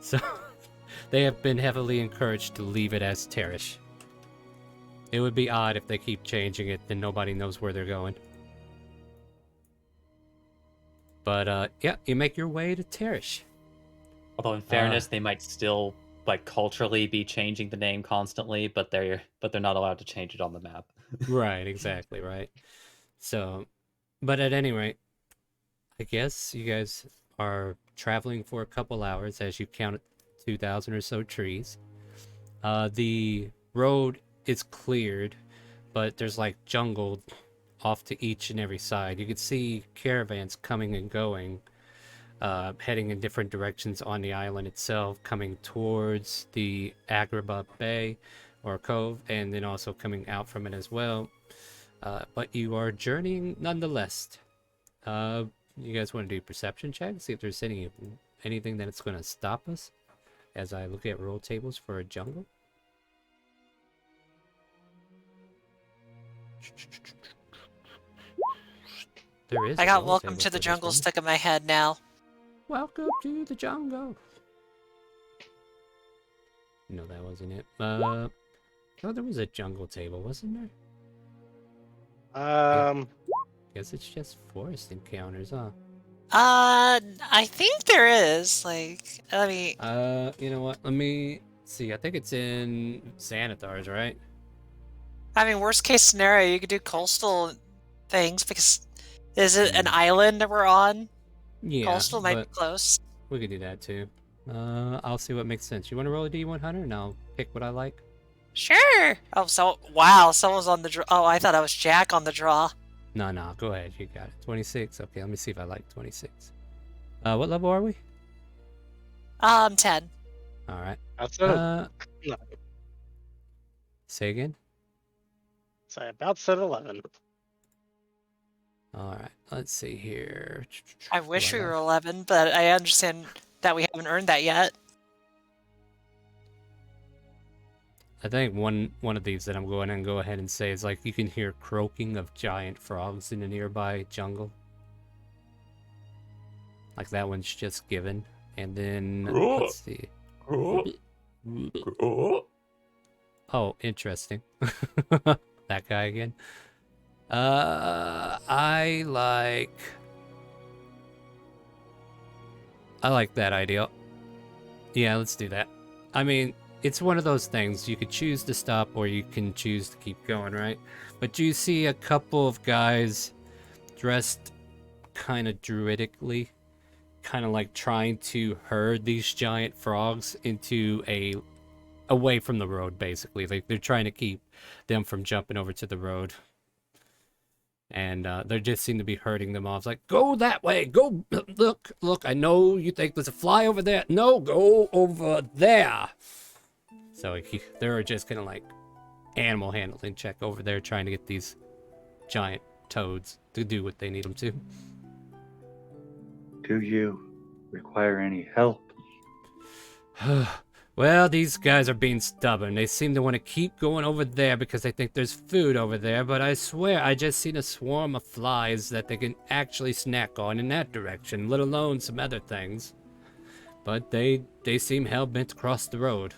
So they have been heavily encouraged to leave it as Terrace. It would be odd if they keep changing it, then nobody knows where they're going. But, yeah, you make your way to Terrace. Although in fairness, they might still like culturally be changing the name constantly, but they're not allowed to change it on the map. Right, exactly, right. So, but at any rate, I guess you guys are traveling for a couple hours as you count 2,000 or so trees. The road is cleared, but there's like jungle off to each and every side. You can see caravans coming and going, heading in different directions on the island itself, coming towards the Agrabah Bay or Cove, and then also coming out from it as well. But you are journeying nonetheless. You guys want to do perception checks? See if there's anything that's going to stop us as I look at roll tables for a jungle. There is. I a got roll welcome table to the for this jungle one. stuck in my head now. Welcome to the jungle. No, that wasn't it. Oh, there was a jungle table, wasn't there? Guess it's just forest encounters, huh? I think there is. Like, let me. You know what? Let me see. I think it's in Xanathar's, right? I mean, worst case scenario, you could do coastal things because is it an island that we're on? Yeah, Coastal might be but close. we could do that too. I'll see what makes sense. You want to roll a D100 and I'll pick what I like? Sure. Oh, so wow, someone's on the draw. Oh, I thought I was Jack on the draw. No, go ahead. You got it. 26. Okay, let me see if I like 26. What level are we? 10. All right. That's No. Say again? So I about said 11. All right. Let's see here. I wish we were 11, but I understand that we haven't earned that yet. I think one of these that I'm going to go ahead and say is like you can hear croaking of giant frogs in the nearby jungle. Like that one's just given. And then let's see. Oh, interesting. That guy again. I like that idea. Yeah, let's do that. I mean, it's one of those things. You could choose to stop or you can choose to keep going, right? But you see a couple of guys dressed kind of druidically, kind of like trying to herd these giant frogs into away from the road, basically. Like they're trying to keep them from jumping over to the road. And they just seem to be herding them off. It's like, go that way, go, look, I know you think there's a fly over there. No, go over there. So they're just kind of like animal handling check over there trying to get these giant toads to do what they need them to. Do you require any help? Well, these guys are being stubborn. They seem to want to keep going over there because they think there's food over there, but I swear I just seen a swarm of flies that they can actually snack on in that direction, let alone some other things. But they seem hell-bent across the road.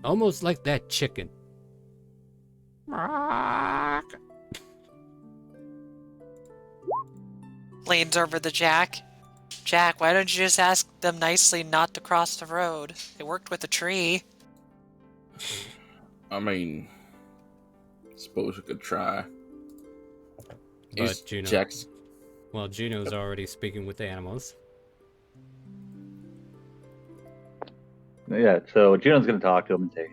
Almost like that chicken. Leans over to Jack. Jack, why don't you just ask them nicely not to cross the road? It worked with the tree. I mean, suppose we could try. But Juno, Jack's... Well, Juno's already speaking with the animals. Yeah, so Juno's going to talk to him and say,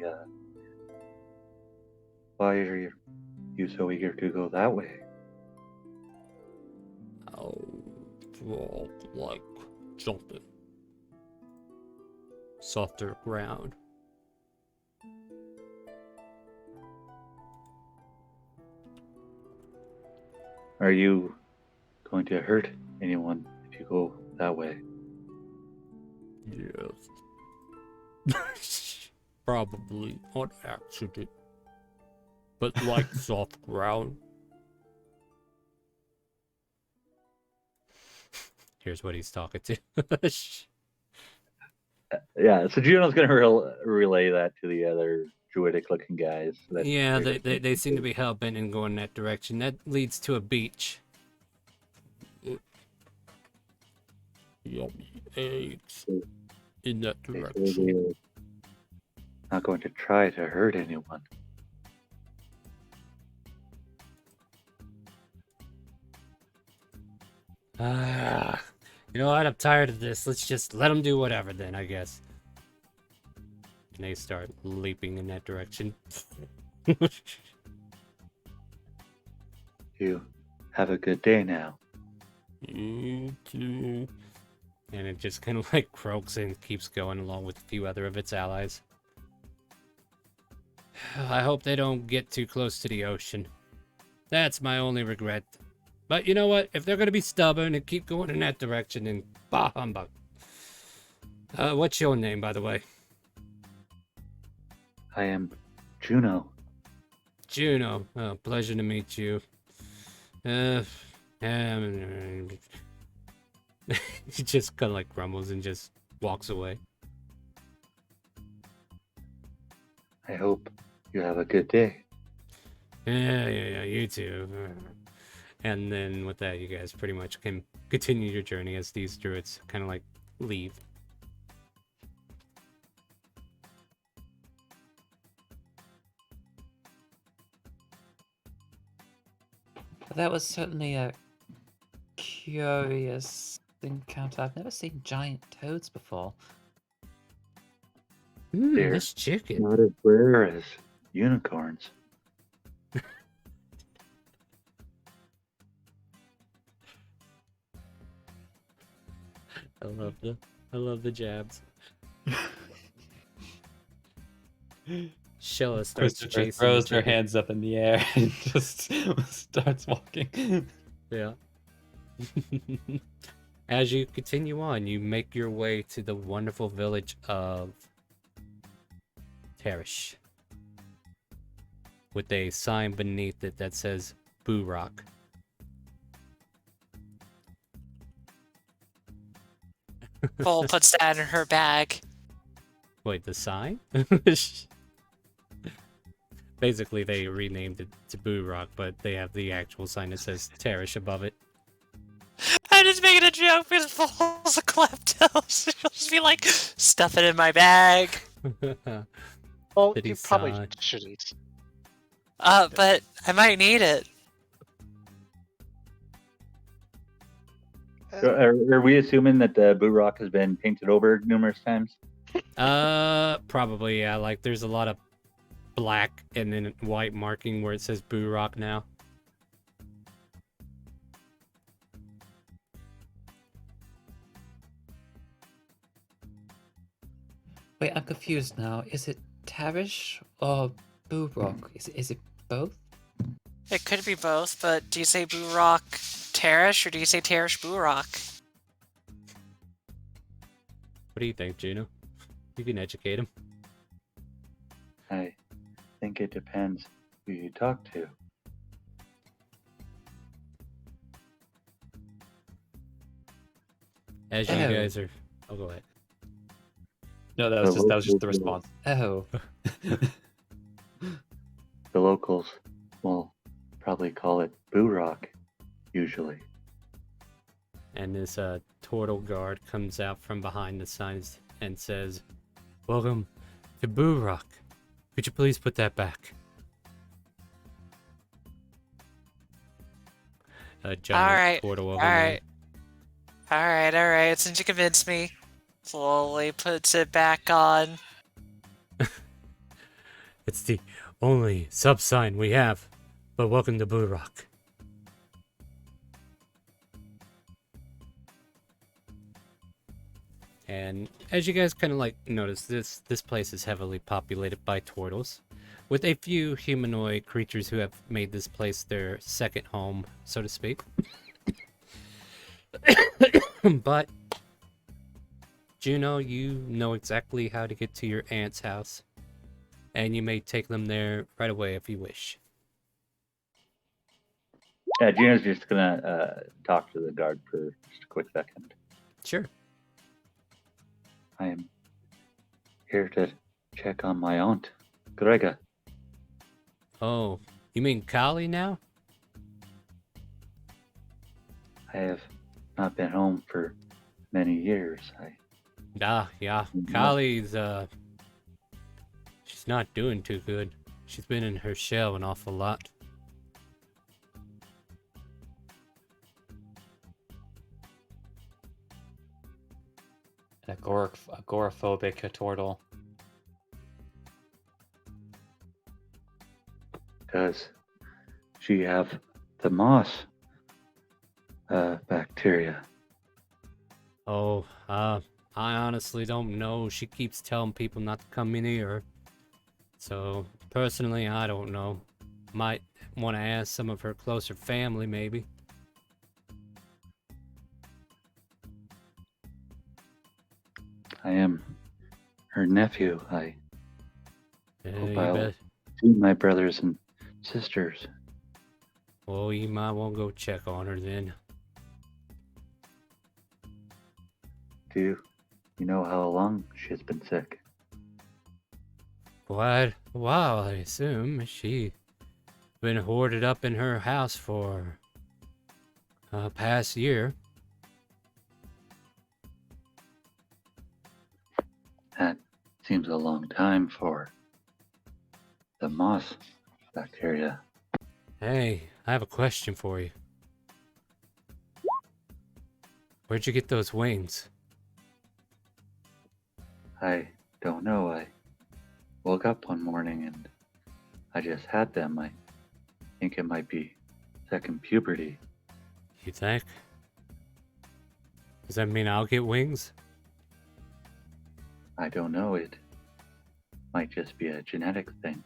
why are you so eager to go that way? Oh, like something softer ground. Are you going to hurt anyone if you go that way. Yes. Probably on accident. But like soft ground. Here's what he's talking to. Yeah, so Juno's going to relay that to the other druidic-looking guys. That Yeah, they seem to be hell-bent in going that direction. That leads to a beach. Yummy eggs in that direction. Not going to try to hurt anyone. You know what? I'm tired of this. Let's just let them do whatever then, I guess. And they start leaping in that direction. You have a good day now. You too. And it just kind of like croaks and keeps going along with a few other of its allies. I hope they don't get too close to the ocean. That's my only regret. But you know what? If they're going to be stubborn and keep going in that direction, then bah humbug. What's your name, by the way? I am Juno. Juno. Oh, pleasure to meet you. He just kind of like grumbles and just walks away. I hope you have a good day. Yeah, you too. And then with that, you guys pretty much can continue your journey as these druids kind of like leave. That was certainly a curious encounter. I've never seen giant toads before. They're this chicken. not as rare as unicorns. I love the jabs. Shella starts Christopher chasing. throws her hands up in the air and just starts walking. Yeah. As you continue on, you make your way to the wonderful village of Tarish, with a sign beneath it that says Boo Rock. Vol puts that in her bag. Wait, the sign? Basically, they renamed it to Boo Rock, but they have the actual sign that says Tarish above it. I'm just making a joke because Vol's a klepto. So she'll just be like, stuff it in my bag. Well, Did he you probably sigh? shouldn't. But I might need it. Are we assuming that the Boo Rock has been painted over numerous times? Probably, yeah. Like, there's a lot of black and then white marking where it says Boo Rock now. Wait, I'm confused now. Is it Tarish or Boo Rock? Is it both? It could be both, but do you say Boo Rock Tarish or do you say Tarish Boo Rock? What do you think, Juno? You can educate him. I think it depends who you talk to. As you Oh. guys are... Oh, go ahead. No, that was just the response. Oh. The locals will probably call it Boo Rock, usually. And this turtle guard comes out from behind the signs and says, "Welcome to Boo Rock. Could you please put that back?" A giant Alright, portal over alright. Alright, since you convinced me. Slowly puts it back on. It's the only sub-sign we have, but welcome to Boo Rock. And as you guys kind of like notice, this place is heavily populated by turtles, with a few humanoid creatures who have made this place their second home, so to speak. But Juno, you know exactly how to get to your aunt's house, and you may take them there right away if you wish. Yeah, Gina's just gonna talk to the guard for just a quick second. Sure. I am here to check on my aunt, Grega. Oh, you mean Kali now? I have not been home for many years. Yeah. Kali's, she's not doing too good. She's been in her shell an awful lot. An agoraphobic turtle. Does she have the moss bacteria? Oh, I honestly don't know. She keeps telling people not to come in here. So, personally, I don't know. Might want to ask some of her closer family, maybe. I am her nephew. I hope You I'll bet. see my brothers and sisters. Well, you might want to go check on her then. Do you know how long she's been sick? Quite a while, I assume. She been hoarded up in her house for past year. That seems a long time for the moss bacteria. Hey, I have a question for you. Where'd you get those wings? I don't know. I woke up one morning and I just had them. I think it might be second puberty. You think? Does that mean I'll get wings? I don't know. It might just be a genetic thing.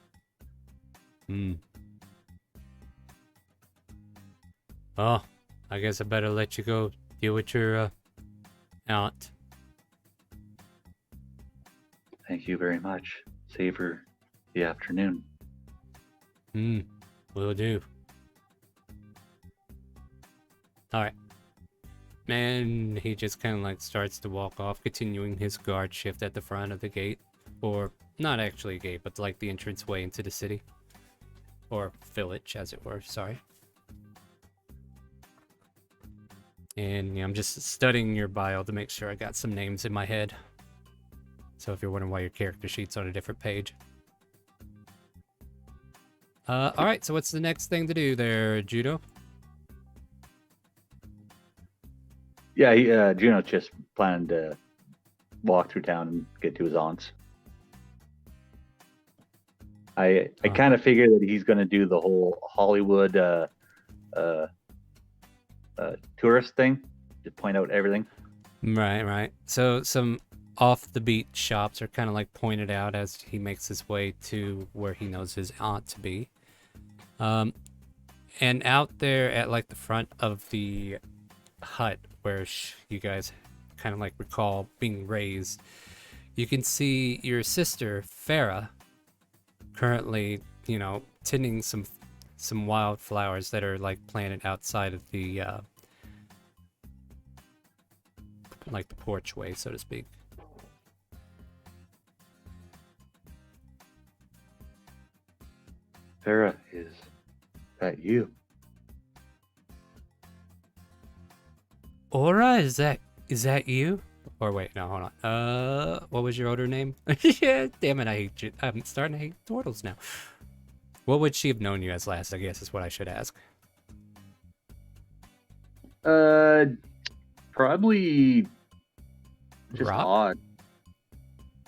Oh, I guess I better let you go deal with your aunt. Thank you very much. Savor the afternoon. Will do. Alright. And he just kind of like starts to walk off, continuing his guard shift at the front of the gate. Or, not actually a gate, but like the entranceway into the city. Or village, as it were, sorry. And yeah, I'm just studying your bio to make sure I got some names in my head. So if you're wondering why your character sheet's on a different page. Alright, so what's the next thing to do there, Judo? Yeah, Juno just planned to walk through town and get to his aunt's. I kind of figure that he's going to do the whole Hollywood tourist thing, to point out everything. Right. So some off the beat shops are kind of like pointed out as he makes his way to where he knows his aunt to be. And out there at like the front of the hut where you guys kind of like recall being raised, you can see your sister Farah currently, tending some wildflowers that are like planted outside of the like the porchway, so to speak. Farah, is that you? Aura, is that you? Or wait, no, hold on. What was your older name? Yeah, damn it, I hate you. I'm starting to hate turtles now. What would she have known you as last, I guess, is what I should ask. Probably just Rob? odd.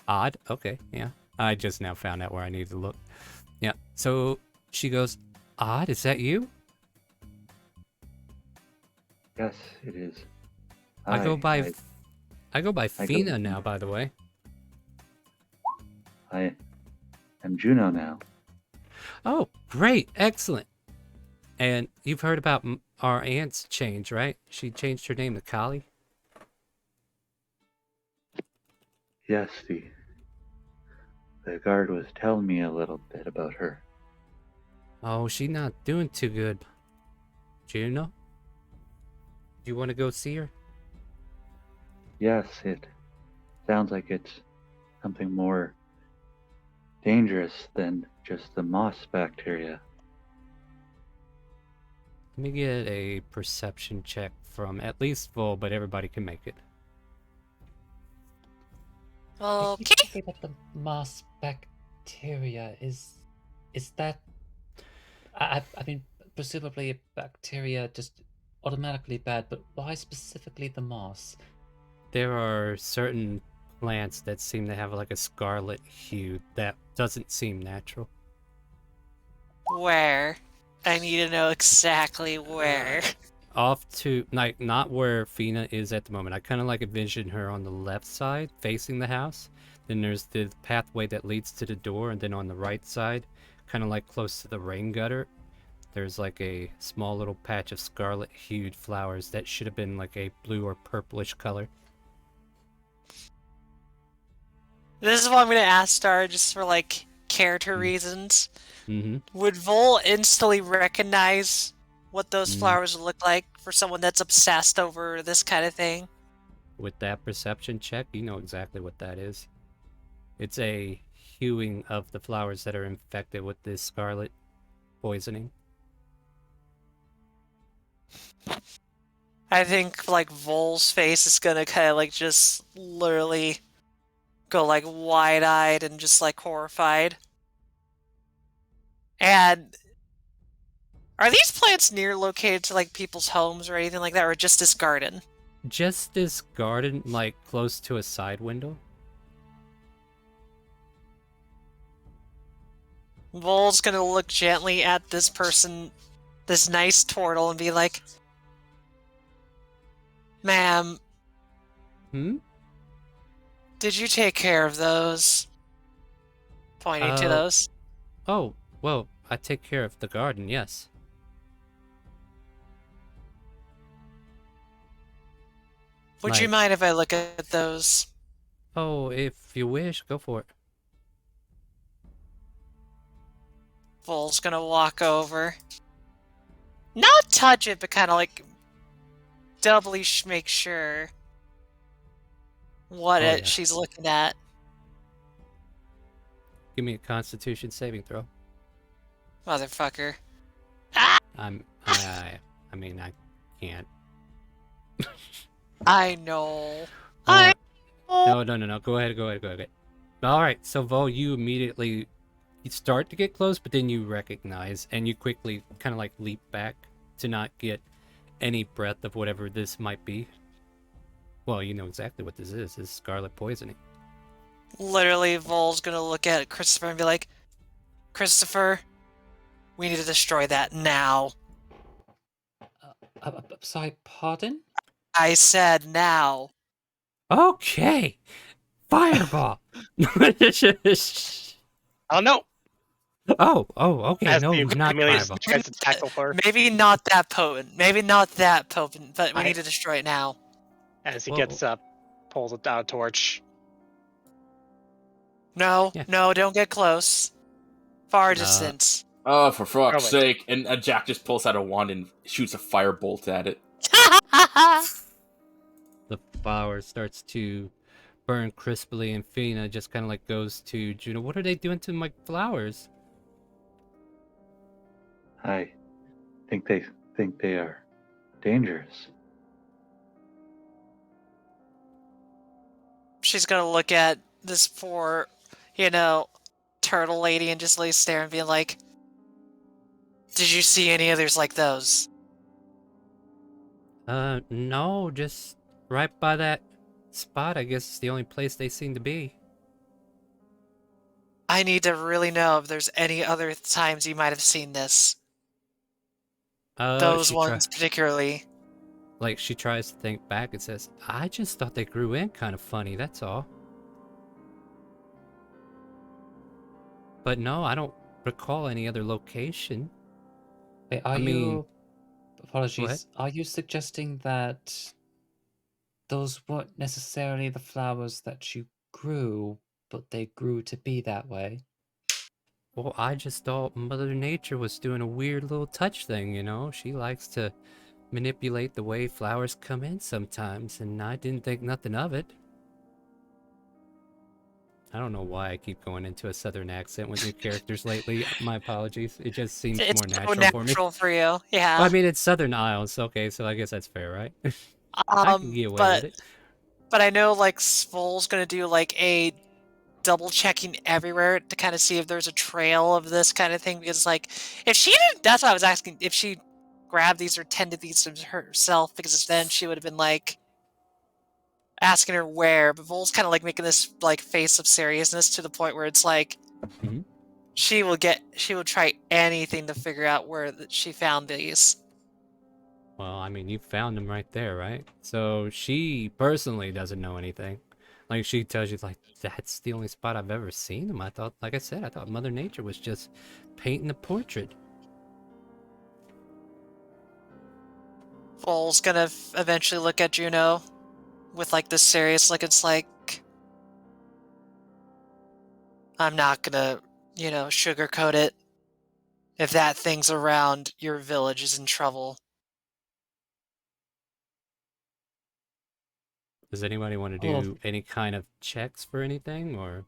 Odd? Okay, yeah. I just now found out where I need to look. Yeah, so she goes, Odd, is that you? Yes, it is. I go by go- Fina now, by the way. I am Juno now. Oh, great, excellent. And you've heard about our aunt's change, right? She changed her name to Kali. Yes, the guard was telling me a little bit about her. Oh, she's not doing too good. Do you know? Do you want to go see her? Yes, it sounds like it's something more dangerous than just the moss bacteria. Let me get a perception check from at least Vol, but everybody can make it. I keep Okay. thinking about the moss bacteria. Is that? I mean, presumably bacteria just automatically bad, but why specifically the moss? There are certain plants that seem to have like a scarlet hue that doesn't seem natural. Where? I need to know exactly where. Off to, like, not where Fina is at the moment. I kind of like envision her on the left side, facing the house. Then there's the pathway that leads to the door, and then on the right side, kind of like close to the rain gutter, there's like a small little patch of scarlet hued flowers that should have been like a blue or purplish color. This is what I'm gonna ask Star just for like character reasons. Mm-hmm. Would Vol instantly recognize what those Mm. flowers look like for someone that's obsessed over this kind of thing? With that perception check, you know exactly what that is. It's a hueing of the flowers that are infected with this scarlet poisoning. I think like Vol's face is gonna kind of like just literally go like wide-eyed and just like horrified. And are these plants near located to like people's homes or anything like that, or just this garden? Just this garden, like close to a side window. Vol's gonna look gently at this person, this nice turtle, and be like, "Ma'am, Hmm? did you take care of those?" Pointing to those. Oh, well, I take care of the garden, yes. Would you Like- mind if I look at those? Oh, if you wish, go for it. Vol's gonna walk over. Not touch it, but kind of like doubly make sure what Oh, yeah. she's looking at. Give me a Constitution saving throw. Motherfucker. I mean, I can't. I know. Uh, I No. Go ahead. All right. So, Vo, you immediately you start to get close, but then you recognize, and you quickly kind of like leap back to not get any breath of whatever this might be. Well, you know exactly what this is. This is scarlet poisoning. Literally, Vol's gonna look at Christopher and be like, "Christopher, we need to destroy that now." Sorry, pardon? I said now. Okay. Fireball. Oh no! Oh, okay. As No, the not Amelia's fireball. tries to tackle her Maybe not that potent. Maybe not that potent, but we I- need to destroy it now. as he Whoa. gets up, pulls out a torch. No, Yeah. no, don't get close. Far distance. Oh, for fuck's wait. sake. And Jack just pulls out a wand and shoots a firebolt at it. The flower starts to burn crisply, and Fina just kind of like goes to Juno. What are they doing to my flowers? I think they are dangerous. She's gonna look at this poor, turtle lady and just lay stare and be like, "Did you see any others like those?" No, just right by that spot. I guess it's the only place they seem to be. I need to really know if there's any other times you might have seen this. Those She ones particularly. like she tries to think back and says, "I just thought they grew in kind of funny. That's all." But no, I don't recall any other location. Wait, are I mean, you... go ahead. Apologies. Are you suggesting that those weren't necessarily the flowers that you grew, but they grew to be that way? Well, I just thought Mother Nature was doing a weird little touch thing, you know? She likes to manipulate the way flowers come in sometimes, and I didn't think nothing of it. I don't know why I keep going into a southern accent with new characters lately. My apologies. It just seems It's more so natural for me. natural for you. Well, Yeah. I mean, it's Southern Isles, okay, so I guess that's fair, right? I can get away with But it. I know like Svol's gonna do like a double checking everywhere to kind of see if there's a trail of this kind of thing, because like if she didn't, that's why I was asking if she grabbed these or tended these herself, because then she would have been like asking her where, but Vol's kind of like making this like face of seriousness to the point where it's like Mhm. she will try anything to figure out where she found these. Well, I mean, you found them right there, right? So she personally doesn't know anything. Like, she tells you, like, that's the only spot I've ever seen them. I thought, like I said, I thought Mother Nature was just painting a portrait. Vol's gonna eventually look at Juno with like this serious look. It's like, I'm not gonna, sugarcoat it. If that thing's around, your village is in trouble. Does anybody want to Oh, do any kind of checks for anything, or?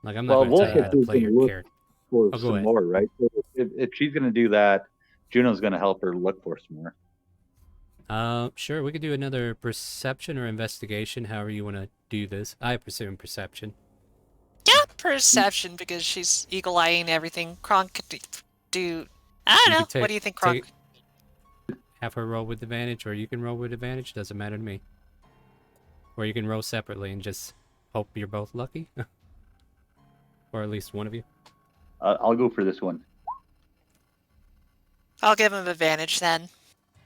Like, I'm not Well, going to tell Wolf you how said to she's play going your to look character. for Oh, go some ahead. more, right? So if she's going to do that, Juno's going to help her look for some more. Sure, we could do another perception or investigation, however you want to do this. I presume perception. Yeah, perception, because she's eagle-eyeing everything. Kronk could do... I don't You know. could What take do you think, Kronk? have her roll with advantage, or you can roll with advantage. Doesn't matter to me. Or you can roll separately and just hope you're both lucky, or at least one of you. I'll go for this one. I'll give him advantage then.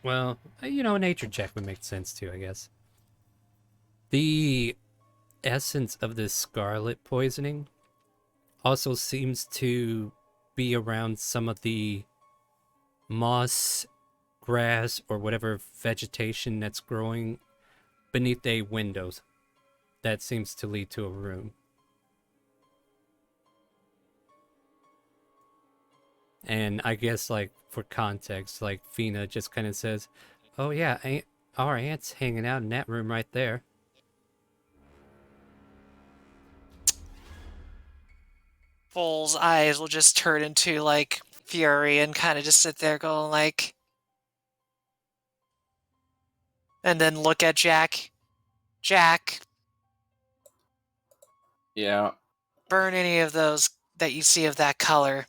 Well, a nature check would make sense too, I guess. The essence of this scarlet poisoning also seems to be around some of the moss, grass, or whatever vegetation that's growing beneath a windows. That seems to lead to a room. And I guess, like, for context, like, Fina just kind of says, oh yeah, our aunt's hanging out in that room right there. Vol's eyes will just turn into, like, fury and kind of just sit there going, like... And then look at Jack. Jack, Yeah, burn any of those that you see of that color.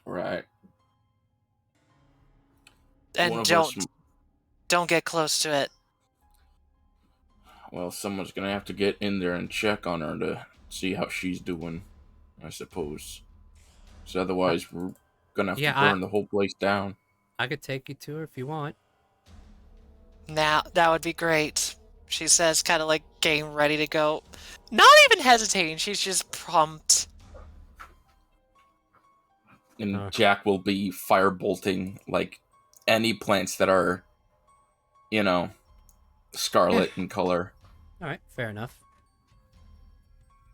right. One And of us. don't get close to it. Well, someone's gonna have to get in there and check on her to see how she's doing, I suppose. So otherwise, we're gonna have to Yeah, burn the whole place down. I could take you to her if you want. Now, that would be great. She says, kind of like getting ready to go. Not even hesitating, she's just prompt. And Jack will be firebolting, like, any plants that are, scarlet in color. Alright, fair enough.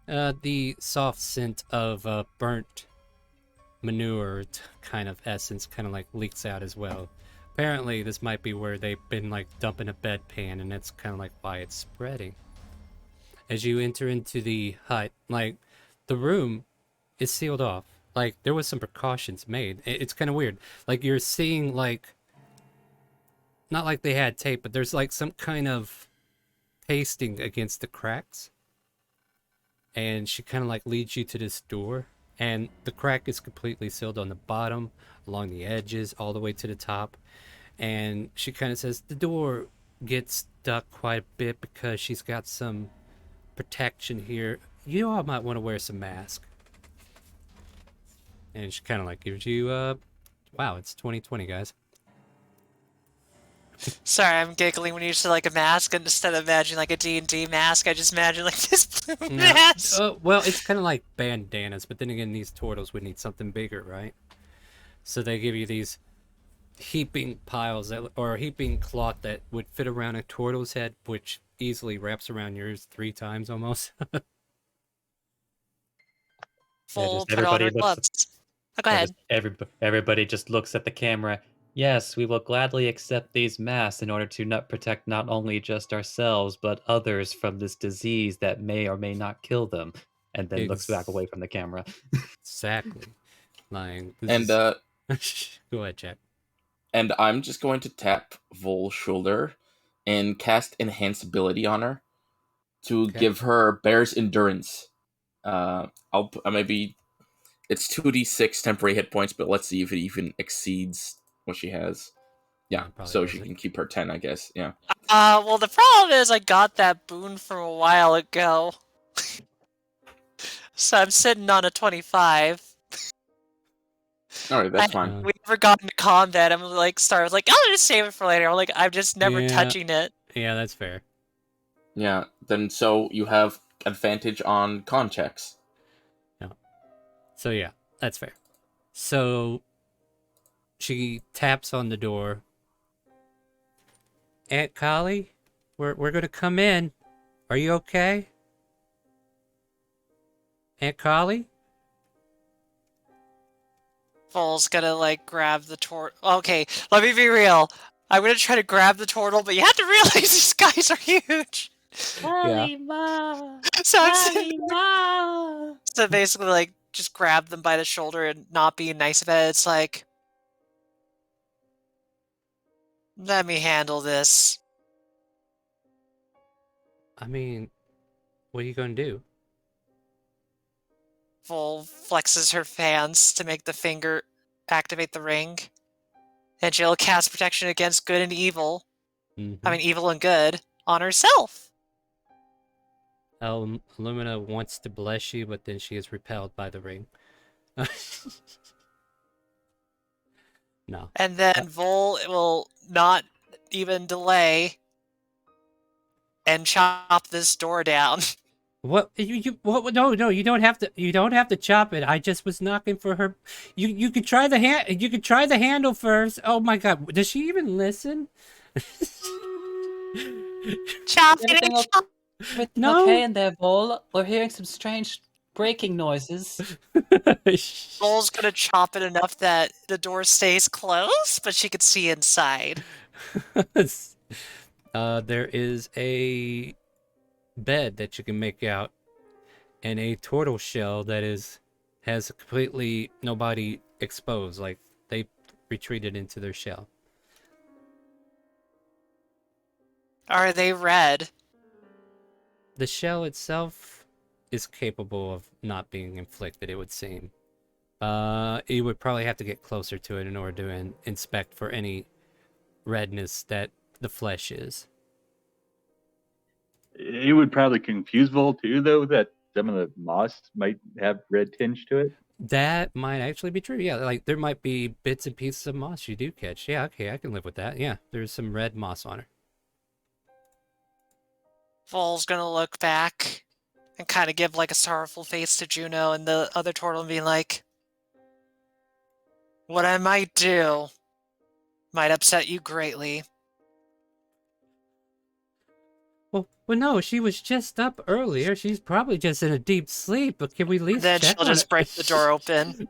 The soft scent of burnt manure kind of essence kind of like leaks out as well. Apparently, this might be where they've been like dumping a bedpan, and that's kind of like why it's spreading. As you enter into the hut, like, the room is sealed off. Like, there was some precautions made. It's kind of weird. Like, you're seeing, like, not like they had tape, but there's like some kind of pasting against the cracks. And she kind of like leads you to this door, and the crack is completely sealed on the bottom, along the edges, all the way to the top. And she kind of says the door gets stuck quite a bit because she's got some protection here. You all might want to wear some mask. And she kind of like gives you wow, it's 2020, guys. Sorry, I'm giggling when you said like a mask, and instead of imagining like a D&D mask, I just imagine like this blue No, mask. well, it's kind of like bandanas, but then again, these turtles would need something bigger, right? So they give you these heaping piles or heaping cloth that would fit around a turtle's head, which easily wraps around yours 3 times almost. Full just put on everybody her looks. gloves. Oh, go ahead. Everybody just looks at the camera. Yes, we will gladly accept these masks in order to not protect not only just ourselves but others from this disease that may or may not kill them. And then looks back away from the camera. Exactly. Like this And is... Go ahead, Jack. and I'm just going to tap Vol's shoulder and cast Enhance Ability on her to give her Bear's Endurance. I'll maybe it's 2d6 temporary hit points, but let's see if it even exceeds what she has. Yeah, so she can keep her 10, I guess. Yeah. Well, the problem is I got that boon from a while ago. So I'm sitting on a 25. Alright, that's fine. We never got into combat. I'm like, Star was like, I'll just save it for later. I'm like, I'm just never touching it. Yeah, that's fair. Yeah, then so you have advantage on con checks. Yeah. So yeah, that's fair. So she taps on the door. Aunt Collie, we're gonna come in. Are you okay? Aunt Collie? Vol's gonna like grab the turtle. Okay, let me be real. I'm gonna try to grab the turtle, but you have to realize these guys are huge. Kalima! So so basically, like, just grab them by the shoulder and not being nice about it. It's like, let me handle this. I mean, what are you gonna do? Vol flexes her hands to make the finger activate the ring. And she'll cast protection against good and evil. I mean, evil and good on herself. Lumina wants to bless you, but then she is repelled by the ring. No. And then Vol will not even delay and chop this door down. What what? No, you don't have to. You don't have to chop it. I just was knocking for her. You could try the hand. You could try the handle first. Oh my God, does she even listen? Chop Everything it. everything No. okay in there, Vol? We're hearing some strange breaking noises. Vol's gonna chop it enough that the door stays closed, but she could see inside. There is a bed that you can make out, and a turtle shell that has completely nobody exposed. Like they retreated into their shell. Are they red? The shell itself is capable of not being inflicted, it would seem. You would probably have to get closer to it in order to inspect for any redness that the flesh is. It would probably confuse Vol too, though, that some of the moss might have red tinge to it. That might actually be true. Yeah, like there might be bits and pieces of moss you do catch. Yeah, okay, I can live with that. Yeah, there's some red moss on her. Vol's gonna look back and kind of give like a sorrowful face to Juno and the other turtle and be like, what I might do might upset you greatly. Well, no, she was just up earlier. She's probably just in a deep sleep, but can we at least Then check she'll on just it? break the door open.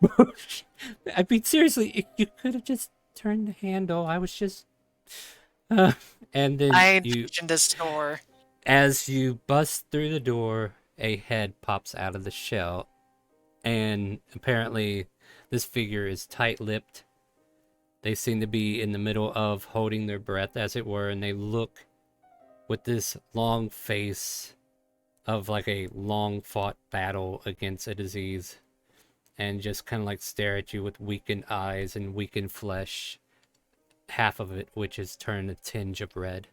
I mean, seriously, you could have just turned the handle. I was just... and then I you... envisioned this door. As you bust through the door, a head pops out of the shell, and apparently this figure is tight-lipped. They seem to be in the middle of holding their breath, as it were, and they look with this long face of like a long-fought battle against a disease, and just kind of like stare at you with weakened eyes and weakened flesh, half of it which is turned a tinge of red.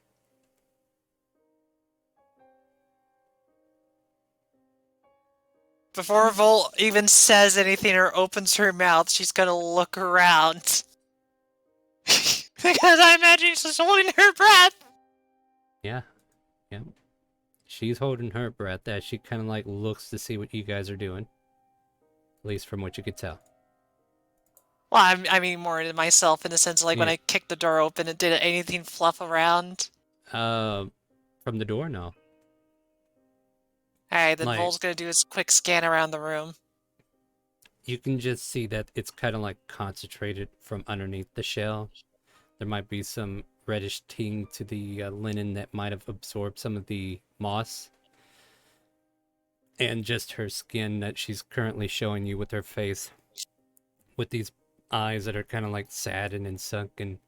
Before Vol even says anything or opens her mouth, she's gonna look around. Because I imagine she's holding her breath. Yeah. Yeah. She's holding her breath as she kind of like looks to see what you guys are doing. At least from what you could tell. Well, I mean more to myself in the sense of, like, when Yeah. I kicked the door open, did anything fluff around? From the door, no. Alright, then Like- Vol's gonna do his quick scan around the room. You can just see that it's kind of like concentrated from underneath the shell. There might be some reddish ting to the linen that might have absorbed some of the moss. And just her skin that she's currently showing you with her face. With these eyes that are kind of like saddened and sunken.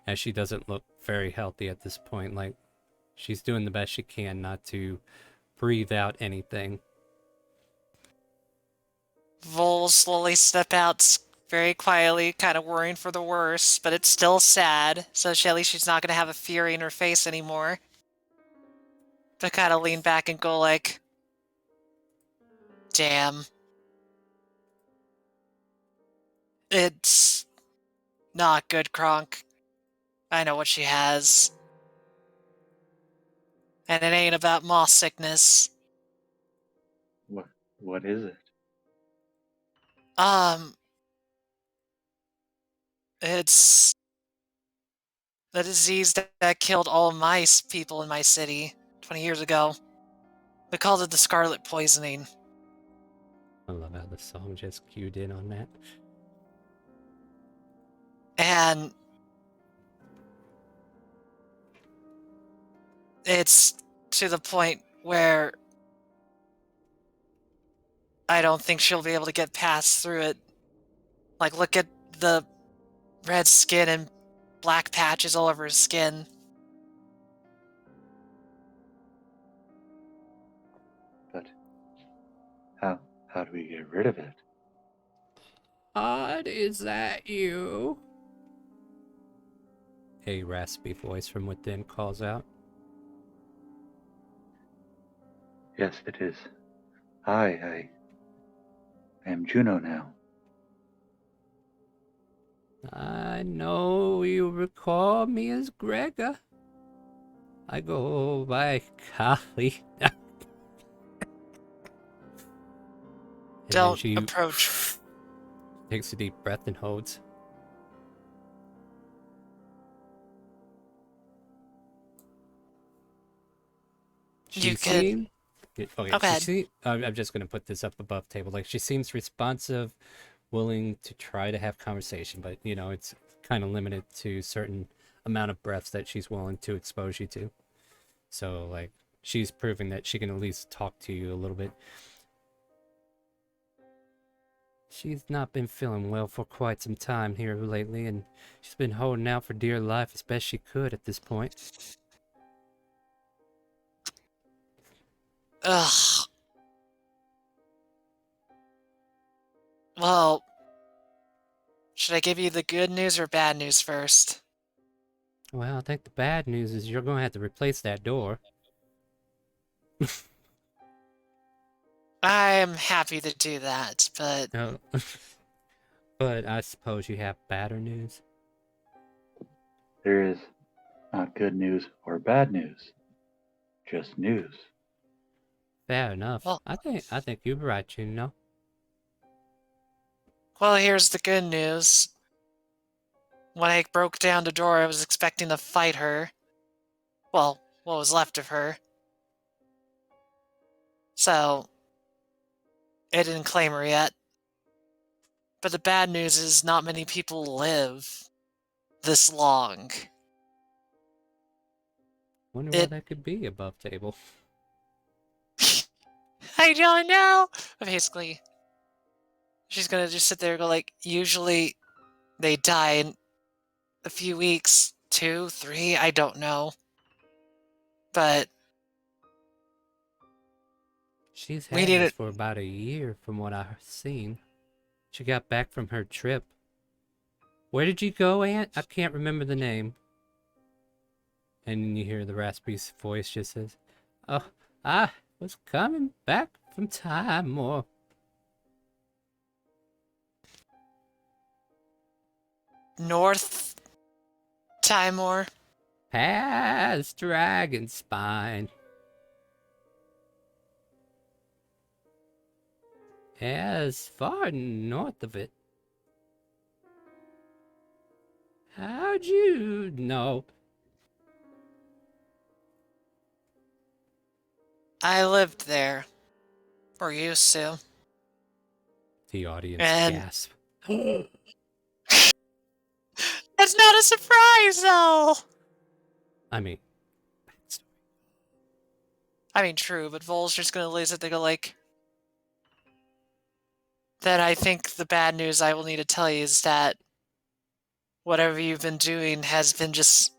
As she doesn't look very healthy at this point. Like, she's doing the best she can not to breathe out anything. Vol slowly step out very quietly, kind of worrying for the worst, but it's still sad, so at least she's not going to have a fury in her face anymore. But kind of lean back and go like, damn. It's not good, Kronk. I know what she has. And it ain't about moss sickness. What is it? It's the disease that killed all of my people in my city 20 years ago. We called it the Scarlet Poisoning. I love how the song just cued in on that. And it's to the point where I don't think she'll be able to get past through it. Like, look at the red skin and black patches all over her skin. But how do we get rid of it? Odd, is that you? A raspy voice from within calls out. Yes, it is. I am Juno now. I know you recall me as Gregor. I go by Kali. Don't she approach. takes a deep breath and holds. You could... Okay, I'm just going to put this up above table. Like, she seems responsive, willing to try to have conversation, but, you know, it's kind of limited to certain amount of breaths that she's willing to expose you to. So, like, she's proving that she can at least talk to you a little bit. She's not been feeling well for quite some time here lately, and she's been holding out for dear life as best she could at this point. Ugh. Well, should I give you the good news or bad news first? Well, I think the bad news is you're going to have to replace that door. I'm happy to do that, but... Oh. But I suppose you have badder news. There is not good news or bad news, just news. Fair enough. Well- I think you're right, you know. Well, here's the good news. When I broke down the door, I was expecting to fight her. Well, what was left of her. So, I didn't claim her yet. But the bad news is not many people live this long. Wonder why that could be above table. I don't know! Basically, she's gonna just sit there and go like, usually they die in a few weeks, 2, 3, I don't know. But She's We had need this it- for about a year from what I've seen. She got back from her trip. Where did you go, Aunt? I can't remember the name. And then you hear the raspy voice just says, "Oh, I was coming back from Timor." north Timor. Past Dragon Spine. As far north of it. How'd you know? I lived there. Or used to. The audience And- gasp. That's not a surprise, though! I mean, True, but Vol's just gonna lose it. They go like... Then I think the bad news I will need to tell you is that whatever you've been doing has been just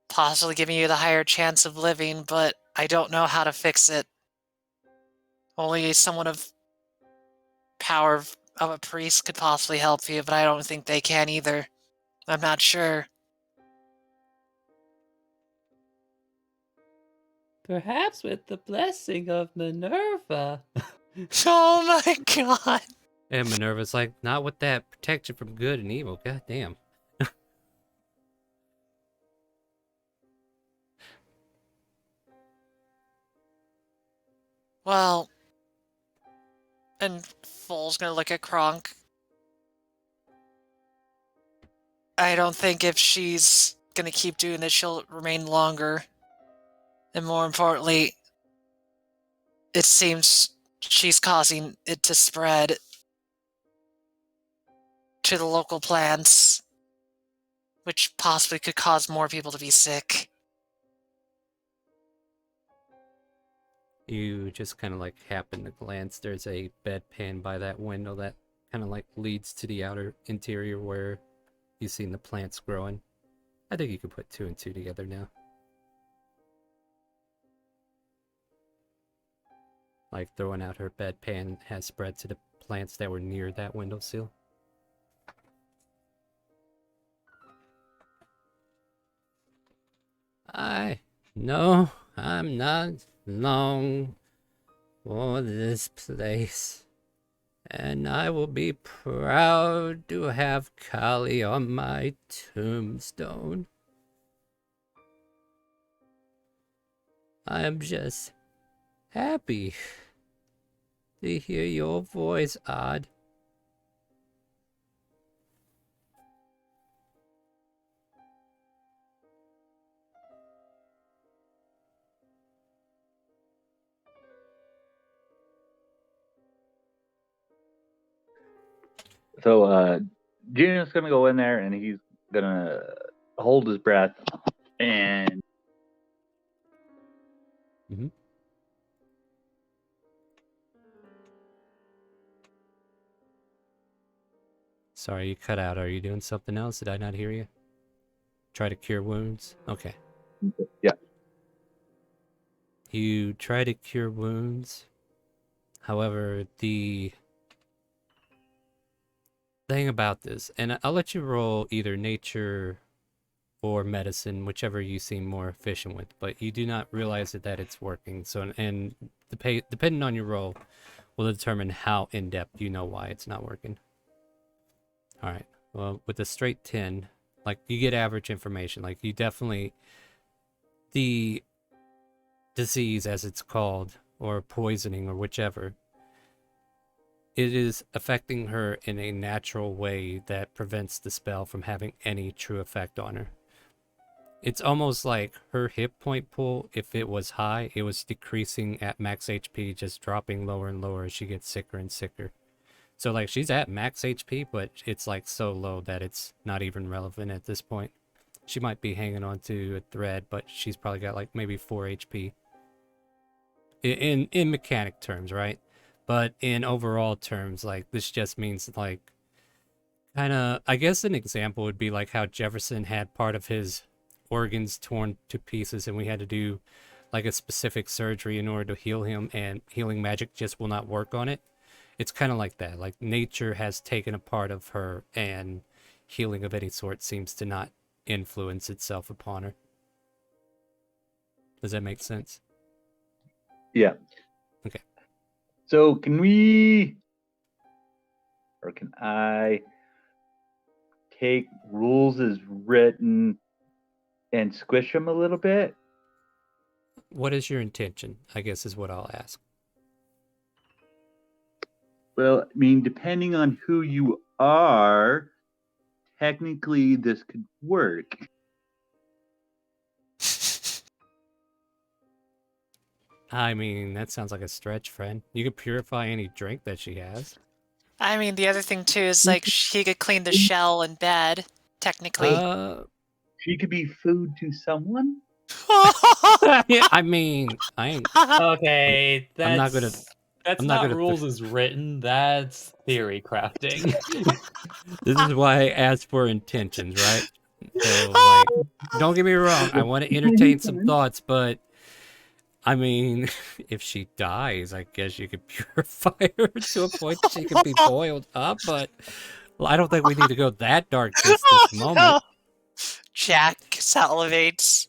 possibly giving you the higher chance of living, but I don't know how to fix it. Only someone of power of a priest could possibly help you, but I don't think they can either. I'm not sure. Perhaps with the blessing of Minerva. Oh my god. and Minerva's like, not with that protection from good and evil. God damn. Well, and Vol's gonna look at Kronk. I don't think if she's gonna keep doing this, she'll remain longer. And more importantly, it seems she's causing it to spread to the local plants, which possibly could cause more people to be sick. You just kind of like happen to glance. There's a bedpan by that window that kind of like leads to the outer interior where you've seen the plants growing. I think you can put 2 and 2 together now. Like throwing out her bedpan has spread to the plants that were near that windowsill. No, I'm not long for this place, and I will be proud to have Kali on my tombstone. I am just happy to hear your voice, Odd. So Gino's gonna go in there and he's gonna hold his breath and Sorry, you cut out. Are you doing something else? Did I not hear you? Try to cure wounds? Okay. Yeah. You try to cure wounds. However, the thing about this, and I'll let you roll either nature or medicine, whichever you seem more efficient with, but you do not realize that it's working. So, and depending on your roll, will determine how in depth you know why it's not working. All right. Well, with a straight 10, like you get average information. Like you definitely, the disease as it's called, or poisoning, or whichever, it is affecting her in a natural way that prevents the spell from having any true effect on her. It's almost like her hit point pool, if it was high, it was decreasing at max HP, just dropping lower and lower as she gets sicker and sicker. So like she's at max HP, but it's like so low that it's not even relevant at this point. She might be hanging on to a thread, but she's probably got like maybe 4 HP. In mechanic terms, right? But in overall terms, like this just means like kind of, I guess an example would be like how Jefferson had part of his organs torn to pieces and we had to do like a specific surgery in order to heal him, and healing magic just will not work on it. It's kind of like that. Like nature has taken a part of her and healing of any sort seems to not influence itself upon her. Does that make sense? yeah. Okay. So can we, or can I take rules as written and squish them a little bit? What is your intention? I guess is what I'll ask. Well, I mean, depending on who you are, technically this could work. I mean, that sounds like a stretch, friend. You could purify any drink that she has. I mean, the other thing too is like she could clean the shell in bed, technically. She could be food to someone? Yeah, I mean, I ain't. Okay, I'm not gonna. That's I'm not not gonna rules as written. That's theory crafting. This is why I asked for intentions, right? So, like, don't get me wrong. I want to entertain some thoughts, but I mean, if she dies, I guess you could purify her to a point that she can be boiled up. But well, I don't think we need to go that dark just this moment. Jack salivates.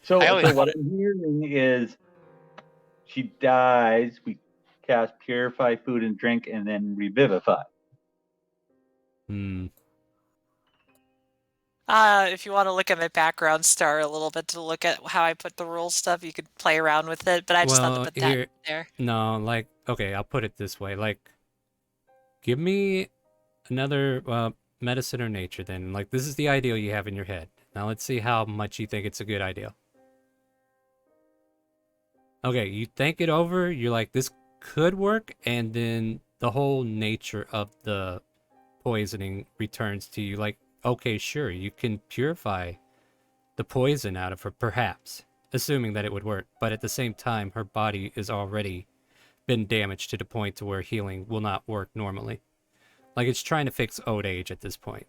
So, I always so what wanted- I'm hearing is she dies, we cast Purify Food and Drink, and then Revivify. If you want to look at my background star a little bit to look at how I put the rule stuff, you could play around with it, but I just thought to put that there. No, like, okay, I'll put it this way. Like, give me another medicine or nature then. Like, this is the ideal you have in your head. Now let's see how much you think it's a good idea. Okay, you think it over, you're like, this could work, and then the whole nature of the poisoning returns to you. Like, okay, sure, you can purify the poison out of her, perhaps, assuming that it would work. But at the same time, her body is already been damaged to the point to where healing will not work normally. Like, it's trying to fix old age at this point.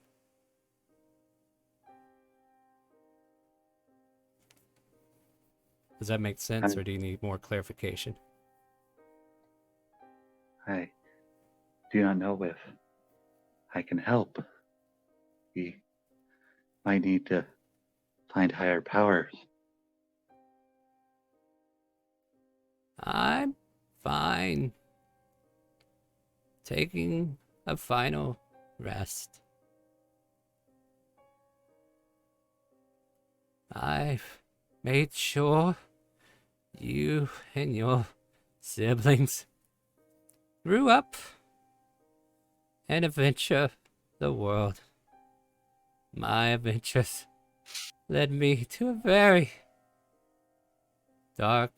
Does that make sense, or do you need more clarification? I do not know if I can help. We might need to find higher powers. I'm fine. Taking a final rest. I've made sure you and your siblings grew up and adventure the world. My adventures led me to a very dark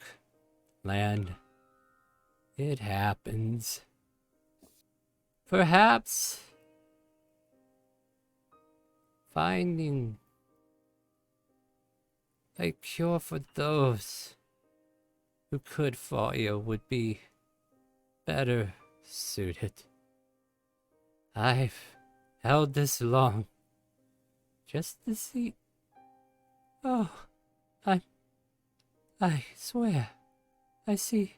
land. It happens. Perhaps finding a cure for those who could for you would be better suited. I've held this long just to see. Oh, I swear, I see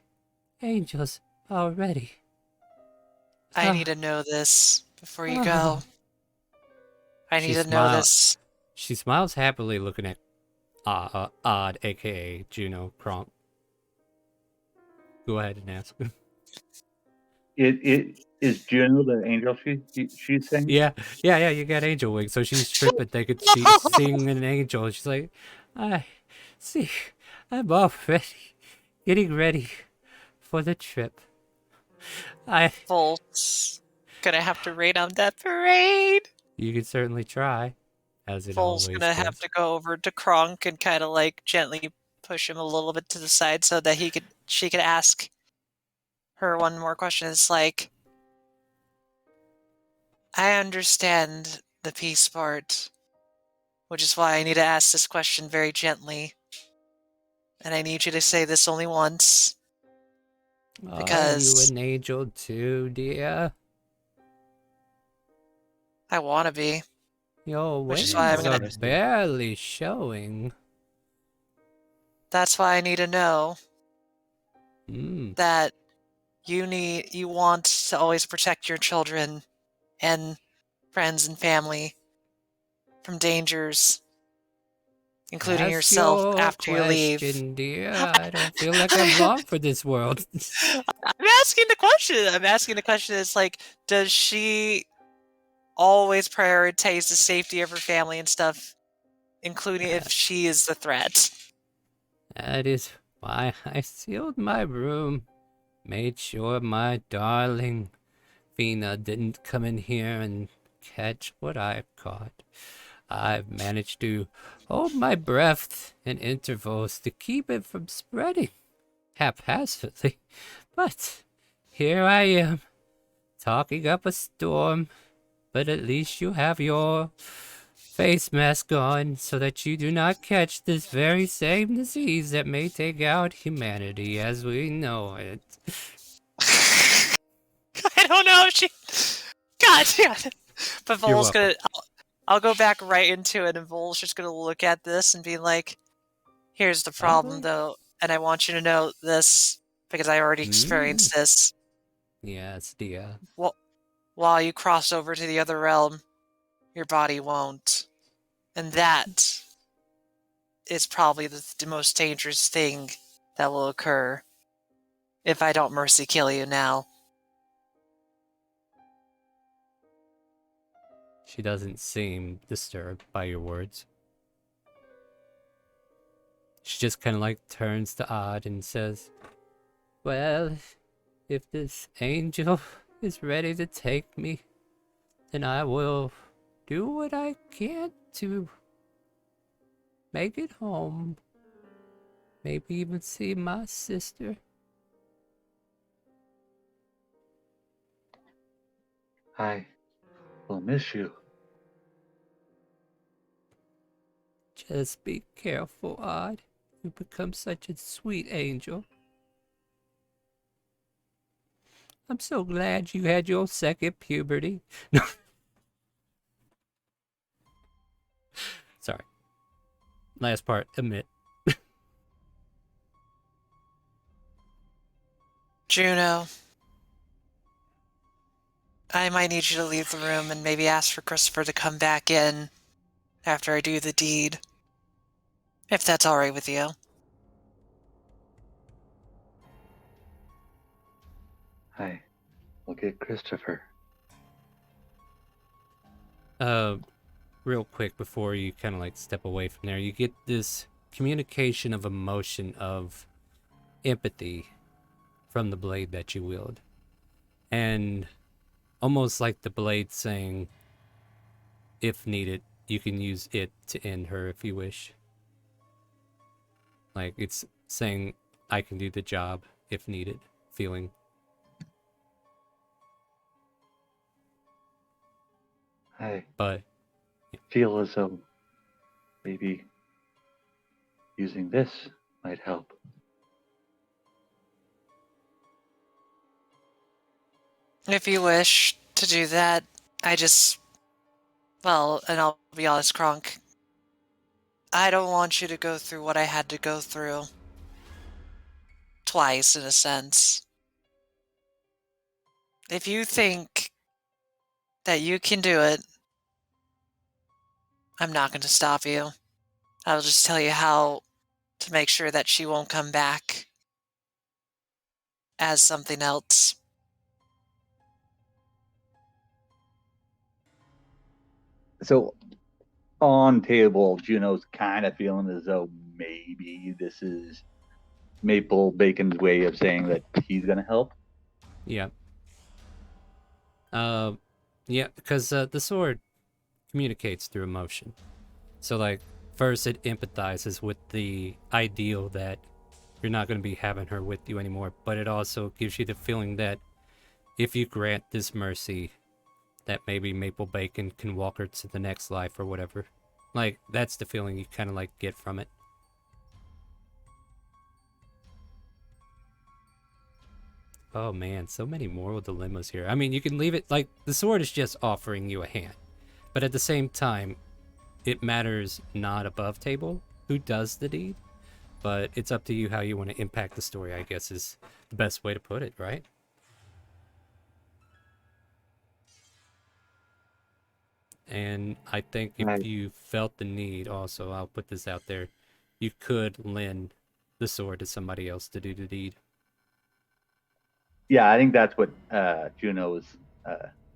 angels already. I need to know this before you go. I need to know smiles. this. She smiles happily, looking at Odd, aka Juno Kronk. Go ahead and ask. It is Juno the angel she's saying? Yeah, you got angel wings, so she's tripping, thinking she's seeing an angel. She's like, I see, I'm already getting ready for the trip. Volt's gonna have to raid on that parade. You can certainly try, as it Volt's always gonna does. have to go over to Kronk and kind of like gently push him a little bit to the side so that she could ask her one more question. It's like, I understand the peace part, which is why I need to ask this question very gently. And I need you to say this only once. Because Are you an angel too, dear? I want to be. Your Which wings is why I'm are gonna- barely showing. That's why I need to know that you want to always protect your children and friends and family from dangers, including Ask yourself your after you leave. question, dear. I don't feel like I'm long for this world. I'm asking the question. It's like, does she always prioritize the safety of her family and stuff, including if she is the threat. That is why I sealed my room. Made sure my darling Fina didn't come in here and catch what I've caught. I've managed to hold my breath in intervals to keep it from spreading haphazardly. But here I am, talking up a storm. But at least you have your face mask on so that you do not catch this very same disease that may take out humanity as we know it. I don't know if she. God damn it. But You're Vol's welcome. gonna. I'll go back right into it, and Vol's just gonna look at this and be like, "Here's the problem, though, and I want you to know this because I already experienced this. Yes, dear. Well, while you cross over to the other realm, your body won't, and that is probably the most dangerous thing that will occur if I don't mercy kill you now." She doesn't seem disturbed by your words. She just kind of like turns to Odd and says, "Well, if this angel is ready to take me, then I will do what I can to make it home. Maybe even see my sister." I will miss you. Just be careful, Odd. You've become such a sweet angel. I'm so glad you had your second puberty. No. Sorry. Last part, admit. Juno, I might need you to leave the room and maybe ask for Christopher to come back in after I do the deed. If that's alright with you. I will get Christopher. Real quick before you kind of like step away from there, you get this communication of emotion, of empathy from the blade that you wield. And almost like the blade saying, if needed, you can use it to end her if you wish. Like, it's saying, I can do the job if needed, feeling. I feel as though maybe using this might help. If you wish to do that, well, and I'll be honest, Kronk, I don't want you to go through what I had to go through. Twice, in a sense. If you think that you can do it, I'm not going to stop you. I'll just tell you how to make sure that she won't come back as something else. So, on table, Juno's kind of feeling as though maybe this is Maple Bacon's way of saying that he's going to help. Yeah. Yeah, because the sword communicates through emotion. So, like, first it empathizes with the ideal that you're not going to be having her with you anymore, but it also gives you the feeling that if you grant this mercy, that maybe Maple Bacon can walk her to the next life or whatever. Like, that's the feeling you kind of, like, get from it. Oh man, so many moral dilemmas here. I mean, you can leave it, like, the sword is just offering you a hand. But at the same time, it matters not above table who does the deed. But it's up to you how you want to impact the story, I guess, is the best way to put it, right? And I think if you felt the need, also, I'll put this out there, you could lend the sword to somebody else to do the deed. Yeah, I think that's what Juno was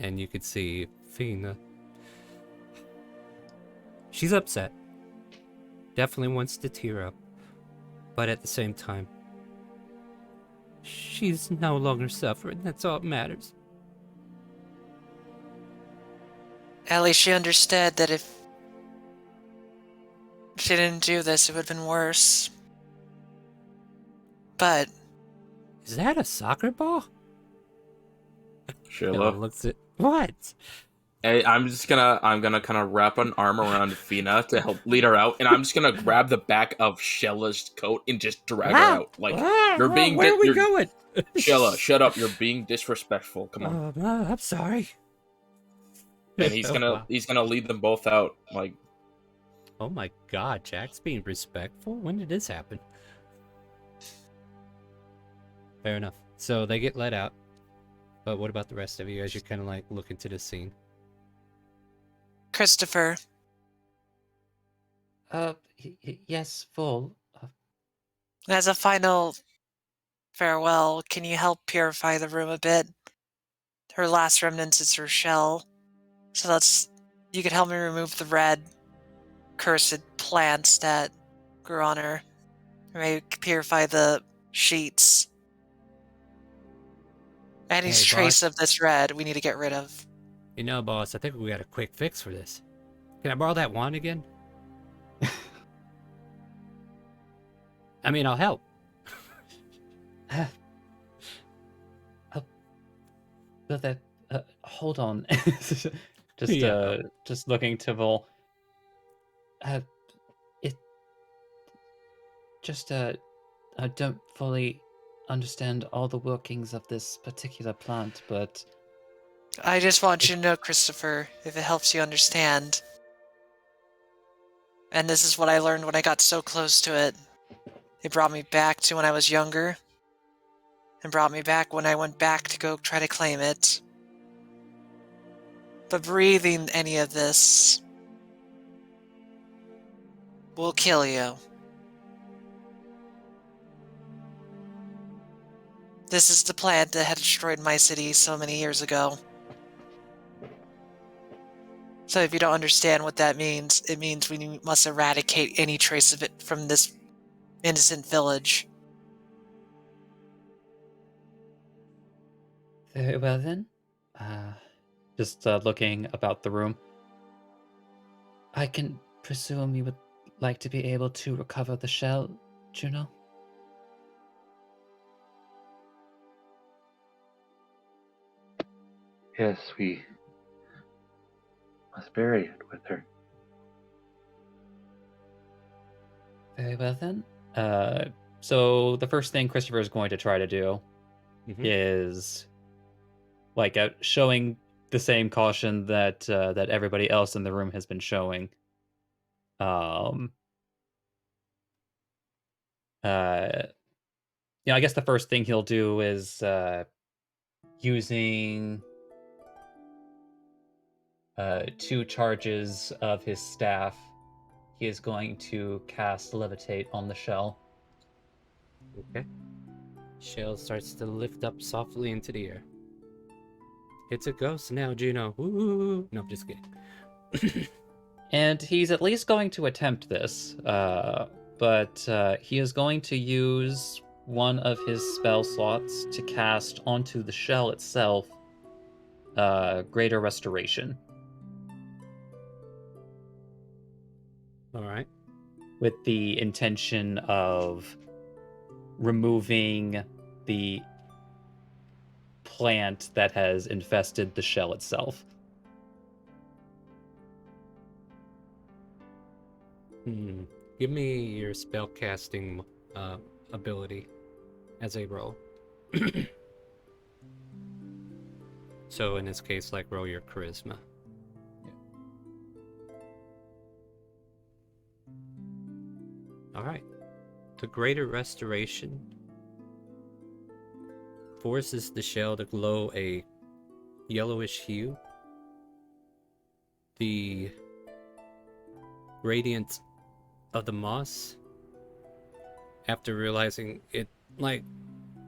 and you could see Fina. She's upset. Definitely wants to tear up. But at the same time, she's no longer suffering. That's all that matters. At least she understood that if she didn't do this, it would have been worse. But Is that a soccer ball? Sheila. Looks at what? Hey, I'm gonna kind of wrap an arm around Fina to help lead her out, and I'm just gonna grab the back of Sheila's coat and just drag her out. Like, you're being. Where are we going? Sheila, shut up! You're being disrespectful. Come on. I'm sorry. And he's gonna lead them both out. Like, Oh my God, Jack's being respectful. When did this happen? Fair enough. So they get let out. But what about the rest of you as you kind of like look into the scene? Christopher, Yes, Vol. as a final farewell, can you help purify the room a bit? Her last remnants is her shell. So you could help me remove the red, cursed plants that grew on her. Or maybe purify the sheets. Any Hey, trace boss. of this red we need to get rid of. You know, boss, I think we got a quick fix for this. Can I borrow that wand again? I mean, I'll help. But that. Hold on. Yeah. Just looking to Vol. It. Just I don't fully understand all the workings of this particular plant, but I just want you to know, Christopher, if it helps you understand. And this is what I learned when I got so close to it. It brought me back to when I was younger. And brought me back when I went back to go try to claim it. But breathing any of this will kill you. This is the plant that had destroyed my city so many years ago. So if you don't understand what that means, it means we must eradicate any trace of it from this innocent village. very well then. Just looking about the room. I can presume you would like to be able to recover the shell, Juno? Yes, we must bury it with her. Very well then. So the first thing Christopher is going to try to do is like showing the same caution that that everybody else in the room has been showing. I guess the first thing he'll do is using 2 charges of his staff. He is going to cast Levitate on the shell. Okay. Shell starts to lift up softly into the air. It's a ghost now, Juno. Woo! No, just kidding. And he's at least going to attempt this, but he is going to use one of his spell slots to cast onto the shell itself Greater Restoration. All right. With the intention of removing the plant that has infested the shell itself. Give me your spell casting ability as a roll. So in this case, like roll your charisma. All right. The Greater Restoration forces the shell to glow a yellowish hue. The radiance of the moss, after realizing it like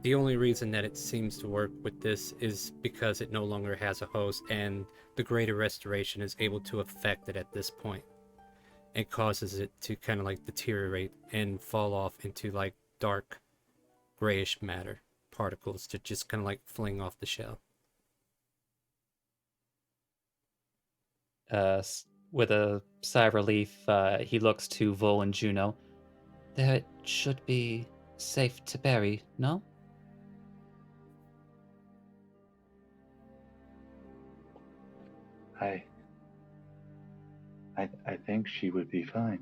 the only reason that it seems to work with this is because it no longer has a host, and the greater restoration is able to affect it at this point. It causes it to kind of like deteriorate and fall off into like dark grayish matter particles to just kind of like fling off the shell. With a sigh of relief, he looks to Vol and Juno. There should be safe to bury, no? I think she would be fine.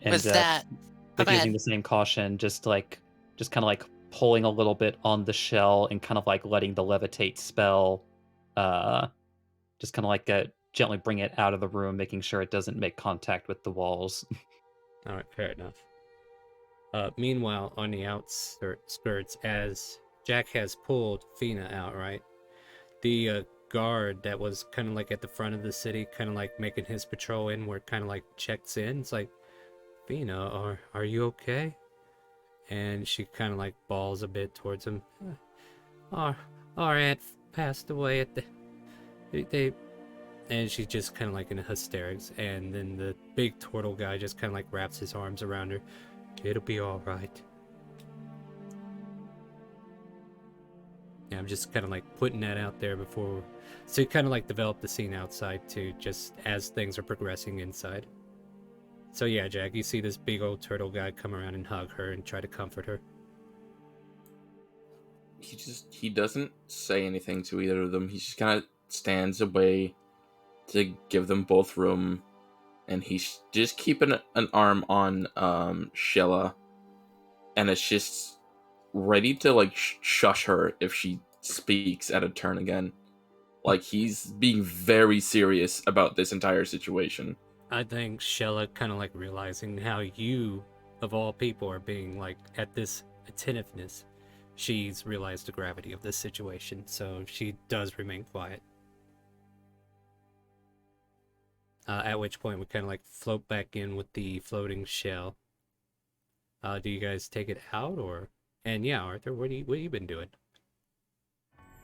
And With that, like go using ahead. the same caution, just kind of like pulling a little bit on the shell and kind of like letting the levitate spell, just kind of like gently bring it out of the room, making sure it doesn't make contact with the walls. All right, fair enough. Meanwhile, on the outskirts, as Jack has pulled Fina out, right? The guard that was kind of like at the front of the city, kind of like making his patrol inward, kind of like checks in. It's like, Fina, are you okay? And she kind of like balls a bit towards him. Our aunt passed away at they and she's just kind of like in hysterics. And then the big turtle guy just kind of like wraps his arms around her. It'll be all right. Yeah, I'm just kind of like putting that out there before, so kind of like develop the scene outside too, just as things are progressing inside. So yeah, Jack, you see this big old turtle guy come around and hug her and try to comfort her. He doesn't say anything to either of them. He just kind of stands away to give them both room, and he's just keeping an arm on Shella, and it's just ready to like shush her if she speaks at a turn again. Like, he's being very serious about this entire situation. I think Shella kind of like realizing how you, of all people, are being like at this attentiveness. She's realized the gravity of this situation, so she does remain quiet. At which point we kind of like float back in with the floating shell. Do you guys take it out, or? And yeah, Arthur, what have you been doing?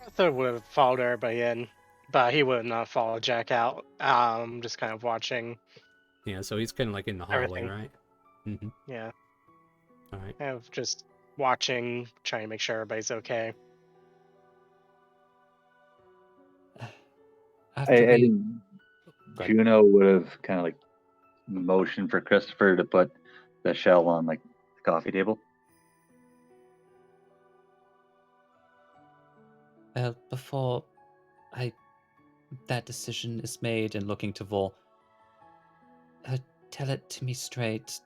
Arthur would have followed everybody in, but he would not follow Jack out. Just kind of watching. Yeah, so he's kind of like in the hallway, Everything. right? Mm-hmm. Yeah. All right. Kind of just watching, trying to make sure everybody's okay. I think Juno would have kind of like motioned for Christopher to put the shell on like the coffee table. Before that decision is made, and looking to Vol, tell it to me straight.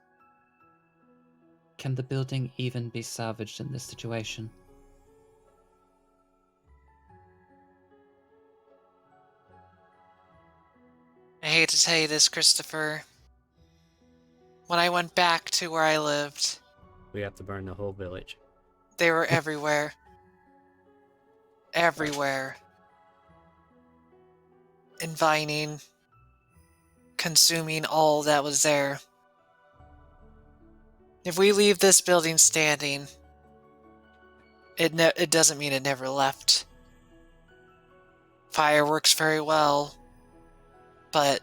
Can the building even be salvaged in this situation? I hate to tell you this, Christopher. When I went back to where I lived, We have to burn the whole village. they were everywhere. Everywhere. Inviting, consuming all that was there. If we leave this building standing, it doesn't mean it never left. Fire works very well, but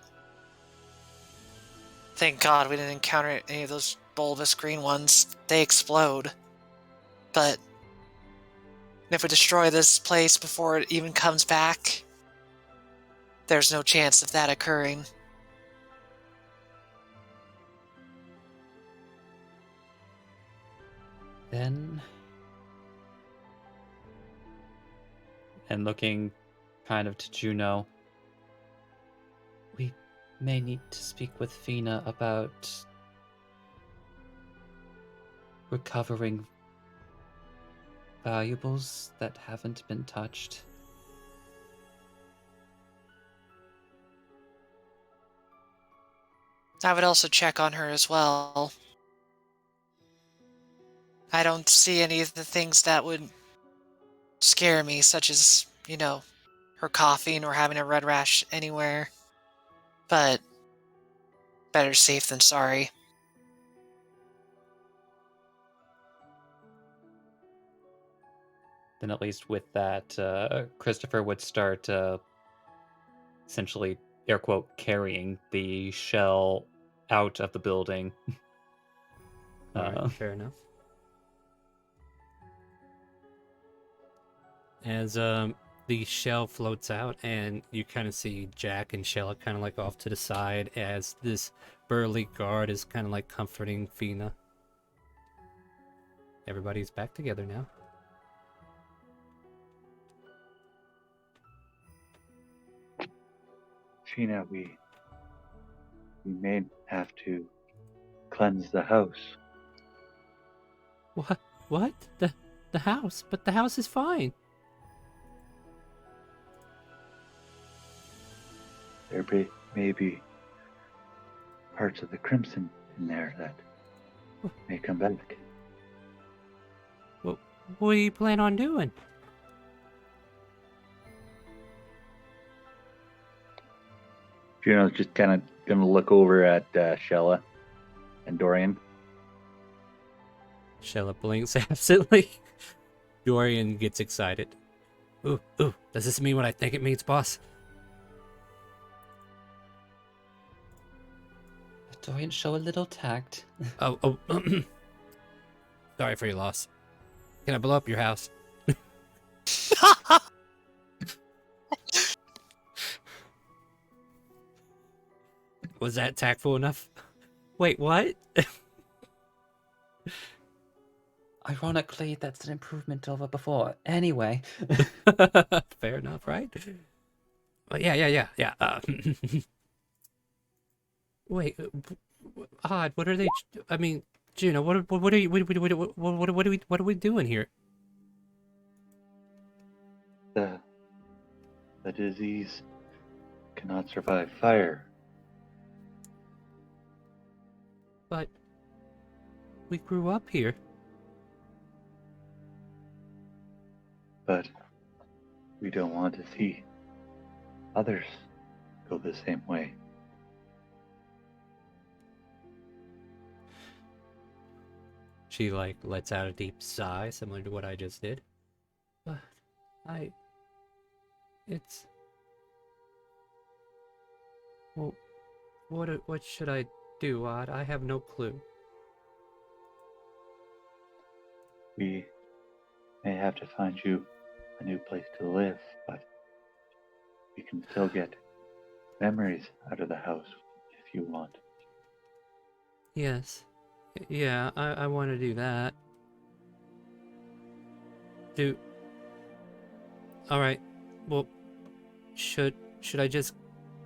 thank God we didn't encounter any of those bulbous green ones. They explode. But if we destroy this place before it even comes back, there's no chance of that occurring. Then, and looking kind of to Juno, we may need to speak with Fina about recovering valuables that haven't been touched. I would also check on her as well. I don't see any of the things that would scare me, such as, her coughing or having a red rash anywhere. But better safe than sorry. then at least with that, Christopher would start essentially, air quote, carrying the shell out of the building. All right, fair enough. As the shell floats out, and you kind of see Jack and Shella kind of like off to the side as this burly guard is kind of like comforting Fina. Everybody's back together now. Fina, we may have to cleanse the house. What? What? The house? But the house is fine. There may be parts of the crimson in there that may come back. What do you plan on doing? Juno's just kind of going to look over at Shella and Dorian. Shella blinks absently. Dorian gets excited. Ooh, does this mean what I think it means, boss? Dorian, show a little tact. Oh, sorry for your loss. Can I blow up your house? Was that tactful enough? Wait, what? Ironically, that's an improvement over before. Anyway. Fair enough, right? But yeah. Wait, odd. What are they? I mean, Juno, what are you? What are we doing here? The disease cannot survive fire. But we grew up here. But we don't want to see others go the same way. She like lets out a deep sigh, similar to what I just did. But well, what should I do, Odd? I have no clue. We may have to find you a new place to live, but we can still get memories out of the house if you want. Yes. Yeah, I want to do that. Alright. Well, should I just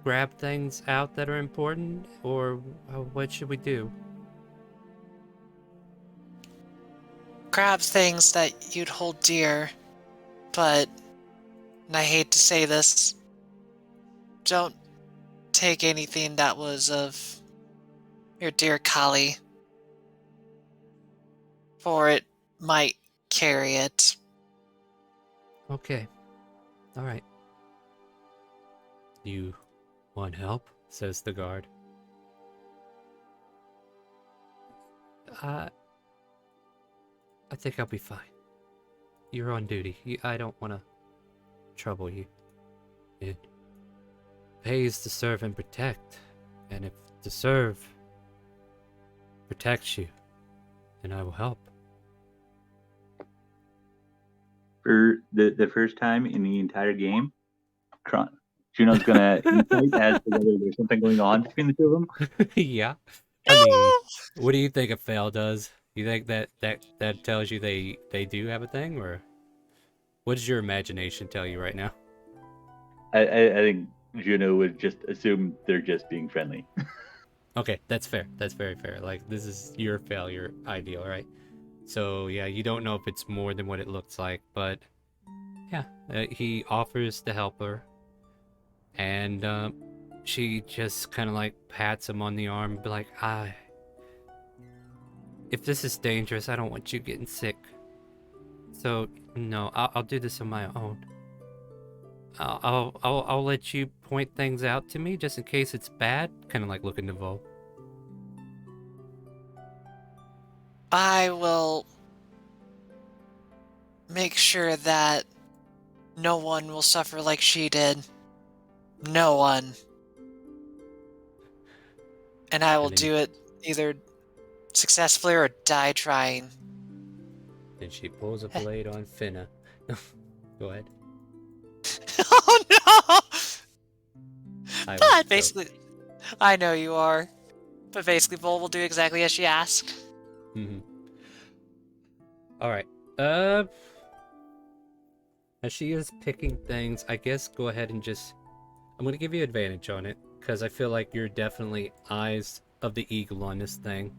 grab things out that are important, or what should we do? Grab things that you'd hold dear, but, and I hate to say this, don't take anything that was of your dear Kali, for it might carry it. Okay. Alright. You want help? Says the guard. I think I'll be fine. You're on duty. I don't want to trouble you. It pays to serve and protect. And if to serve protects you, then I will help. For the first time in the entire game, Juno's gonna insight as to whether there's something going on between the two of them. Yeah. I mean, what do you think a fail does? You think that tells you they do have a thing, or what does your imagination tell you right now? I think Juno would just assume they're just being friendly. Okay, that's fair. That's very fair. Like, this is your failure ideal, right? So yeah, you don't know if it's more than what it looks like, but yeah, he offers to help her, and she just kind of like pats him on the arm, be like, if this is dangerous, I don't want you getting sick. So no, I'll do this on my own. I'll let you point things out to me just in case it's bad. Kind of like looking to Vol. I will make sure that no one will suffer like she did. No one. And I will And then do it either successfully or die trying. Then she pulls a blade on Finna. Go ahead. Oh no! I was But basically, I know you are. But basically, Vol will do exactly as she asks. All right. As she is picking things, I guess go ahead and just. I'm gonna give you advantage on it because I feel like you're definitely eyes of the eagle on this thing,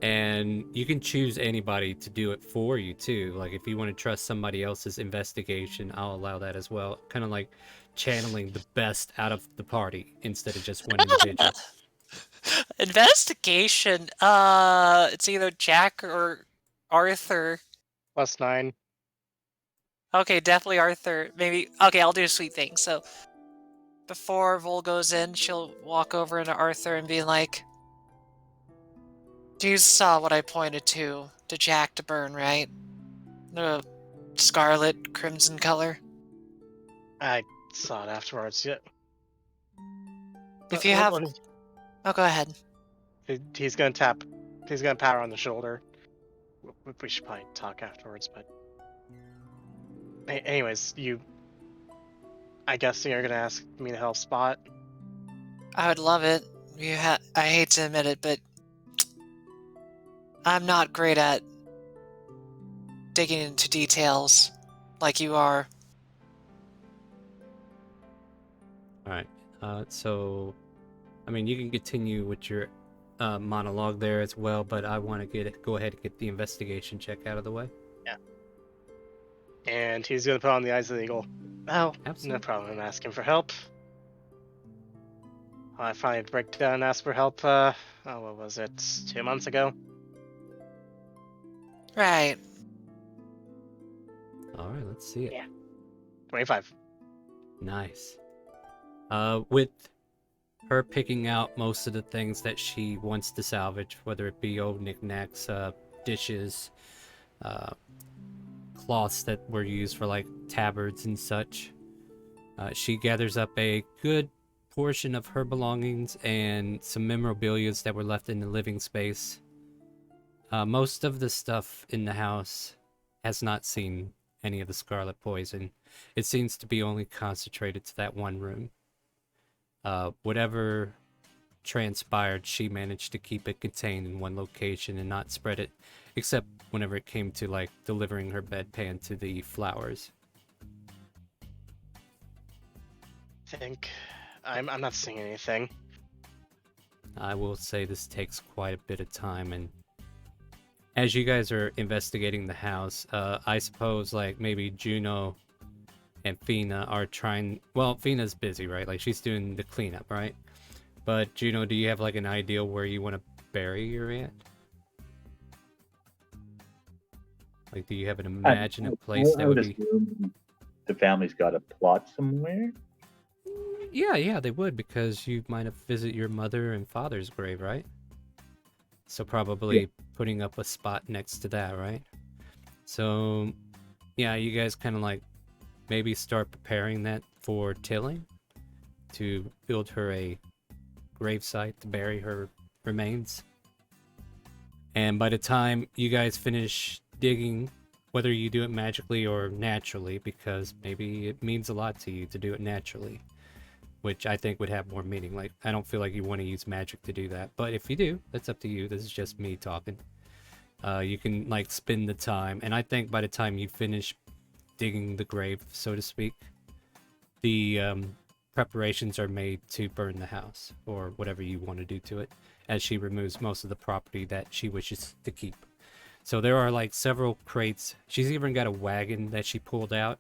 and you can choose anybody to do it for you too. Like if you want to trust somebody else's investigation, I'll allow that as well. Kind of like channeling the best out of the party instead of just one individual. Investigation. It's either Jack or Arthur. +9. Okay, definitely Arthur. Maybe. Okay, I'll do a sweet thing. So before Vol goes in, she'll walk over into Arthur and be like, "You saw what I pointed to Jack to burn, right? The scarlet crimson color. I saw it afterwards. Yeah. If you have, What is- oh, go ahead. He's gonna tap. He's gonna pat her on the shoulder. We should probably talk afterwards, but anyways, I guess you're gonna ask me to help spot. I would love it. I hate to admit it, but I'm not great at digging into details like you are. All right. So, I mean, you can continue with your monologue there as well, but I want to go ahead and get the investigation check out of the way. Yeah. And he's gonna put on the eyes of the eagle. Oh, Absolutely. no problem. I'm asking for help. I finally break down and ask for help. What was it? 2 months ago. Right. All right, let's see it. Yeah. 25. Nice. With her picking out most of the things that she wants to salvage, whether it be old knickknacks, dishes, cloths that were used for like tabards and such, she gathers up a good portion of her belongings and some memorabilia that were left in the living space. Most of the stuff in the house has not seen any of the scarlet poison. It seems to be only concentrated to that one room. Whatever transpired, she managed to keep it contained in one location and not spread it, except whenever it came to like delivering her bedpan to the flowers. think I'm not seeing anything. I will say this takes quite a bit of time, and as you guys are investigating the house, I suppose like maybe Juno and Fina are trying. Well, Fina's busy, right? Like she's doing the cleanup, right? But Juno, do you have like an idea where you want to bury your aunt? Like, do you have an imaginative place that would be? The family's got a plot somewhere. Yeah, they would, because you might have visit your mother and father's grave, right? So probably putting up a spot next to that, right? So, yeah, you guys kind of like maybe start preparing that for tilling to build her a gravesite to bury her remains. And by the time you guys finish digging, whether you do it magically or naturally, because maybe it means a lot to you to do it naturally, which I think would have more meaning. Like, I don't feel like you want to use magic to do that, but if you do, that's up to you. This is just me talking. You can like spend the time, and I think by the time you finish digging the grave, so to speak, the preparations are made to burn the house or whatever you want to do to it, as she removes most of the property that she wishes to keep. So there are like several crates. She's even got a wagon that she pulled out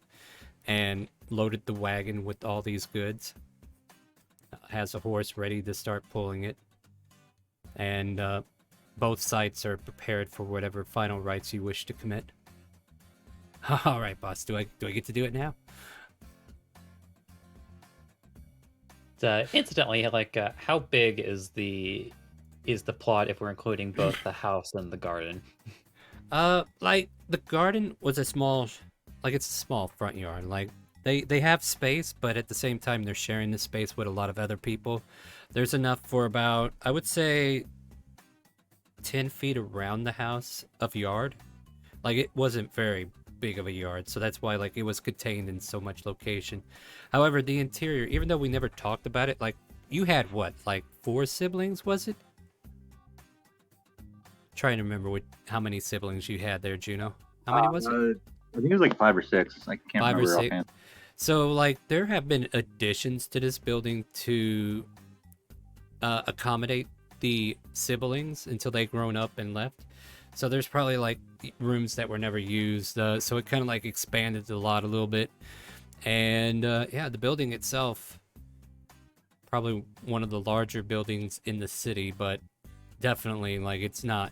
and loaded the wagon with all these goods. Has a horse ready to start pulling it. And both sites are prepared for whatever final rites you wish to commit. All right, boss. Do I get to do it now? Incidentally, like, how big is the plot if we're including both the house and the garden? Like the garden was a small, like it's a small front yard. Like they have space, but at the same time they're sharing the space with a lot of other people. There's enough for about, I would say, 10 feet around the house of yard. Like it wasn't very big of a yard, so that's why like it was contained in so much location. However, the interior, even though we never talked about it, like you had what, like 4 siblings, was it? Trying to remember how many siblings you had there, Juno. How many was it? I think it was like 5 or 6. I can't 5 or remember 6. offhand. So like there have been additions to this building to accommodate the siblings until they grown up and left. So there's probably like rooms that were never used. So it kind of like expanded the lot a little bit. And yeah, the building itself, probably one of the larger buildings in the city, but definitely like it's not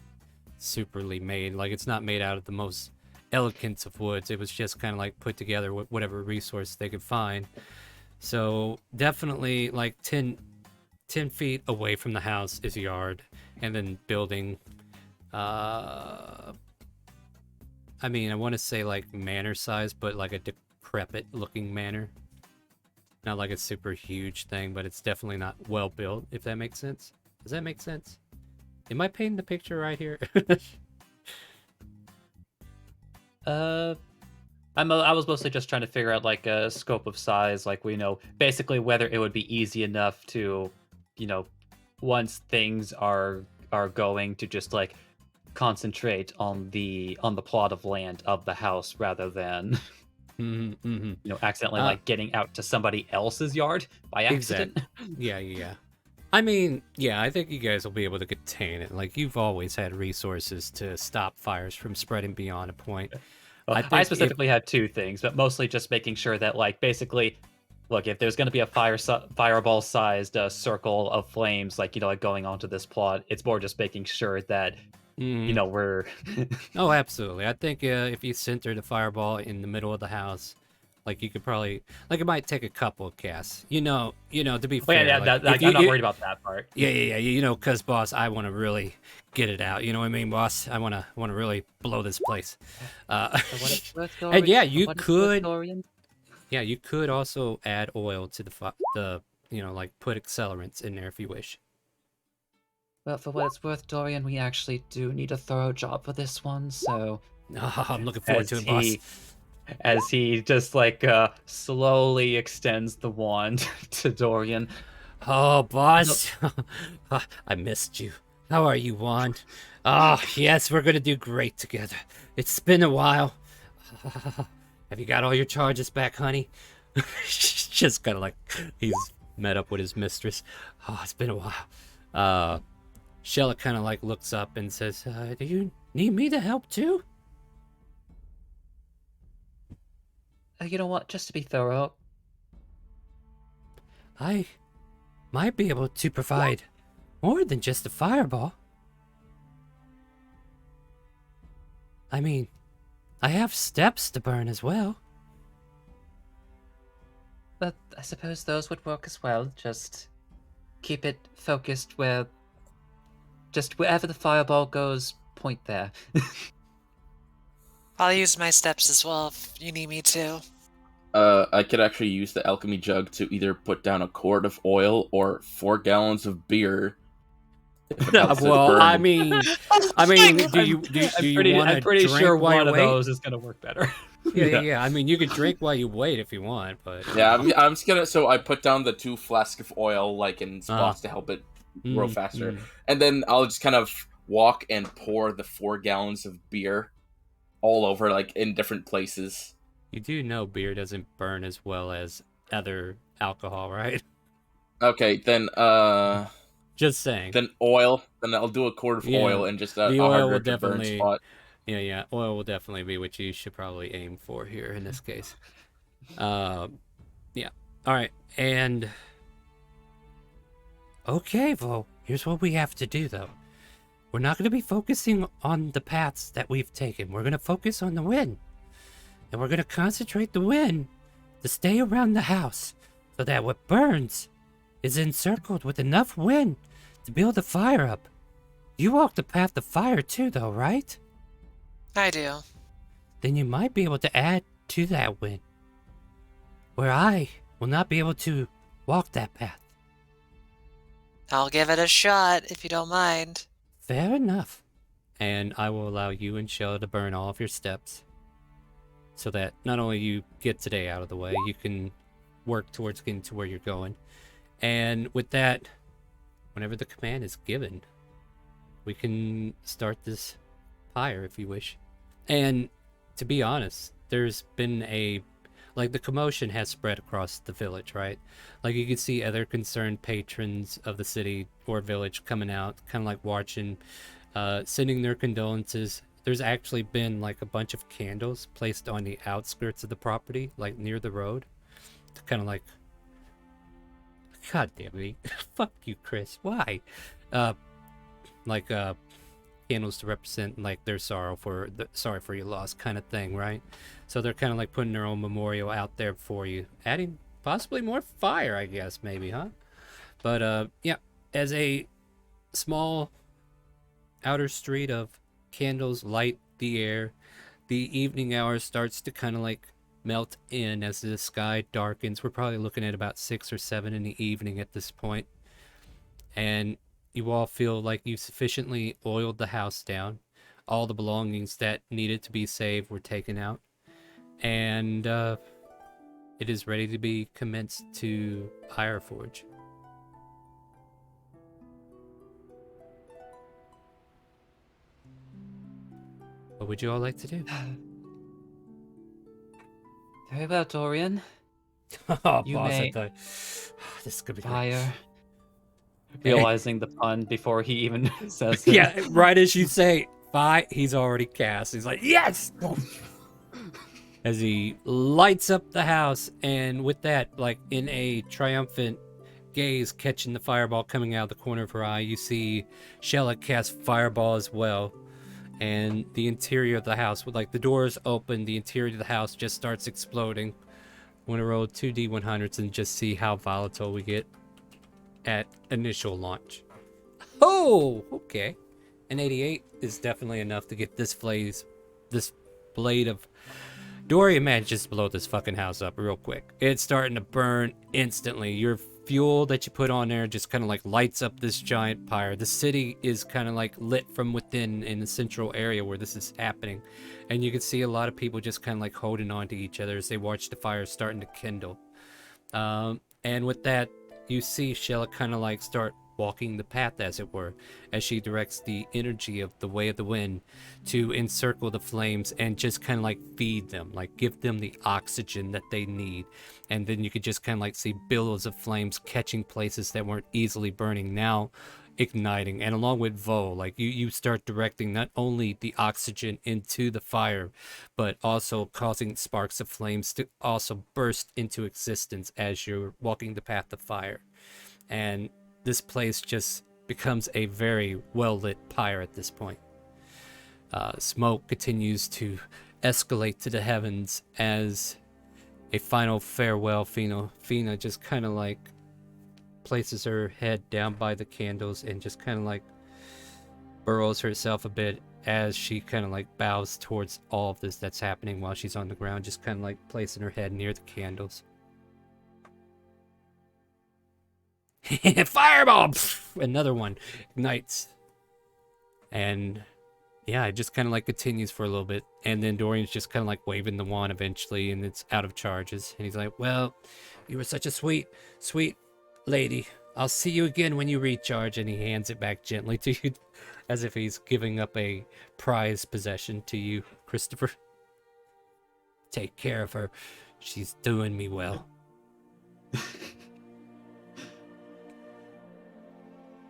superly made. Like it's not made out of the most elegant of woods. It was just kind of like put together with whatever resource they could find. So definitely like 10 feet away from the house is yard, and then building, I mean, I want to say like manor size, but like a decrepit looking manor. Not like a super huge thing, but it's definitely not well built, if that makes sense. Does that make sense? Am I painting the picture right here? I was mostly just trying to figure out like a scope of size, like we know basically whether it would be easy enough to, once things are going to just like concentrate on the plot of land of the house rather than accidentally like getting out to somebody else's yard by accident. Exactly. Yeah. I mean, yeah, I think you guys will be able to contain it. Like you've always had resources to stop fires from spreading beyond a point. Well, I specifically had 2 things, but mostly just making sure that like basically, look, if there's going to be a fireball-sized circle of flames, like like going onto this plot, it's more just making sure that we're. Oh, absolutely. I think if you center the fireball in the middle of the house, like you could probably, like it might take a couple of casts. To be fair. Yeah, like, I'm not worried about that part. Yeah. Because boss, I want to really get it out. You know what I mean, boss? I want to really blow this place. And yeah, you could. Yeah, you could also add oil to the like put accelerants in there if you wish. Well, for what it's worth, Dorian, we actually do need a thorough job for this one, so... Oh, I'm looking forward to it, boss. As he just, like, slowly extends the wand to Dorian. Oh, boss. I missed you. How are you, wand? Oh, yes, we're gonna do great together. It's been a while. Have you got all your charges back, honey? Just kind of like he's met up with his mistress. Oh, it's been a while. Shella kind of like looks up and says, do you need me to help too? You know what? Just to be thorough. I might be able to provide more than just a fireball. I mean, I have steps to burn as well. But I suppose those would work as well. Just keep it focused where... Just wherever the fireball goes, point there. I'll use my steps as well if you need me to. I could actually use the alchemy jug to either put down a quart of oil or 4 gallons of beer. Well, I mean, do you want to drink I'm pretty sure while one you of wait? those is gonna work better. Yeah. I mean, you can drink while you wait if you want, but yeah, I'm just gonna. So I put down the 2 flasks of oil, like in spots to help it grow faster, and then I'll just kind of walk and pour the 4 gallons of beer all over, like in different places. You do know beer doesn't burn as well as other alcohol, right? Okay, then just saying. Then oil. Then I'll do a quart of oil and just the a oil hard will work to burn definitely. spot. Yeah. Oil will definitely be what you should probably aim for here in this case. Yeah. All right, and okay, well, here's what we have to do though. We're not going to be focusing on the paths that we've taken. We're going to focus on the wind. And we're going to concentrate the wind to stay around the house so that what burns is encircled with enough wind to build a fire up. You walk the path of fire too, though, right? I do. Then you might be able to add to that win, where I will not be able to walk that path. I'll give it a shot, if you don't mind. Fair enough. And I will allow you and Shell to burn all of your steps, so that not only you get today out of the way, you can work towards getting to where you're going. And with that, whenever the command is given, we can start this pyre if you wish. And to be honest, there's been the commotion has spread across the village, right? Like, you can see other concerned patrons of the city or village coming out, kind of like watching, sending their condolences. There's actually been like a bunch of candles placed on the outskirts of the property, like near the road, to kind of like, God damn it, fuck you, Chris. Why? Candles to represent like their sorry for your loss kind of thing, right? So they're kind of like putting their own memorial out there for you, adding possibly more fire, I guess, maybe, huh? But yeah, as a small outer street of candles light the air, the evening hour starts to kind of like melt in as the sky darkens. We're probably looking at about 6 or 7 in the evening at this point, and you all feel like you've sufficiently oiled the house down. All the belongings that needed to be saved were taken out, and it is ready to be commenced to Pyre Forge. What would you all like to do? Very well, Dorian. Oh, You boss, may I thought this is gonna be great. Fire. Realizing the pun before he even says it. Yeah, right as you say fire, he's already cast. He's like, yes! As he lights up the house, and with that, like in a triumphant gaze catching the fireball coming out of the corner of her eye, you see Shella cast fireball as well. And the interior of the house, with like the doors open, the interior of the house just starts exploding. I'm gonna roll 2d100s and just see how volatile we get at initial launch. Oh, okay. An 88 is definitely enough to get this blade of Dorian manages to blow this fucking house up real quick. It's starting to burn instantly. Your fuel that you put on there just kind of like lights up this giant pyre. The city is kind of like lit from within in the central area where this is happening. And you can see a lot of people just kind of like holding on to each other as they watch the fire starting to kindle. And with that, you see Shella kind of like start walking the path, as it were, as she directs the energy of the way of the wind to encircle the flames and just kind of like feed them, like give them the oxygen that they need. And then you could just kind of like see billows of flames catching places that weren't easily burning, now igniting. And along with Vo, like you start directing not only the oxygen into the fire, but also causing sparks of flames to also burst into existence as you're walking the path of fire. And this place just becomes a very well-lit pyre at this point. Smoke continues to escalate to the heavens as a final farewell. Fina just kind of like places her head down by the candles and just kind of like burrows herself a bit as she kind of like bows towards all of this that's happening while she's on the ground, just kind of like placing her head near the candles. Fireball! Pff, another one ignites. And yeah, it just kind of like continues for a little bit. And then Dorian's just kind of like waving the wand eventually, and it's out of charges. And he's like, well, you were such a sweet lady. I'll see you again when you recharge. And he hands it back gently to you as if he's giving up a prized possession to you, Christopher. Take care of her. She's doing me well.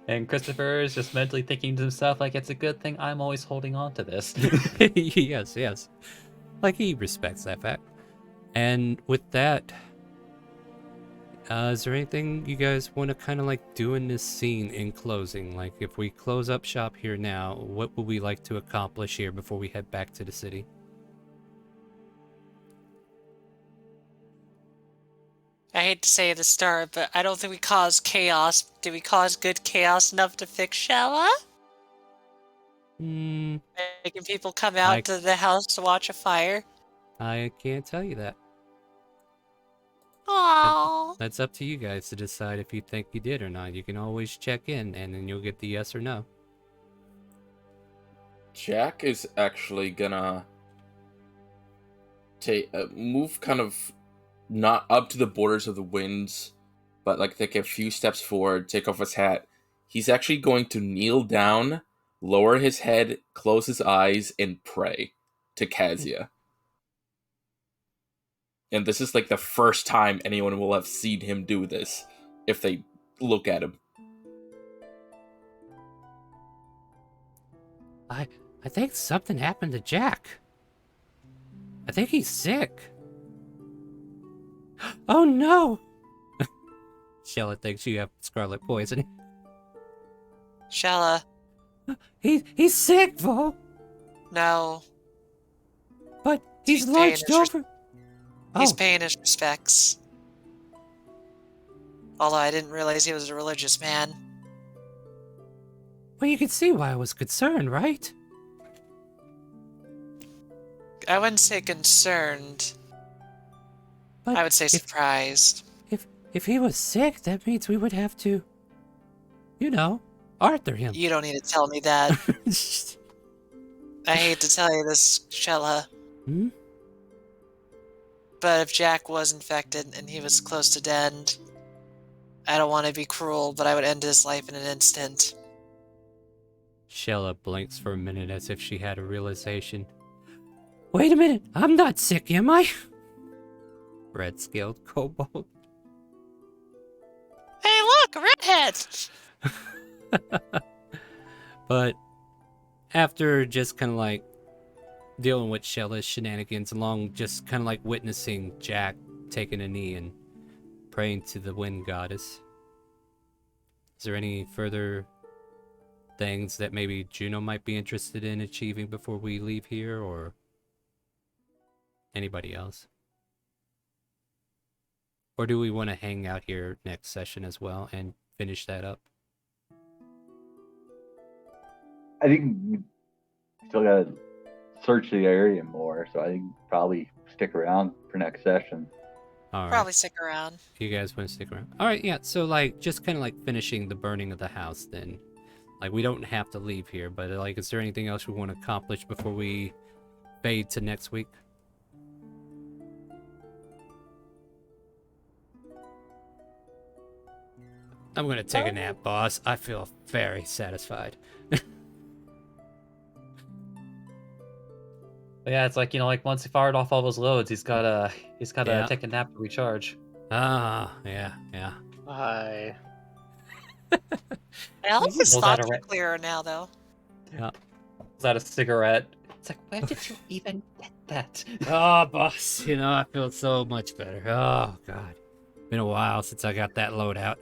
And Christopher is just mentally thinking to himself, like, it's a good thing I'm always holding on to this. Yes. Like, he respects that fact. And with that, is there anything you guys want to kind of like do in this scene in closing? Like, if we close up shop here now, what would we like to accomplish here before we head back to the city? I hate to say at the start, but I don't think we caused chaos. Did we cause good chaos enough to fix Shella? Hmm, Making people come out to the house to watch a fire. I can't tell you that. Aww. That's up to you guys to decide if you think you did or not. You can always check in, and then you'll get the yes or no. Jack is actually gonna move kind of not up to the borders of the winds, but like take a few steps forward, take off his hat. He's actually going to kneel down, lower his head, close his eyes, and pray to Kazia. And this is like the first time anyone will have seen him do this, if they look at him. I think something happened to Jack. I think he's sick. Oh no! Shella thinks you have scarlet poisoning. Shella. He's sick, Vo. No. But he's paying lurched his over. He's paying his respects. Although I didn't realize he was a religious man. Well, you can see why I was concerned, right? I wouldn't say concerned. But I would say surprised. If he was sick, that means we would have to, you know, Arthur him. You don't need to tell me that. I hate to tell you this, Shella. Hmm? But if Jack was infected and he was close to dead, I don't want to be cruel, but I would end his life in an instant. Shella blinks for a minute as if she had a realization. Wait a minute, I'm not sick, am I? Red-scaled kobold. Hey, look, a redhead! But after just kind of like dealing with Shella's shenanigans, along just kind of like witnessing Jack taking a knee and praying to the wind goddess, is there any further things that maybe Juno might be interested in achieving before we leave here, or anybody else? Or do we want to hang out here next session as well and finish that up? I think we still gotta search the area more, so I think probably stick around for next session. All right. Probably stick around. You guys want to stick around? All right, yeah. So like, just kind of like finishing the burning of the house. Then, like, we don't have to leave here, but like, is there anything else we want to accomplish before we fade to next week? I'm gonna take a nap, boss. I feel very satisfied. But yeah, it's like, you know, like once he fired off all those loads, he's gotta take a nap to recharge. Ah, yeah. Hi. I hope his Was thoughts that a are clearer now, though. Yeah. Is that a cigarette? It's like, where did you even get that? Oh, boss, you know, I feel so much better. Oh, God. Been a while since I got that load out.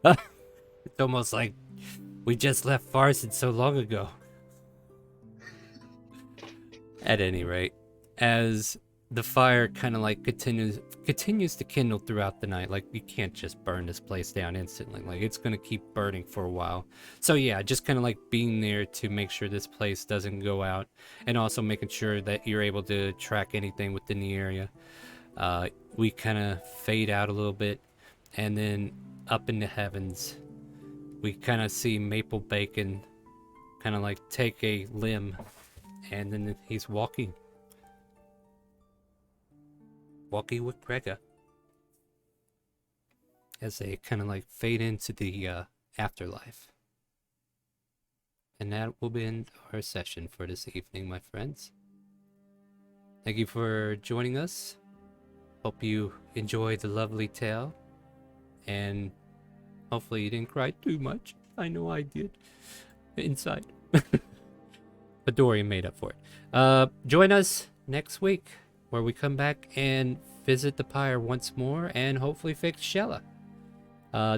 It's almost like we just left Farson so long ago. At any rate, as the fire kind of like continues to kindle throughout the night, like you can't just burn this place down instantly. Like it's gonna keep burning for a while. So yeah, just kind of like being there to make sure this place doesn't go out, and also making sure that you're able to track anything within the area. We kind of fade out a little bit, and then up in the heavens, we kind of see Maple Bacon kind of like take a limb, and then he's walking with Gregor as they kind of like fade into the afterlife. And that will end our session for this evening, my friends. Thank you for joining us. Hope you enjoyed the lovely tale, and hopefully you didn't cry too much. I know I did inside. But Dorian made up for it. Join us next week, where we come back and visit the pyre once more and hopefully fix Shella.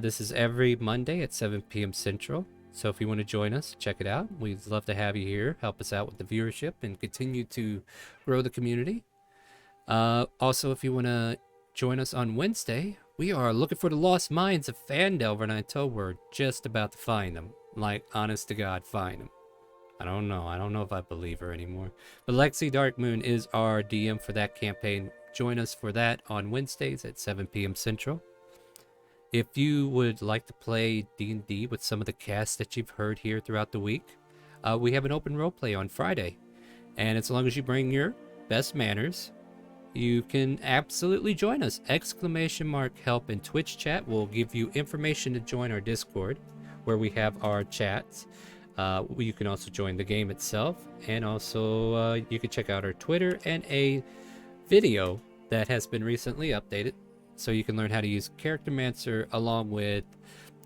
This is every Monday at 7 p.m. Central. So if you want to join us, check it out. We'd love to have you here. Help us out with the viewership and continue to grow the community. Also, if you want to join us on Wednesday, we are looking for the lost mines of Fandelver, and I told we're just about to find them. Like, honest to God, find them. I don't know. I don't know if I believe her anymore. But Lexi Darkmoon is our DM for that campaign. Join us for that on Wednesdays at 7 p.m. Central. If you would like to play D&D with some of the cast that you've heard here throughout the week, we have an open roleplay on Friday. And as long as you bring your best manners, you can absolutely join us. !help in Twitch chat will give you information to join our Discord, where we have our chats. You can also join the game itself, and also you can check out our Twitter and a video that has been recently updated, so you can learn how to use Charactermancer along with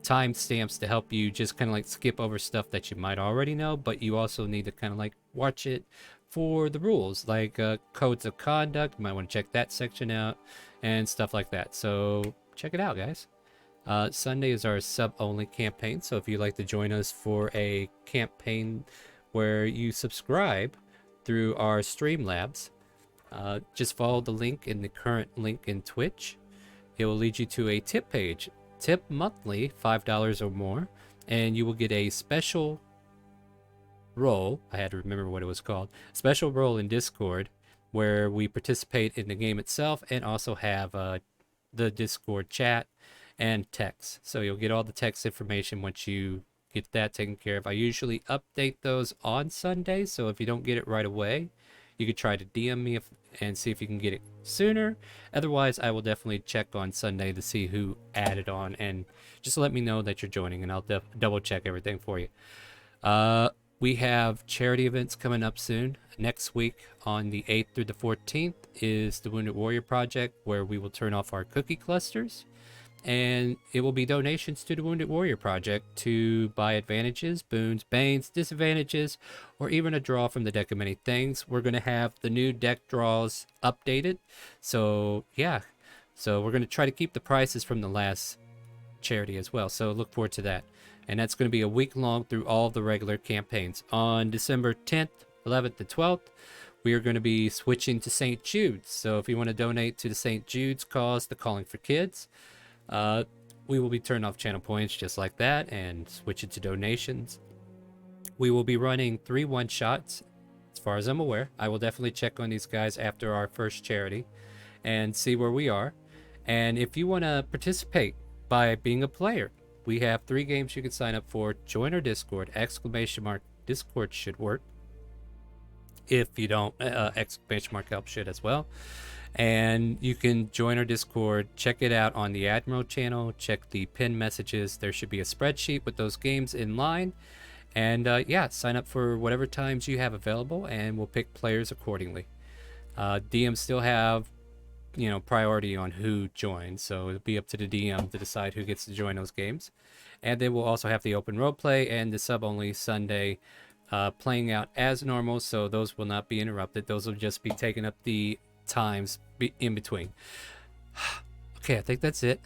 timestamps to help you just kind of like skip over stuff that you might already know, but you also need to kind of like watch it for the rules, like codes of conduct. You might want to check that section out and stuff like that. So check it out, guys. Sunday is our sub-only campaign, so if you'd like to join us for a campaign where you subscribe through our Streamlabs, just follow the link in the current link in Twitch. It will lead you to a tip page. Tip monthly, $5 or more, and you will get a special role. I had to remember what it was called. Special role in Discord, where we participate in the game itself and also have the Discord chat and text. So you'll get all the text information once you get that taken care of. I usually update those on Sundays, so if you don't get it right away, you could try to DM me and see if you can get it sooner. Otherwise, I will definitely check on Sunday to see who added on, and just let me know that you're joining, and I'll double check everything for you. We have charity events coming up soon. Next week on the 8th through the 14th is the Wounded Warrior Project, where we will turn off our cookie clusters. And it will be donations to the Wounded Warrior Project to buy advantages, boons, banes, disadvantages, or even a draw from the deck of many things. We're going to have the new deck draws updated. So, yeah. So we're going to try to keep the prices from the last charity as well. So look forward to that. And that's going to be a week long through all of the regular campaigns. On December 10th, 11th, and 12th, we are going to be switching to St. Jude's. So if you want to donate to the St. Jude's cause, the Calling for Kids, we will be turning off channel points just like that and switch it to donations. We will be running 3 one-shots, as far as I'm aware. I will definitely check on these guys after our first charity and see where we are. And if you want to participate by being a player, we have 3 games you can sign up for. Join our Discord, Discord should work. If you don't, !help should as well. And you can join our Discord, check it out on the Admiral channel, check the pinned messages. There should be a spreadsheet with those games in line. And yeah, sign up for whatever times you have available, and we'll pick players accordingly. DMs still have, priority on who joins, so it'll be up to the DM to decide who gets to join those games. And then we'll also have the open roleplay and the sub-only Sunday playing out as normal, so those will not be interrupted. Those will just be taking up the times in between. Okay, I think that's it.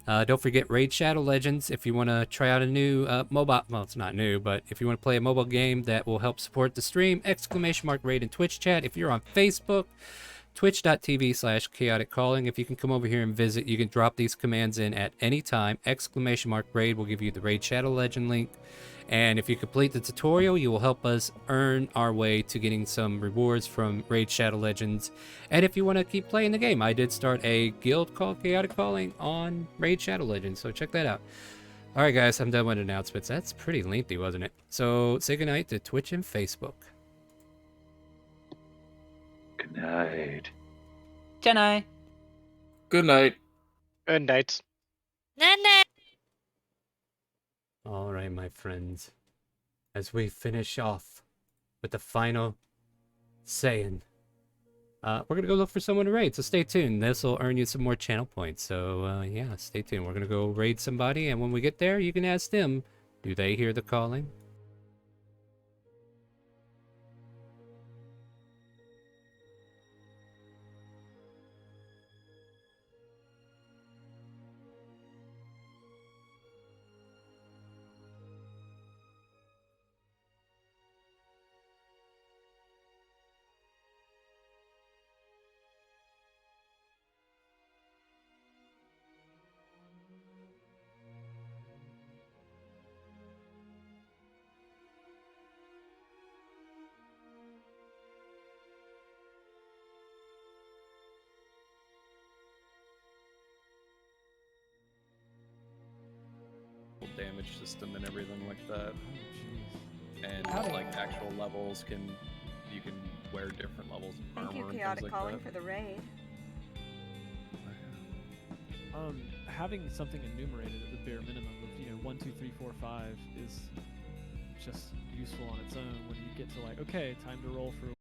Don't forget Raid Shadow Legends if you want to try out a new mobile, well, it's not new, but if you want to play a mobile game that will help support the stream, !Raid in Twitch chat. If you're on Facebook, twitch.tv/ChaoticCalling. If you can come over here and visit, you can drop these commands in at any time. !Raid will give you the Raid Shadow Legend link. And if you complete the tutorial, you will help us earn our way to getting some rewards from Raid Shadow Legends. And if you want to keep playing the game, I did start a guild called ChaoticCalling on Raid Shadow Legends, so check that out. Alright guys, I'm done with announcements. That's pretty lengthy, wasn't it? So say goodnight to Twitch and Facebook. Good night. Can I? Good night. Good night. Nene. All right, my friends, as we finish off with the final saying, we're going to go look for someone to raid, so stay tuned. This will earn you some more channel points, so yeah, stay tuned. We're going to go raid somebody, and when we get there, you can ask them, do they hear the calling? damage system and everything like that. Oh, jeez. And Howdy. like actual levels you can wear different levels of Thank you, armor and Chaotic things like Calling, that. for the raid. Having something enumerated at the bare minimum of 1, 2, 3, 4, 5 is just useful on its own when you get to like, okay, time to roll for